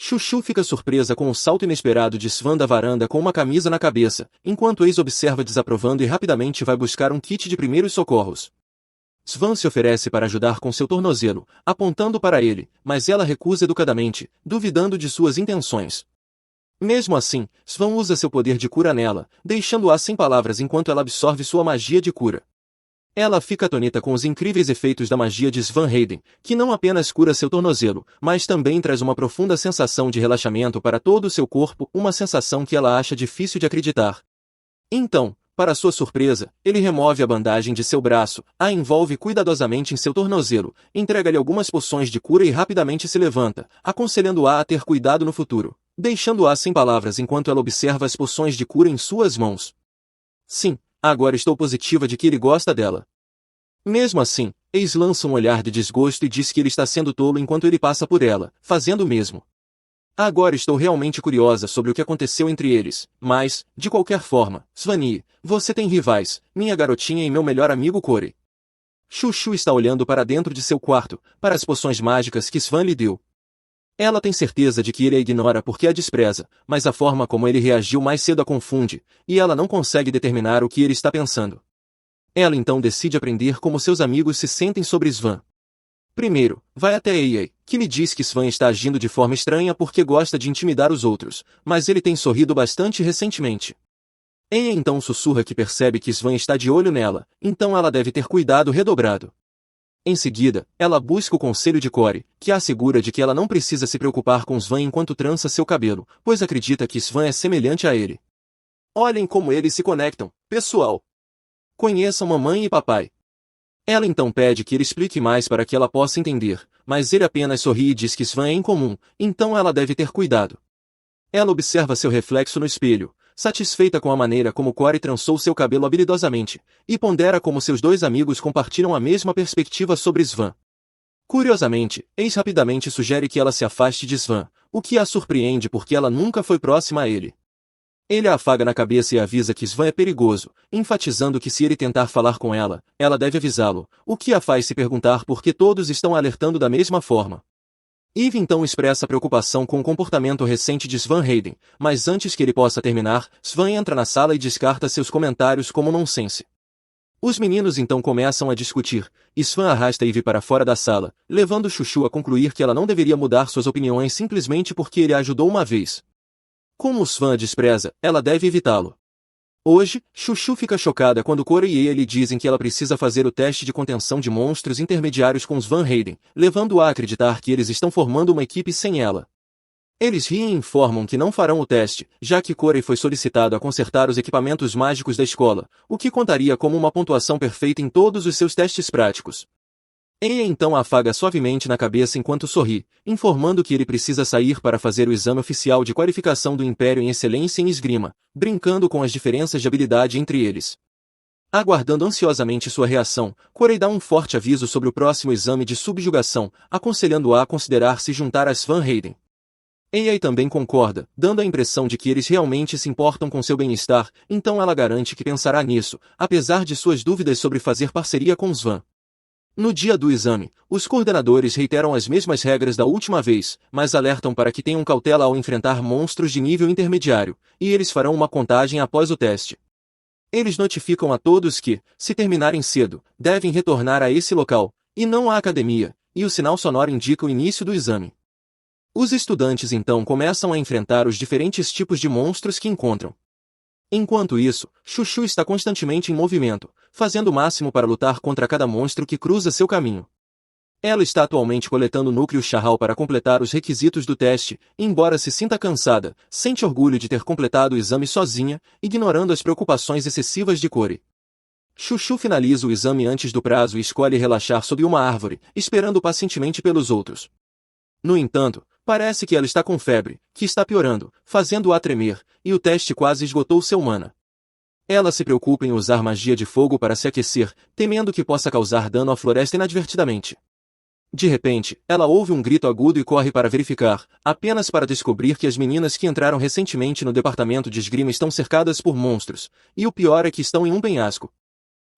Chuchu fica surpresa com o salto inesperado de Svan da varanda com uma camisa na cabeça, enquanto Ace observa desaprovando e rapidamente vai buscar um kit de primeiros socorros. Svan se oferece para ajudar com seu tornozelo, apontando para ele, mas ela recusa educadamente, duvidando de suas intenções. Mesmo assim, Svan usa seu poder de cura nela, deixando-a sem palavras enquanto ela absorve sua magia de cura. Ela fica atônita com os incríveis efeitos da magia de Svan Hayden, que não apenas cura seu tornozelo, mas também traz uma profunda sensação de relaxamento para todo o seu corpo, uma sensação que ela acha difícil de acreditar. Então, para sua surpresa, ele remove a bandagem de seu braço, a envolve cuidadosamente em seu tornozelo, entrega-lhe algumas poções de cura e rapidamente se levanta, aconselhando-a a ter cuidado no futuro, deixando-a sem palavras enquanto ela observa as poções de cura em suas mãos. Sim, agora estou positiva de que ele gosta dela. Mesmo assim, Ace lança um olhar de desgosto e diz que ele está sendo tolo enquanto ele passa por ela, fazendo o mesmo. Agora estou realmente curiosa sobre o que aconteceu entre eles, mas, de qualquer forma, Svani, você tem rivais, minha garotinha e meu melhor amigo Corey. Chuchu está olhando para dentro de seu quarto, para as poções mágicas que Svan lhe deu. Ela tem certeza de que ele a ignora porque a despreza, mas a forma como ele reagiu mais cedo a confunde, e ela não consegue determinar o que ele está pensando. Ela então decide aprender como seus amigos se sentem sobre Svan. Primeiro, vai até Ei, que lhe diz que Svan está agindo de forma estranha porque gosta de intimidar os outros, mas ele tem sorrido bastante recentemente. Ei então sussurra que percebe que Svan está de olho nela, então ela deve ter cuidado redobrado. Em seguida, ela busca o conselho de Corey, que a assegura de que ela não precisa se preocupar com Svan enquanto trança seu cabelo, pois acredita que Svan é semelhante a ele. Olhem como eles se conectam, pessoal! Conheçam mamãe e papai. Ela então pede que ele explique mais para que ela possa entender, mas ele apenas sorri e diz que Svan é incomum, então ela deve ter cuidado. Ela observa seu reflexo no espelho, satisfeita com a maneira como Corey trançou seu cabelo habilidosamente, e pondera como seus dois amigos compartilham a mesma perspectiva sobre Svan. Curiosamente, Ace rapidamente sugere que ela se afaste de Svan, o que a surpreende porque ela nunca foi próxima a ele. Ele a afaga na cabeça e avisa que Svan é perigoso, enfatizando que se ele tentar falar com ela, ela deve avisá-lo, o que a faz se perguntar por que todos estão alertando da mesma forma. Eve então expressa preocupação com o comportamento recente de Svan Hayden, mas antes que ele possa terminar, Svan entra na sala e descarta seus comentários como nonsense. Os meninos então começam a discutir, e Svan arrasta Eve para fora da sala, levando Chuchu a concluir que ela não deveria mudar suas opiniões simplesmente porque ele a ajudou uma vez. Como Svan a despreza, ela deve evitá-lo. Hoje, Chuchu fica chocada quando Corey e Aya lhe dizem que ela precisa fazer o teste de contenção de monstros intermediários com os Van Heyden, levando-a a acreditar que eles estão formando uma equipe sem ela. Eles riem e informam que não farão o teste, já que Corey foi solicitado a consertar os equipamentos mágicos da escola, o que contaria como uma pontuação perfeita em todos os seus testes práticos. Aya então a afaga suavemente na cabeça enquanto sorri, informando que ele precisa sair para fazer o exame oficial de qualificação do Império em Excelência em Esgrima, brincando com as diferenças de habilidade entre eles. Aguardando ansiosamente sua reação, Corey dá um forte aviso sobre o próximo exame de subjugação, aconselhando-a a considerar se juntar às Van Heyden. Aya também concorda, dando a impressão de que eles realmente se importam com seu bem-estar, então ela garante que pensará nisso, apesar de suas dúvidas sobre fazer parceria com os Van. No dia do exame, os coordenadores reiteram as mesmas regras da última vez, mas alertam para que tenham cautela ao enfrentar monstros de nível intermediário, e eles farão uma contagem após o teste. Eles notificam a todos que, se terminarem cedo, devem retornar a esse local, e não à academia, e o sinal sonoro indica o início do exame. Os estudantes então começam a enfrentar os diferentes tipos de monstros que encontram. Enquanto isso, Chuchu está constantemente em movimento, fazendo o máximo para lutar contra cada monstro que cruza seu caminho. Ela está atualmente coletando núcleo Charral para completar os requisitos do teste, e embora se sinta cansada, sente orgulho de ter completado o exame sozinha, ignorando as preocupações excessivas de Corey. Chuchu finaliza o exame antes do prazo e escolhe relaxar sob uma árvore, esperando pacientemente pelos outros. No entanto, parece que ela está com febre, que está piorando, fazendo-a tremer, e o teste quase esgotou seu mana. Ela se preocupa em usar magia de fogo para se aquecer, temendo que possa causar dano à floresta inadvertidamente. De repente, ela ouve um grito agudo e corre para verificar, apenas para descobrir que as meninas que entraram recentemente no departamento de esgrima estão cercadas por monstros, e o pior é que estão em um penhasco.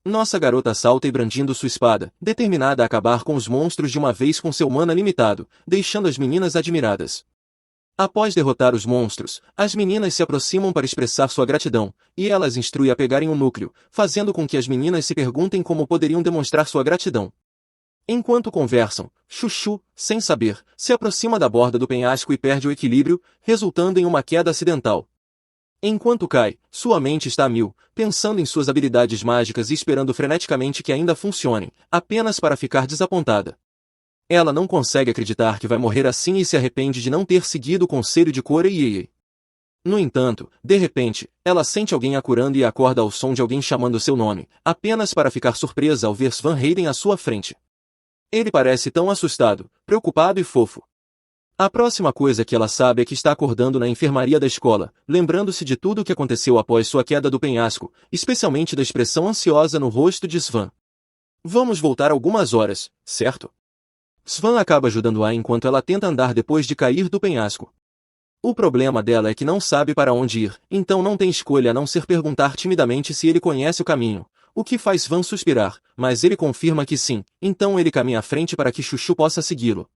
Nossa garota salta e brandindo sua espada, determinada a acabar com os monstros de uma vez com seu mana limitado, deixando as meninas admiradas. Após derrotar os monstros, as meninas se aproximam para expressar sua gratidão, e ela as instrui a pegarem um núcleo, fazendo com que as meninas se perguntem como poderiam demonstrar sua gratidão. Enquanto conversam, Chuchu, sem saber, se aproxima da borda do penhasco e perde o equilíbrio, resultando em uma queda acidental. Enquanto cai, sua mente está a mil, pensando em suas habilidades mágicas e esperando freneticamente que ainda funcionem, apenas para ficar desapontada. Ela não consegue acreditar que vai morrer assim e se arrepende de não ter seguido o conselho de Corey e Aya. No entanto, de repente, ela sente alguém a curando e acorda ao som de alguém chamando seu nome, apenas para ficar surpresa ao ver Van Heyden à sua frente. Ele parece tão assustado, preocupado e fofo. A próxima coisa que ela sabe é que está acordando na enfermaria da escola, lembrando-se de tudo o que aconteceu após sua queda do penhasco, especialmente da expressão ansiosa no rosto de Svan. Vamos voltar algumas horas, certo? Svan acaba ajudando-a enquanto ela tenta andar depois de cair do penhasco. O problema dela é que não sabe para onde ir, então não tem escolha a não ser perguntar timidamente se ele conhece o caminho, o que faz Svan suspirar, mas ele confirma que sim, então ele caminha à frente para que Chuchu possa segui-lo.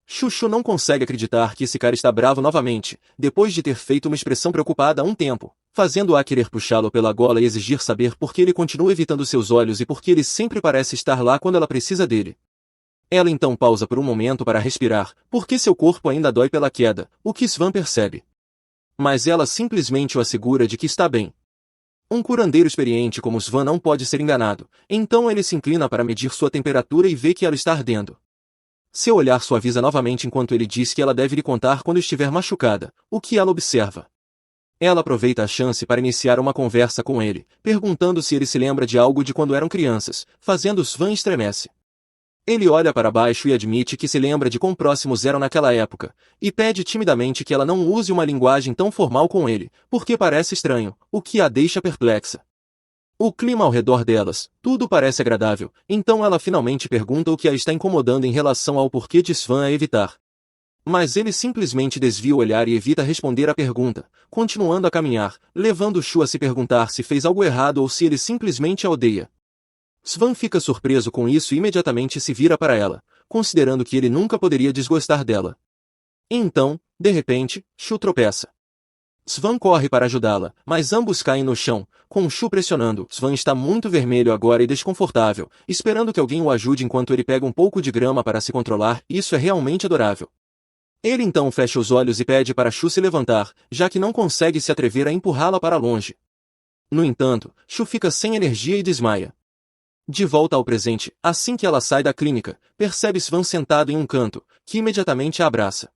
Chuchu não consegue acreditar que esse cara está bravo novamente, depois de ter feito uma expressão preocupada há um tempo, fazendo-a querer puxá-lo pela gola e exigir saber por que ele continua evitando seus olhos e por que ele sempre parece estar lá quando ela precisa dele. Ela então pausa por um momento para respirar, porque seu corpo ainda dói pela queda, o que Svan percebe. Mas ela simplesmente o assegura de que está bem. Um curandeiro experiente como Svan não pode ser enganado, então ele se inclina para medir sua temperatura e vê que ela está ardendo. Seu olhar suaviza novamente enquanto ele diz que ela deve lhe contar quando estiver machucada, o que ela observa. Ela aproveita a chance para iniciar uma conversa com ele, perguntando se ele se lembra de algo de quando eram crianças, fazendo Svan estremece. Ele olha para baixo e admite que se lembra de quão próximos eram naquela época, e pede timidamente que ela não use uma linguagem tão formal com ele, porque parece estranho, o que a deixa perplexa. O clima ao redor delas, tudo parece agradável, então ela finalmente pergunta o que a está incomodando em relação ao porquê de Svan a evitar. Mas ele simplesmente desvia o olhar e evita responder à pergunta, continuando a caminhar, levando Shu a se perguntar se fez algo errado ou se ele simplesmente a odeia. Svan fica surpreso com isso e imediatamente se vira para ela, considerando que ele nunca poderia desgostar dela. E então, de repente, Shu tropeça. Svan corre para ajudá-la, mas ambos caem no chão, com Shu pressionando. Svan está muito vermelho agora e desconfortável, esperando que alguém o ajude enquanto ele pega um pouco de grama para se controlar. Isso é realmente adorável. Ele então fecha os olhos e pede para Shu se levantar, já que não consegue se atrever a empurrá-la para longe. No entanto, Shu fica sem energia e desmaia. De volta ao presente, assim que ela sai da clínica, percebe Svan sentado em um canto, que imediatamente a abraça.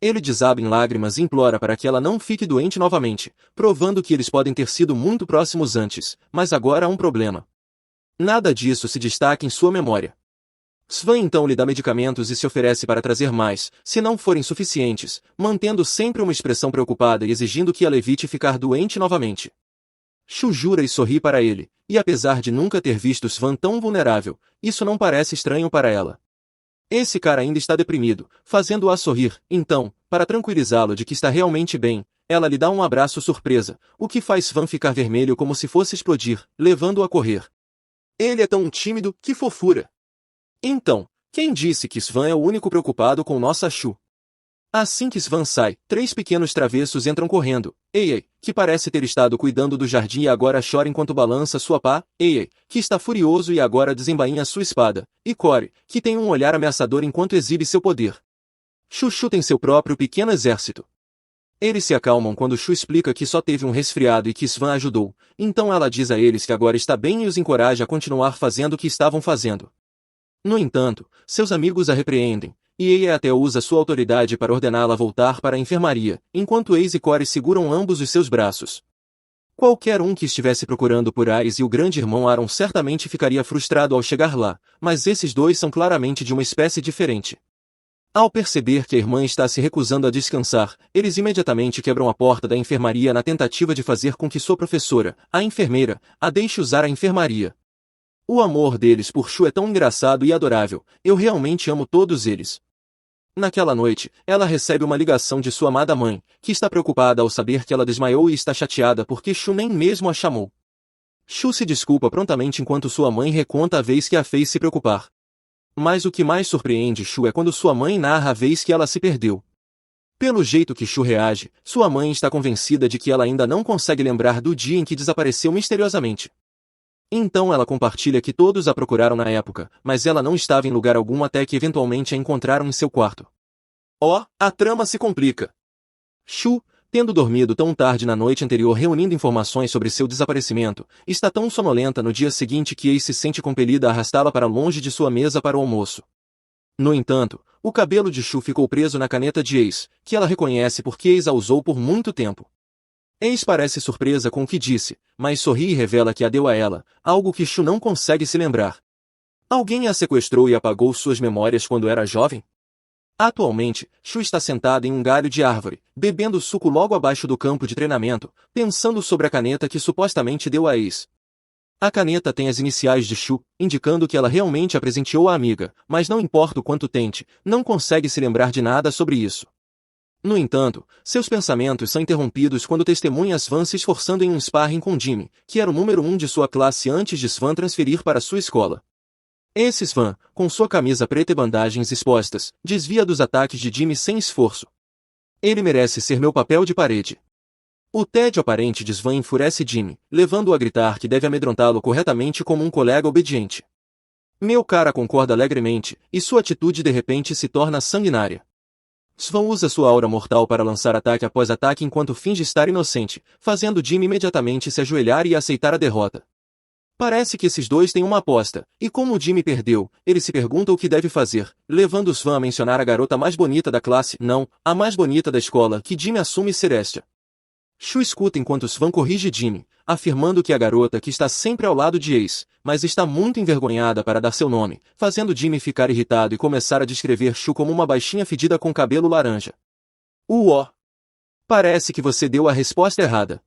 Ele desaba em lágrimas e implora para que ela não fique doente novamente, provando que eles podem ter sido muito próximos antes, mas agora há um problema. Nada disso se destaca em sua memória. Svan então lhe dá medicamentos e se oferece para trazer mais, se não forem suficientes, mantendo sempre uma expressão preocupada e exigindo que ela evite ficar doente novamente. Shu jura e sorri para ele, e apesar de nunca ter visto Svan tão vulnerável, isso não parece estranho para ela. Esse cara ainda está deprimido, fazendo-a sorrir, então, para tranquilizá-lo de que está realmente bem, ela lhe dá um abraço surpresa, o que faz Svan ficar vermelho como se fosse explodir, levando-o a correr. Ele é tão tímido, que fofura! Então, quem disse que Svan é o único preocupado com nossa Shu? Assim que Svan sai, 3 pequenos travessos entram correndo. Ei, que parece ter estado cuidando do jardim e agora chora enquanto balança sua pá. Ei, que está furioso e agora desembainha sua espada. E Core, que tem um olhar ameaçador enquanto exibe seu poder. Chuchu tem seu próprio pequeno exército. Eles se acalmam quando Shu explica que só teve um resfriado e que Svan ajudou. Então ela diz a eles que agora está bem e os encoraja a continuar fazendo o que estavam fazendo. No entanto, seus amigos a repreendem, e Eia até usa sua autoridade para ordená-la voltar para a enfermaria, enquanto Ace e Core seguram ambos os seus braços. Qualquer um que estivesse procurando por Ace e o grande irmão Aaron certamente ficaria frustrado ao chegar lá, mas esses dois são claramente de uma espécie diferente. Ao perceber que a irmã está se recusando a descansar, eles imediatamente quebram a porta da enfermaria na tentativa de fazer com que sua professora, a enfermeira, a deixe usar a enfermaria. O amor deles por Shu é tão engraçado e adorável, eu realmente amo todos eles. Naquela noite, ela recebe uma ligação de sua amada mãe, que está preocupada ao saber que ela desmaiou e está chateada porque Shu nem mesmo a chamou. Shu se desculpa prontamente enquanto sua mãe reconta a vez que a fez se preocupar. Mas o que mais surpreende Shu é quando sua mãe narra a vez que ela se perdeu. Pelo jeito que Shu reage, sua mãe está convencida de que ela ainda não consegue lembrar do dia em que desapareceu misteriosamente. Então ela compartilha que todos a procuraram na época, mas ela não estava em lugar algum até que eventualmente a encontraram em seu quarto. A trama se complica. Shu, tendo dormido tão tarde na noite anterior reunindo informações sobre seu desaparecimento, está tão sonolenta no dia seguinte que Ace se sente compelida a arrastá-la para longe de sua mesa para o almoço. No entanto, o cabelo de Shu ficou preso na caneta de Ace, que ela reconhece porque Ace a usou por muito tempo. Ace parece surpresa com o que disse, mas sorri e revela que a deu a ela, algo que Shu não consegue se lembrar. Alguém a sequestrou e apagou suas memórias quando era jovem? Atualmente, Shu está sentada em um galho de árvore, bebendo suco logo abaixo do campo de treinamento, pensando sobre a caneta que supostamente deu a Ace. A caneta tem as iniciais de Shu, indicando que ela realmente a presenteou à amiga, mas não importa o quanto tente, não consegue se lembrar de nada sobre isso. No entanto, seus pensamentos são interrompidos quando testemunha Svan se esforçando em um sparring com Jimmy, que era o número 1 de sua classe antes de Svan transferir para sua escola. Esse Svan, com sua camisa preta e bandagens expostas, desvia dos ataques de Jimmy sem esforço. Ele merece ser meu papel de parede. O tédio aparente de Svan enfurece Jimmy, levando-o a gritar que deve amedrontá-lo corretamente como um colega obediente. Meu cara concorda alegremente, e sua atitude de repente se torna sanguinária. Svan usa sua aura mortal para lançar ataque após ataque enquanto finge estar inocente, fazendo Jimmy imediatamente se ajoelhar e aceitar a derrota. Parece que esses dois têm uma aposta, e como Jimmy perdeu, ele se pergunta o que deve fazer, levando Svan a mencionar a garota mais bonita da classe, não, a mais bonita da escola, que Jimmy assume ser esta. Shu escuta enquanto Svan corrige Jimmy, afirmando que é a garota que está sempre ao lado de Ace, mas está muito envergonhada para dar seu nome, fazendo Jimmy ficar irritado e começar a descrever Shu como uma baixinha fedida com cabelo laranja. Parece que você deu a resposta errada.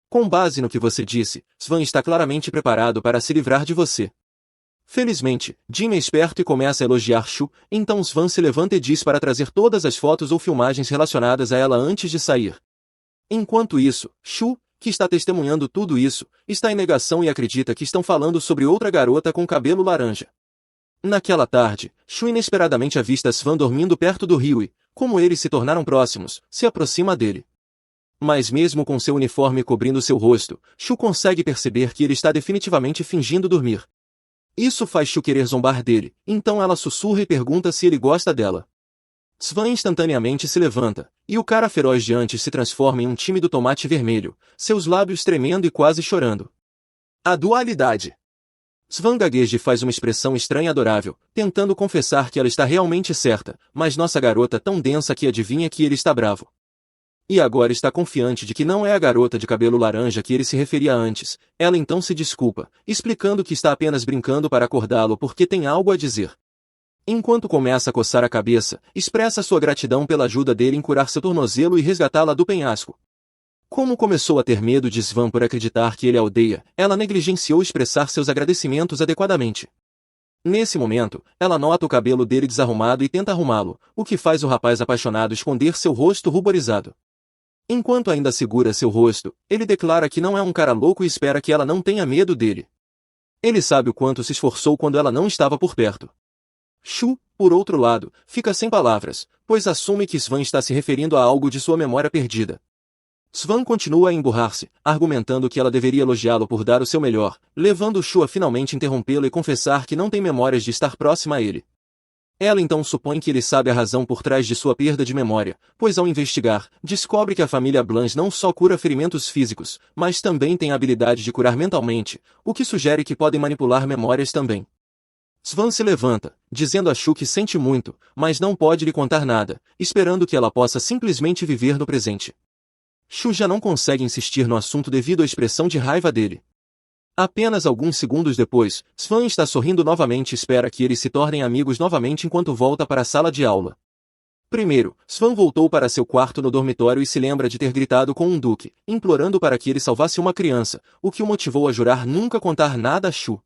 Com base no que você disse, Svan está claramente preparado para se livrar de você. Felizmente, Jimmy é esperto e começa a elogiar Shu, então Svan se levanta e diz para trazer todas as fotos ou filmagens relacionadas a ela antes de sair. Enquanto isso, Shu, que está testemunhando tudo isso, está em negação e acredita que estão falando sobre outra garota com cabelo laranja. Naquela tarde, Shu inesperadamente avista Svan dormindo perto do rio e, como eles se tornaram próximos, se aproxima dele. Mas mesmo com seu uniforme cobrindo seu rosto, Shu consegue perceber que ele está definitivamente fingindo dormir. Isso faz Shu querer zombar dele, então ela sussurra e pergunta se ele gosta dela. Svan instantaneamente se levanta, e o cara feroz de antes se transforma em um tímido tomate vermelho, seus lábios tremendo e quase chorando. A dualidade. Svan gagueja e faz uma expressão estranha e adorável, tentando confessar que ela está realmente certa, mas nossa garota tão densa que adivinha que ele está bravo. E agora está confiante de que não é a garota de cabelo laranja que ele se referia antes. Ela então se desculpa, explicando que está apenas brincando para acordá-lo porque tem algo a dizer. Enquanto começa a coçar a cabeça, expressa sua gratidão pela ajuda dele em curar seu tornozelo e resgatá-la do penhasco. Como começou a ter medo de Svan por acreditar que ele a odeia, ela negligenciou expressar seus agradecimentos adequadamente. Nesse momento, ela nota o cabelo dele desarrumado e tenta arrumá-lo, o que faz o rapaz apaixonado esconder seu rosto ruborizado. Enquanto ainda segura seu rosto, ele declara que não é um cara louco e espera que ela não tenha medo dele. Ele sabe o quanto se esforçou quando ela não estava por perto. Shu, por outro lado, fica sem palavras, pois assume que Svan está se referindo a algo de sua memória perdida. Svan continua a emburrar-se, argumentando que ela deveria elogiá-lo por dar o seu melhor, levando Shu a finalmente interrompê-lo e confessar que não tem memórias de estar próxima a ele. Ela então supõe que ele sabe a razão por trás de sua perda de memória, pois ao investigar, descobre que a família Blanche não só cura ferimentos físicos, mas também tem a habilidade de curar mentalmente, o que sugere que podem manipular memórias também. Svan se levanta, dizendo a Shu que sente muito, mas não pode lhe contar nada, esperando que ela possa simplesmente viver no presente. Shu já não consegue insistir no assunto devido à expressão de raiva dele. Apenas alguns segundos depois, Svan está sorrindo novamente e espera que eles se tornem amigos novamente enquanto volta para a sala de aula. Primeiro, Svan voltou para seu quarto no dormitório e se lembra de ter gritado com um duque, implorando para que ele salvasse uma criança, o que o motivou a jurar nunca contar nada a Shu.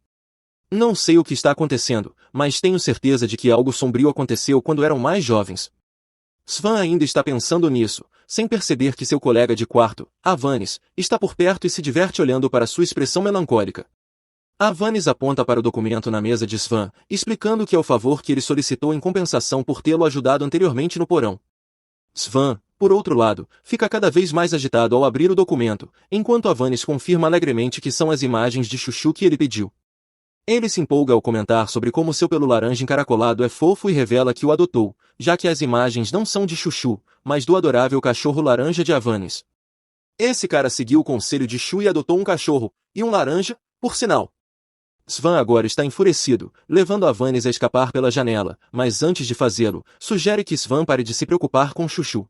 Não sei o que está acontecendo, mas tenho certeza de que algo sombrio aconteceu quando eram mais jovens. Svan ainda está pensando nisso, sem perceber que seu colega de quarto, Avanis, está por perto e se diverte olhando para sua expressão melancólica. Avanis aponta para o documento na mesa de Svan, explicando que é o favor que ele solicitou em compensação por tê-lo ajudado anteriormente no porão. Svan, por outro lado, fica cada vez mais agitado ao abrir o documento, enquanto Avanis confirma alegremente que são as imagens de Chuchu que ele pediu. Ele se empolga ao comentar sobre como seu pelo laranja encaracolado é fofo e revela que o adotou, já que as imagens não são de Chuchu, mas do adorável cachorro laranja de Avanis. Esse cara seguiu o conselho de Shu e adotou um cachorro, e um laranja, por sinal. Svan agora está enfurecido, levando Avanis a escapar pela janela, mas antes de fazê-lo, sugere que Svan pare de se preocupar com Chuchu.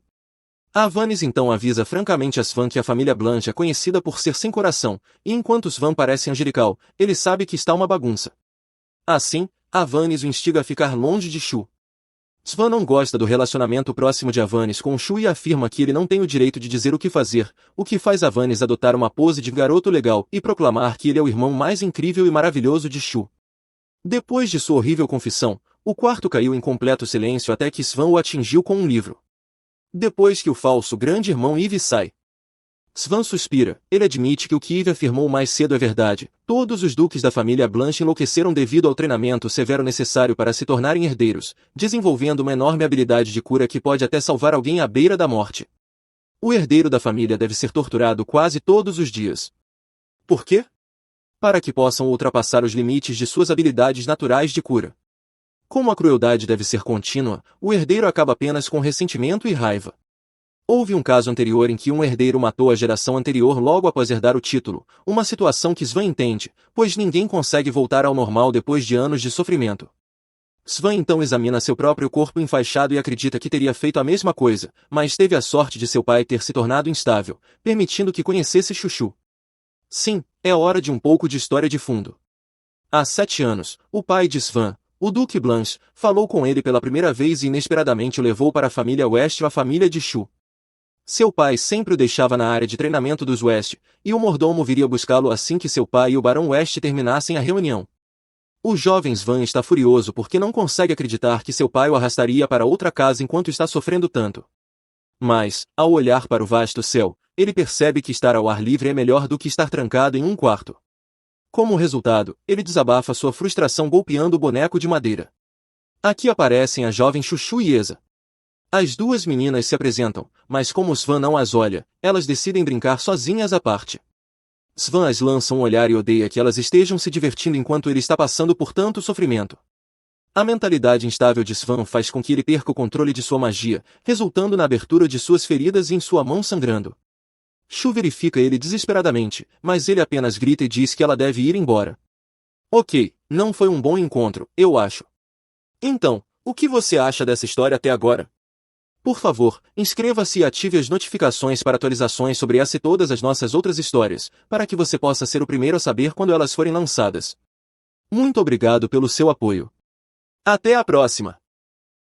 Avanis então avisa francamente a Svan que a família Blanche é conhecida por ser sem coração, e enquanto Svan parece angelical, ele sabe que está uma bagunça. Assim, Avanis o instiga a ficar longe de Shu. Svan não gosta do relacionamento próximo de Avanis com Shu e afirma que ele não tem o direito de dizer o que fazer, o que faz Avanis adotar uma pose de garoto legal e proclamar que ele é o irmão mais incrível e maravilhoso de Shu. Depois de sua horrível confissão, o quarto caiu em completo silêncio até que Svan o atingiu com um livro. Depois que o falso grande irmão Yves sai. Svan suspira, ele admite que o que Yves afirmou mais cedo é verdade. Todos os duques da família Blanche enlouqueceram devido ao treinamento severo necessário para se tornarem herdeiros, desenvolvendo uma enorme habilidade de cura que pode até salvar alguém à beira da morte. O herdeiro da família deve ser torturado quase todos os dias. Por quê? Para que possam ultrapassar os limites de suas habilidades naturais de cura. Como a crueldade deve ser contínua, o herdeiro acaba apenas com ressentimento e raiva. Houve um caso anterior em que um herdeiro matou a geração anterior logo após herdar o título, uma situação que Svan entende, pois ninguém consegue voltar ao normal depois de anos de sofrimento. Svan então examina seu próprio corpo enfaixado e acredita que teria feito a mesma coisa, mas teve a sorte de seu pai ter se tornado instável, permitindo que conhecesse Chuchu. Sim, é hora de um pouco de história de fundo. Há 7 anos, o pai de Svan, o Duque Blanche, falou com ele pela primeira vez e inesperadamente o levou para a família West ou a família de Shu. Seu pai sempre o deixava na área de treinamento dos West, e o mordomo viria buscá-lo assim que seu pai e o Barão West terminassem a reunião. O jovem Svan está furioso porque não consegue acreditar que seu pai o arrastaria para outra casa enquanto está sofrendo tanto. Mas, ao olhar para o vasto céu, ele percebe que estar ao ar livre é melhor do que estar trancado em um quarto. Como resultado, ele desabafa sua frustração golpeando o boneco de madeira. Aqui aparecem a jovem Chuchu e Eza. As duas meninas se apresentam, mas como Svan não as olha, elas decidem brincar sozinhas à parte. Svan as lança um olhar e odeia que elas estejam se divertindo enquanto ele está passando por tanto sofrimento. A mentalidade instável de Svan faz com que ele perca o controle de sua magia, resultando na abertura de suas feridas e em sua mão sangrando. Shu verifica ele desesperadamente, mas ele apenas grita e diz que ela deve ir embora. Ok, não foi um bom encontro, eu acho. Então, o que você acha dessa história até agora? Por favor, inscreva-se e ative as notificações para atualizações sobre essa e todas as nossas outras histórias, para que você possa ser o primeiro a saber quando elas forem lançadas. Muito obrigado pelo seu apoio. Até a próxima!